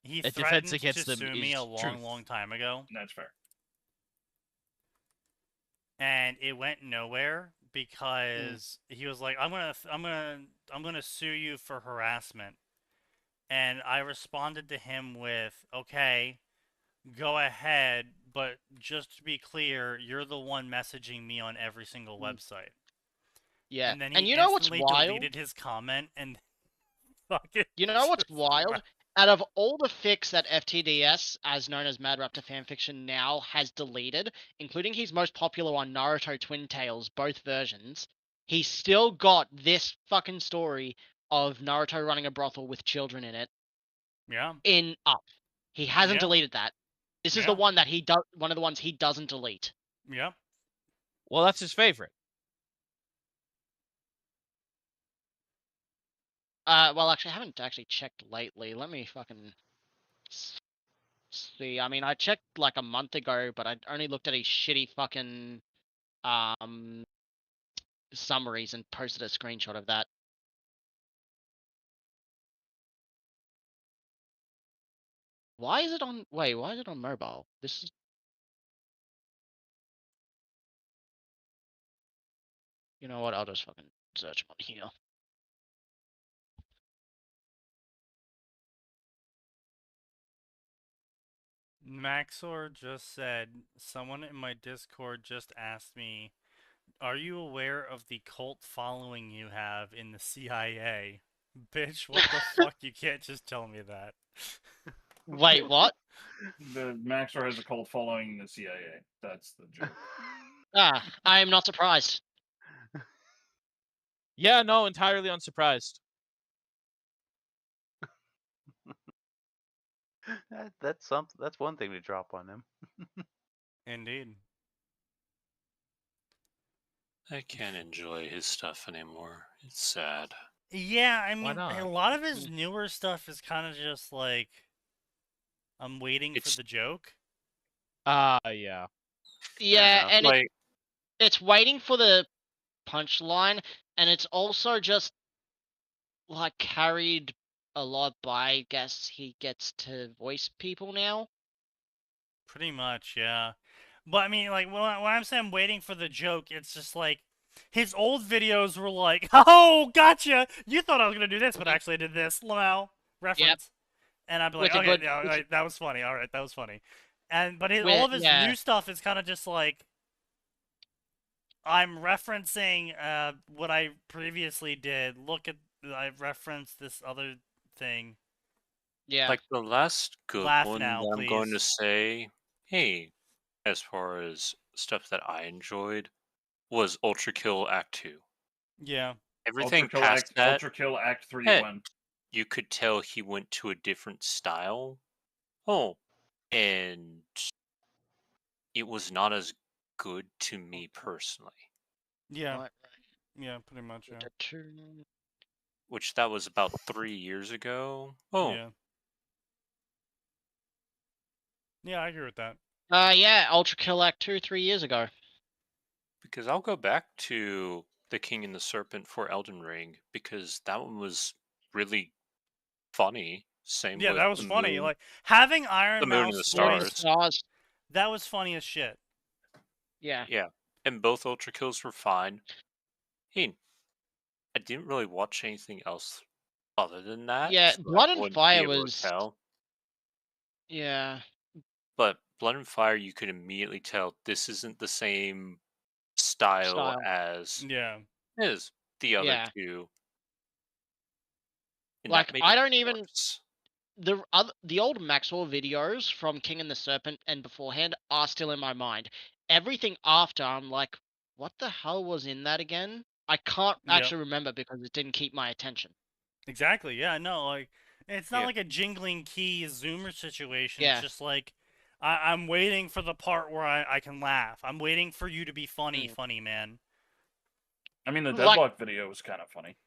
he a defense threatened against to them sue me is a long, truth. long time ago, That's fair. and it went nowhere because he was like, I'm gonna sue you for harassment," and I responded to him with, "Okay, go ahead, but just to be clear, you're the one messaging me on every single website." Yeah. And then he And you know what's instantly wild? deleted his comment and fucking. You know what's just wild? Out of all the fics that FTDS, as known as Mad Raptor Fanfiction now, has deleted, including his most popular one, Naruto Twin Tails, both versions, he's still got this fucking story of Naruto running a brothel with children in it Yeah. in up. He hasn't Yeah. deleted that. This is Yeah. the one that he does. One of the ones he doesn't delete. Yeah. Well, that's his favorite. Well, actually, I haven't actually checked lately. Let me fucking see. I mean, I checked like a month ago, but I only looked at his shitty fucking summaries and posted a screenshot of that. Why is it on? Wait, why is it on mobile? This is. You know what? I'll just fucking search him on here. Maxor just said, someone in my Discord just asked me, are you aware of the cult following you have in the CIA? Bitch, what the fuck? You can't just tell me that. Wait, what? The Maxor has a cult following the CIA. That's the joke. I am not surprised. Yeah, no, entirely unsurprised. That's one thing to drop on him. Indeed. I can't enjoy his stuff anymore. It's sad. Yeah, I Why mean, not? a lot of his newer stuff is kind of just like, I'm waiting for the joke. Yeah. Yeah, and like it's waiting for the punchline, and it's also just like carried a lot by, I guess he gets to voice people now. Pretty much, yeah. But I mean, like, when I'm saying I'm waiting for the joke, it's just like, His old videos were like, "Oh, gotcha! You thought I was gonna do this, but actually I did this." Lamau reference, and I'd be like, With a "Okay, good- yeah, with- alright, that was funny. All right, that was funny." But all With- of his yeah. new stuff is kind of just like, I'm referencing what I previously did. Look at, I referenced this other thing. Yeah. Like the last good Laugh one now, that I'm going to please. say, hey, as far as stuff that I enjoyed, was Ultra Kill Act 2. Yeah. Everything Ultra past that, Ultra Kill Act 3 eh, when. you could tell he went to a different style. Oh, and it was not as good to me personally. Yeah. Right. Yeah, pretty much. Yeah. Which that was about 3 years ago. Oh, Yeah. Yeah, I agree with that. Yeah, Ultra Kill Act 2 3 years ago. because I'll go back to The King and the Serpent for Elden Ring because that one was really funny. Same Yeah, with that was the funny. moon, Like having the Iron moon and the Mouse Moon and voice, stars. Stars. that was funny as shit. Yeah. Yeah, and both Ultra Kills were fine. Hey, I didn't really watch anything else other than that, Yeah, so Blood I and wouldn't be Fire able to was. tell. Yeah. But Blood and Fire, you could immediately tell this isn't the same style Style. as Yeah. is the other Yeah. two, and Like, that made I it don't even. worse. The old Maxwell videos from King and the Serpent and beforehand are still in my mind. Everything after, I'm like, what the hell was in that again? I can't Yep. actually remember because it didn't keep my attention. Exactly. Yeah. No. Like, it's not Yeah. like a jingling key zoomer situation. Yeah. It's just like, I'm waiting for the part where I can laugh. I'm waiting for you to be funny, funny man. I mean, the Like- Deadlock video was kind of funny.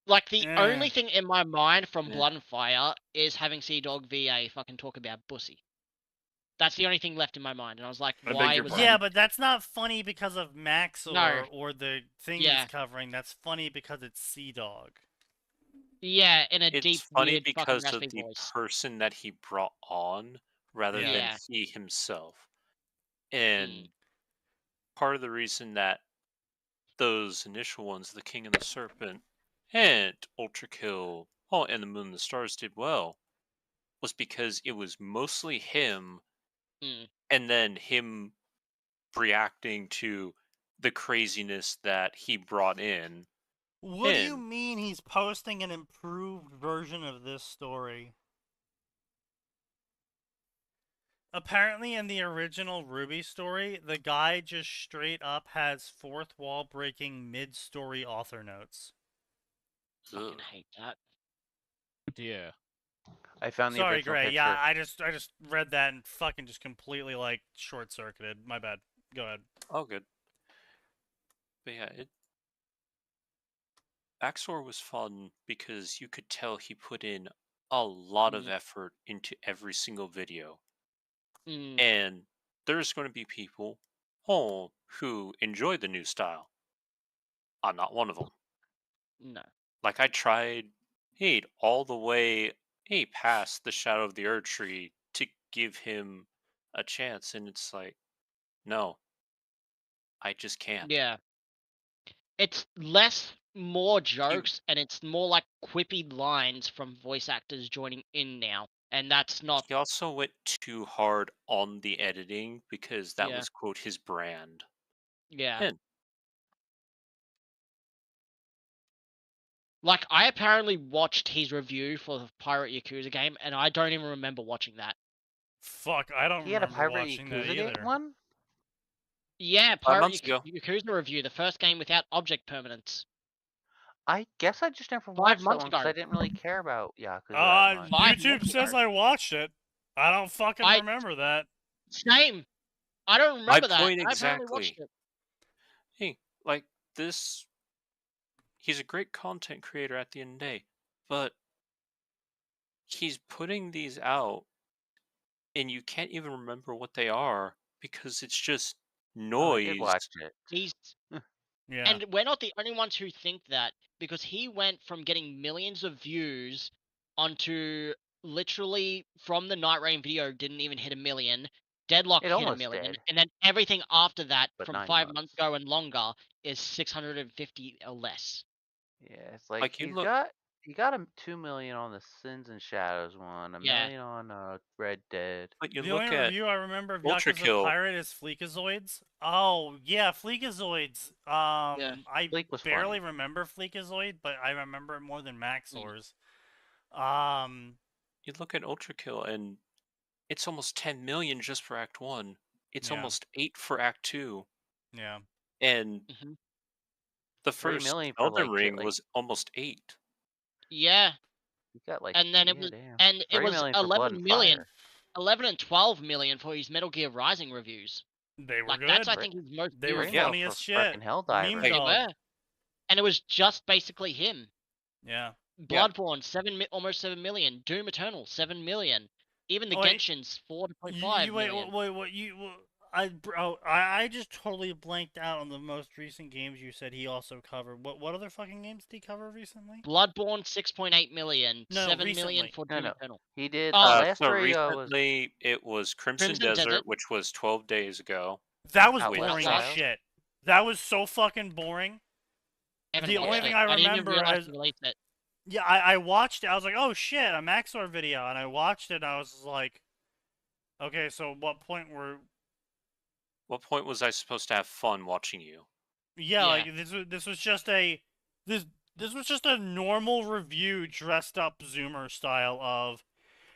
Like, the Eh. only thing in my mind from Yeah. Blood and Fire is having Sea Dog VA fucking talk about Bussy. That's the only thing left in my mind, and I was like, I beg why your was pardon. Yeah, but that's not funny because of Max No. or the thing Yeah. he's covering. That's funny because it's Sea Dog. Yeah, in a It's deep, funny weird, fucking because of raspy the voice. person that he brought on rather Yeah. than Yeah. he himself. And part of the reason that those initial ones, The King and the Serpent and Ultra Kill, and The Moon and the Stars did well, was because it was mostly him Mm. and then him reacting to the craziness that he brought in. What do you And mean he's posting an improved version of this story? Apparently, in the original Ruby story, the guy just straight up has fourth wall breaking mid-story author notes. Fucking ugh. hate that. Yeah. I found the Sorry, original Gray. picture. Yeah, I just read that and fucking just completely like short-circuited. My bad. Go ahead. Oh, good. But yeah, Axor was fun because you could tell he put in a lot of effort into every single video. Mm. And there's going to be people, who enjoy the new style. I'm not one of them. No. Like, I tried, all the way, past the Shadow of the Erd Tree to give him a chance, and it's like, no, I just can't. Yeah. It's more jokes, and it's more like quippy lines from voice actors joining in now. And that's not. He also went too hard on the editing because that Yeah. was, quote, his brand. Yeah. And Like, I apparently watched his review for the Pirate Yakuza game, and I don't even remember watching that. Fuck, I don't He had a remember Pirate watching that Yakuza either. game one? Yeah, 5 Pirate months ago. Yakuza review, the first game without object permanence. I guess I just never watched that months one because ago. I didn't really care about Yakuza that much. 5 YouTube months says ago. I watched it. I don't fucking I- remember that. Same. I don't My remember that. point I apparently watched exactly. it. Hey, like this, he's a great content creator at the end of the day, but he's putting these out and you can't even remember what they are because it's just Oh, I did noise. watch it. He's Yeah. And we're not the only ones who think that, because he went from getting millions of views onto literally from the Night Rain video didn't even hit 1 million Deadlock It hit a almost million, did. and then everything after that But from 9 5 months. months ago and longer is 650 or less. Yeah, it's like, Like, you he's look- got he got him 2 million on the Sins and Shadows one, a Yeah. million on Red Dead. But you The look only at review I remember of Ultra Yakuza Kill. Pirate is Fleekazoids. Oh, yeah, Fleekazoids. I Fleek was barely funny. remember Fleekazoid, but I remember it more than Maxor's. You look at Ultra Kill, and it's almost 10 million just for Act 1. It's Yeah. almost 8 for Act 2. Yeah. And Mhm. the 3 first million for, Elden like, Ring was almost 8. Yeah. You got like, And then it yeah, was damn. and it 3 was million for Blood 11 and million, Fire. 11 and 12 million for his Metal Gear Rising reviews. They were Like good. that's I think his most They were viewed Yeah, funny one. as for shit. frickin' Helldivers. Meme They dog. were. And it was just basically him. Yeah. Bloodborne, almost 7 million. Doom Eternal, 7 million. Even the Oh, wait. Genshin's 4.5 million. I just totally blanked out on the most recent games you said he also covered. What other fucking games did he cover recently? Bloodborne, 6.8 million. No, 7 million recently. for No, Doom no. Eternal. He did. Oh, last So video was recently, it was Crimson Crimson Desert, Desert. which was 12 days ago. That was Outlast boring as Trials. shit. That was so fucking boring. Haven't The watched only it. thing I didn't even remember realize is he released it. yeah, I watched it. I was like, oh shit, a Maxor video, and I watched it. And I was like, okay, so what point was I supposed to have fun watching you? Yeah, Yeah. like this was just a this was just a normal review dressed up Zoomer style of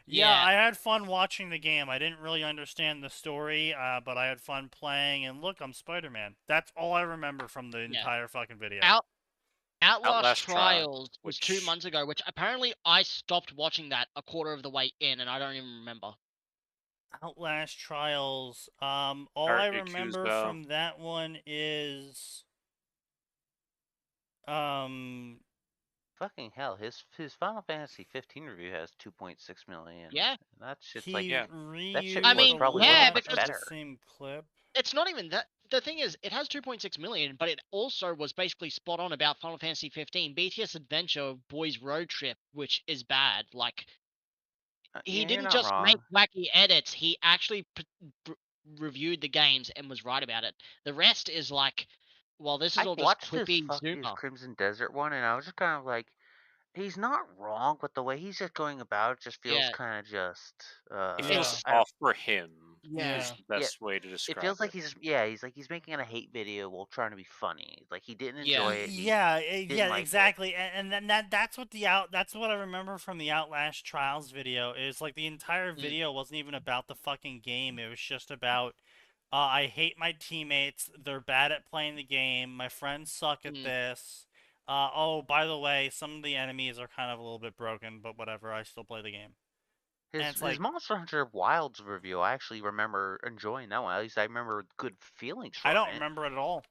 yeah, Yeah. I had fun watching the game. I didn't really understand the story, but I had fun playing. And look, I'm Spider-Man. That's all I remember from the entire fucking video. Outlast Trials was which 2 months ago, which apparently I stopped watching that a quarter of the way in, and I don't even remember. Outlast Trials. All Art I remember Yakuza. from that one is fucking hell. His Final Fantasy 15 review has 2.6 million. Yeah. And that shit's he like, Yeah. that shit reused I was mean, probably yeah, much because better. the same clip. It's not even that. The thing is, it has 2.6 million, but it also was basically spot on about Final Fantasy 15. BTS Adventure Boys Road Trip, which is bad. Like, he Yeah, you're didn't not just wrong. make wacky edits, he actually reviewed the games and was right about it. The rest is like, well, this is I all just watched his quippy fucking Zoomer. Crimson Desert one, and I was just kind of like, he's not wrong, but the way he's just going about it just feels Yeah. kind of just. It feels Yeah. soft for him. Yeah. Is the best way to describe It feels like he's making a hate video while trying to be funny. Like, he didn't Yeah. enjoy it. He Yeah, didn't like it. exactly. And then that's what that's what I remember from the Outlast Trials video is like the entire video wasn't even about the fucking game. It was just about I hate my teammates. They're bad at playing the game. My friends suck at this. Oh, by the way, some of the enemies are kind of a little bit broken, but whatever. I still play the game. His Monster Hunter Wilds review, I actually remember enjoying that one. At least I remember good feelings from I don't it. remember it at all.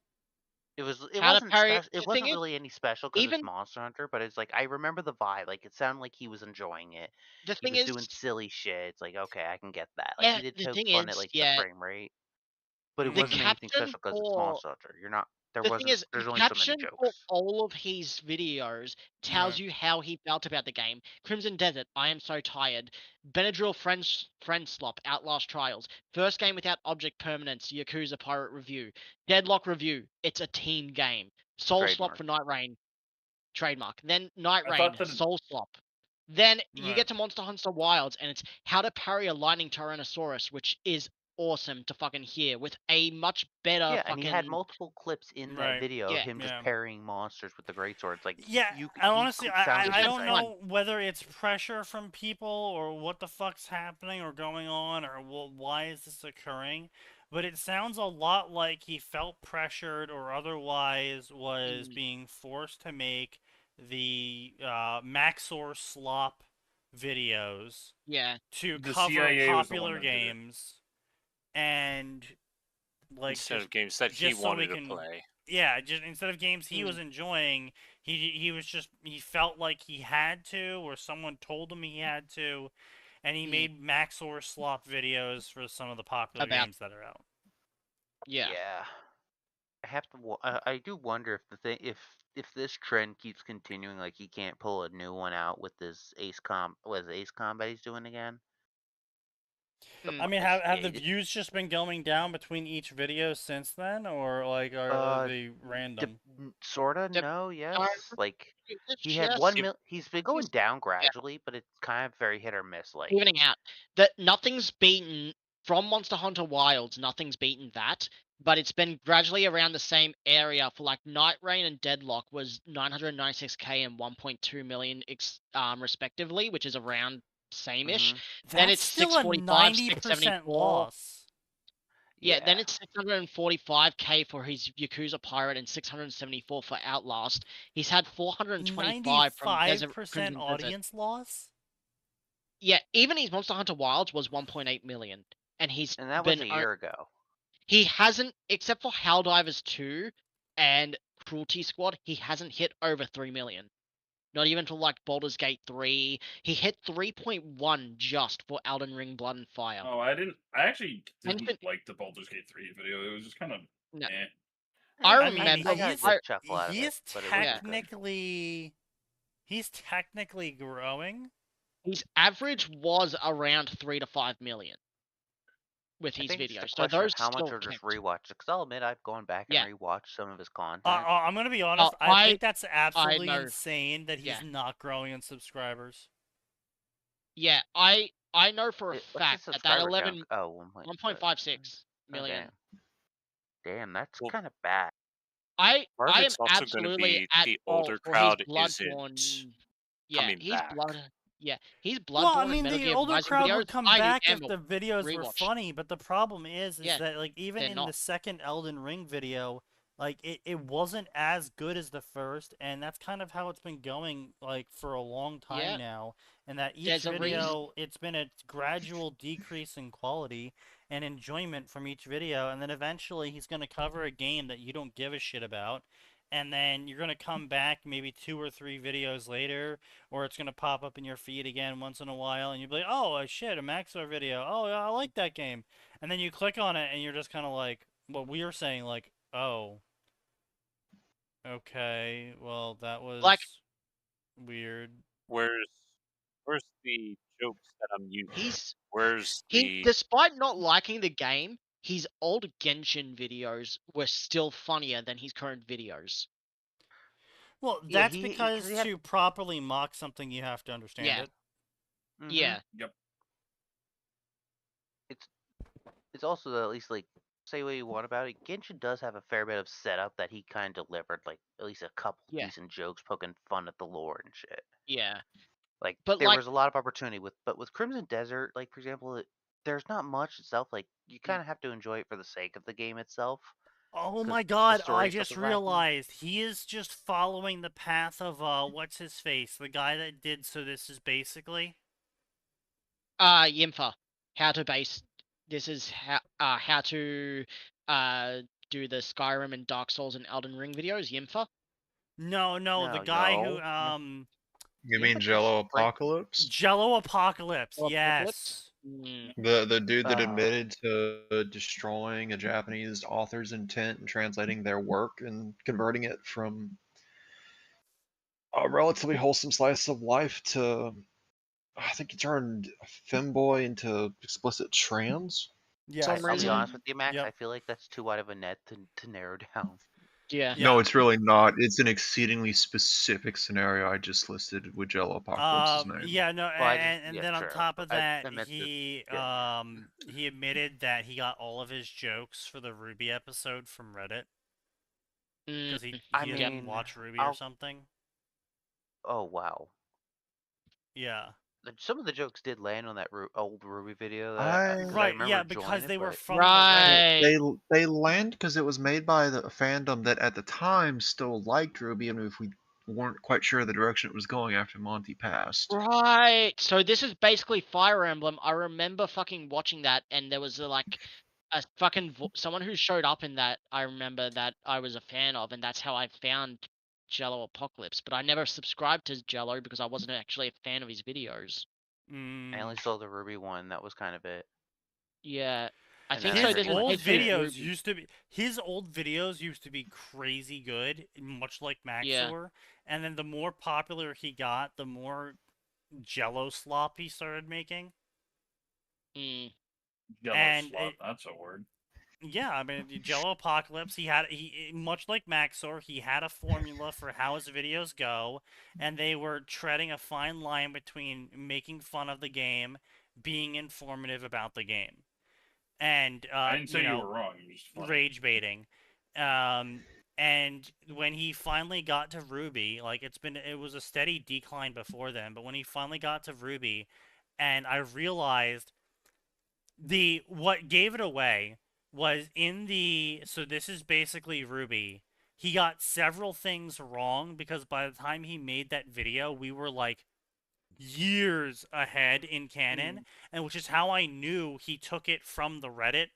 It How to wasn't parry- special. It the wasn't thing is, really any special because it's even- Monster Hunter, but it's like I remember the vibe. Like, it sounded like he was enjoying it. The He thing was is, doing silly shit. It's like, okay, I can get that. Like, yeah, he did the poke thing fun is, at like yeah, the frame rate, but it The wasn't anything caption special because it's for- Monster Hunter. You're not. There the wasn't. thing is, There's the only so many caption for jokes. all of his videos tells you how he felt about the game. Crimson Desert, I am so tired. Benadryl Friend Slop, Outlast Trials. First game without object permanence, Yakuza Pirate Review. Deadlock Review, it's a team game. Soul Slop Trademark. for Night Rain, trademark. Then Night I Rain, thought that- Soul Slop. Then you Right. get to Monster Hunter Wilds, and it's how to parry a lightning Tyrannosaurus, which is awesome to fucking hear with a much better Yeah, fucking. and he had multiple clips in that Right. video Yeah. of him just Yeah. parrying monsters with the greatsword. Like, Yeah, he honestly, sounded I just don't insane. know whether it's pressure from people or what the fuck's happening or going on or why is this occurring, but it sounds a lot like he felt pressured or otherwise was being forced to make the Maxor slop videos Yeah. to The cover CIA was the popular one that did it. games and like Instead just of games that he just so we wanted to can- play. yeah, just instead of games he was enjoying, he was just he felt like he had to, or someone told him he had to, and he made Maxor slop videos for some of the popular games that are out. Yeah. I have to. I do wonder if the thing, if this trend keeps continuing, like he can't pull a new one out with this Ace Combat he's doing again. I mean, have the it- views just been going down between each video since then, or like are they random? Sorta, Dep- no, yes. time, Like it's he had just 1 mil. He's been going he's- down gradually, but it's kind of very hit or miss. Like evening out. That nothing's beaten from Monster Hunter Wilds. Nothing's beaten that, but it's been gradually around the same area for like Night Rain and Deadlock was 996k and 1.2 million respectively, which is around same-ish. Then That's it's still a 645, 90% 674. loss. Yeah, then it's 645k for his Yakuza Pirate and 674 for Outlast. He's had 425 from Desert 95% Crimson Desert. audience loss? Yeah, even his Monster Hunter Wilds was 1.8 million, and that was a year ago. He hasn't, except for Helldivers 2 and Cruelty Squad, he hasn't hit over 3 million. Not even for like Baldur's Gate 3. He hit 3.1 just for Elden Ring Blood and Fire. Oh, I actually didn't like the Baldur's Gate 3 video. It was just kind of eh. I I mean, remember he's technically growing. His average was around 3 to 5 million with his videos. So those how much still are just count. rewatched? Because I'll admit I've gone back and rewatched some of his content. I'm gonna be honest. I think that's absolutely know. insane that he's not growing in subscribers. Yeah, I know for a What's his fact that subscriber 11 count? 1.56 million. Damn, that's kind of bad. I Part of am it's also gonna absolutely be at the fault older for crowd his Bloodborne. isn't Yeah, coming he's back. he's Bloodborne Well, I mean, and Metal the Gear older Rising crowd videos. would come I back knew if the videos were rewatch. funny, but the problem is that like even they're in not. the second Elden Ring video, like it wasn't as good as the first, and that's kind of how it's been going like for a long time now. And that each There's a video, it's been a gradual decrease in quality and enjoyment from each video, and then eventually he's gonna cover a game that you don't give a shit about. And then you're going to come back maybe 2 or 3 videos later, or it's going to pop up in your feed again once in a while, and you'll be like, oh, shit, a Maxor video. Oh, yeah, I like that game. And then you click on it, and you're just kind of like, what we are saying, like, oh, okay, well, that was weird. Where's the jokes that I'm using? He, despite not liking the game, his old Genshin videos were still funnier than his current videos. Well, that's because to properly mock something, you have to understand it. Yeah. Yep. It's also at least like say what you want about it. Genshin does have a fair bit of setup that he kind of delivered, like at least a couple decent jokes poking fun at the lore and shit. Yeah. Like But there was a lot of opportunity with Crimson Desert, like for example, there's not much itself. Like you kind of have to enjoy it for the sake of the game itself. Oh my god, I just realized he is just following the path of what's his face, the guy that did So This Is Basically. Yimfa. This is how to do the Skyrim and Dark Souls and Elden Ring videos, Yimfa. No, the guy who You mean Jello Apocalypse? Jello Apocalypse, yes. The dude that admitted to destroying a Japanese author's intent and translating their work and converting it from a relatively wholesome slice of life to, I think he turned femboy into explicit trans. Yeah, I'll be honest with you, Max. I feel like that's too wide of a net to narrow down. Yeah. No, it's really not. It's an exceedingly specific scenario I just listed with Jello Apocalypse's name. Yeah, no, and then on top of that, he admitted that he got all of his jokes for the Ruby episode from Reddit. Because he didn't watch Ruby or something. Oh, wow. Yeah. Some of the jokes did land on that old Ruby video. Because they were from They land because it was made by the fandom that at the time still liked Ruby, and if we weren't quite sure the direction it was going after Monty passed. Right. So this is basically Fire Emblem. I remember fucking watching that, and there was a fucking someone who showed up in that. I remember that I was a fan of, and that's how I found Jello Apocalypse, but I never subscribed to Jello because I wasn't actually a fan of his videos. I only saw the Ruby one. That was kind of it. Yeah, I think his old videos used to be. His old videos used to be crazy good, much like Maxor. And then the more popular he got, the more Jello slop he started making. Yellow And slut, that's a word. yeah, I mean, Jello Apocalypse, he much like Maxor, he had a formula for how his videos go, and they were treading a fine line between making fun of the game, being informative about the game, and I didn't say you were wrong. You just funny. rage baiting. And when he finally got to Ruby, like it was a steady decline before then, but when he finally got to Ruby, and I realized what gave it away was so this is basically Ruby. He got several things wrong because by the time he made that video, we were like years ahead in canon, and which is how I knew he took it from the Reddit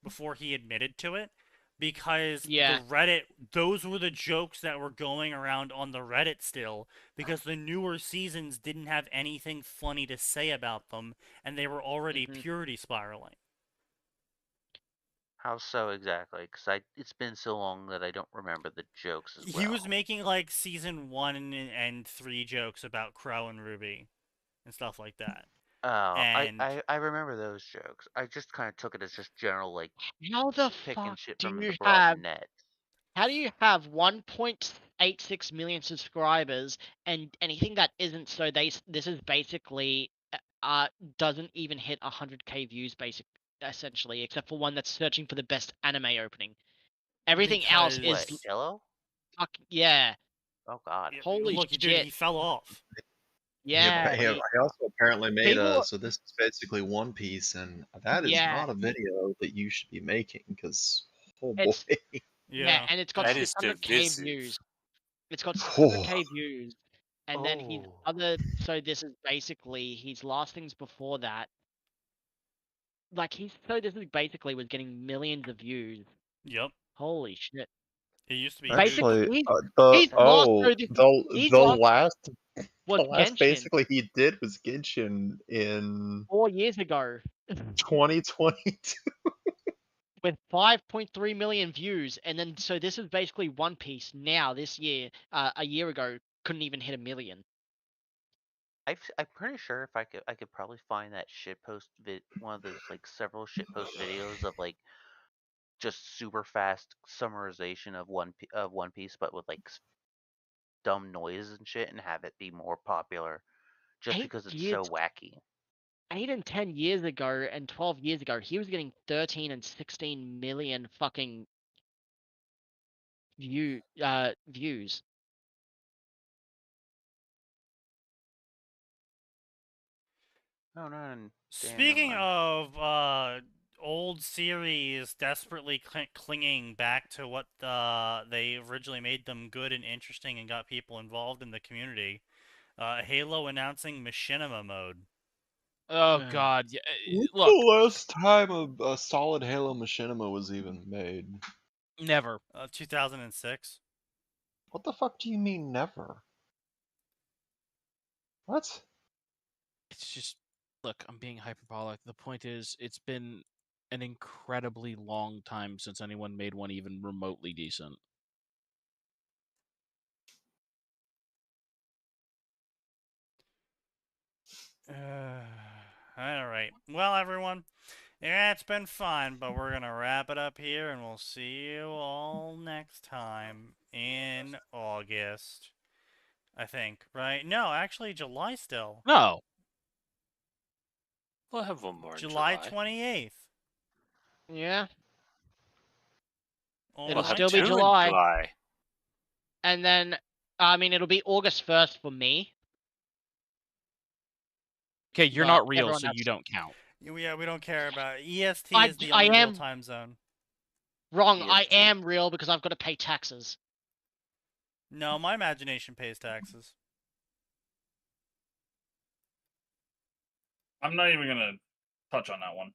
before he admitted to it, because the Reddit, those were the jokes that were going around on the Reddit still, because the newer seasons didn't have anything funny to say about them, and they were already purity spiraling. How so exactly? Because it's been so long that I don't remember the jokes as well. He was making like season 1 and 3 jokes about Crow and Ruby and stuff like that. Oh, And I remember those jokes. I just kind of took it as just general, like, how the picking fuck shit do from you the broad have? net. How do you have 1.86 million subscribers and anything that isn't so? This is basically doesn't even hit 100k views, essentially, except for one that's searching for the best anime opening. Everything else is What, Jello? fuck yeah. Oh god. Holy look, shit. dude, he fell off. Yeah. I also apparently made People- so this is basically One Piece, and that is not a video that you should be making, because, oh boy. Yeah, and it's got That is 600k divisive. views. It's got 600k views. And then Oh. so this is basically his last things before that. Like this is basically was getting millions of views. Yep. Holy shit. It used to be Actually, huge. the last Genshin. basically he did was Genshin in 4 years ago. 2022. With 5.3 million views, and then so this is basically One Piece now this year. A year ago, couldn't even hit 1 million. I'm pretty sure if I could probably find that shitpost one of those like several shitpost videos of like just super fast summarization of One Piece, but with like dumb noises and shit, and have it be more popular, just because it's so wacky. 8 and 10 years ago and 12 years ago, he was getting 13 and 16 million fucking views. Oh no! Speaking of old series desperately clinging back to what they originally made them good and interesting and got people involved in the community, Halo announcing Machinima mode. Oh god, yeah. When's Look, the last time a solid Halo Machinima was even made? Never. 2006. What the fuck do you mean never? What? It's just, look, I'm being hyperbolic. The point is, it's been an incredibly long time since anyone made one even remotely decent. Alright. Well, everyone, yeah, it's been fun, but we're gonna wrap it up here, and we'll see you all next time in August. I think, right? No, actually, July still. No. We'll have one more in July 28th. Yeah. All It'll right. still be July. And then, I mean, it'll be August 1st for me. Okay, you're not real, so you don't count. Yeah, we don't care about it. EST is the only real time zone. Wrong, I am real because I've got to pay taxes. No, my imagination pays taxes. I'm not even gonna touch on that one.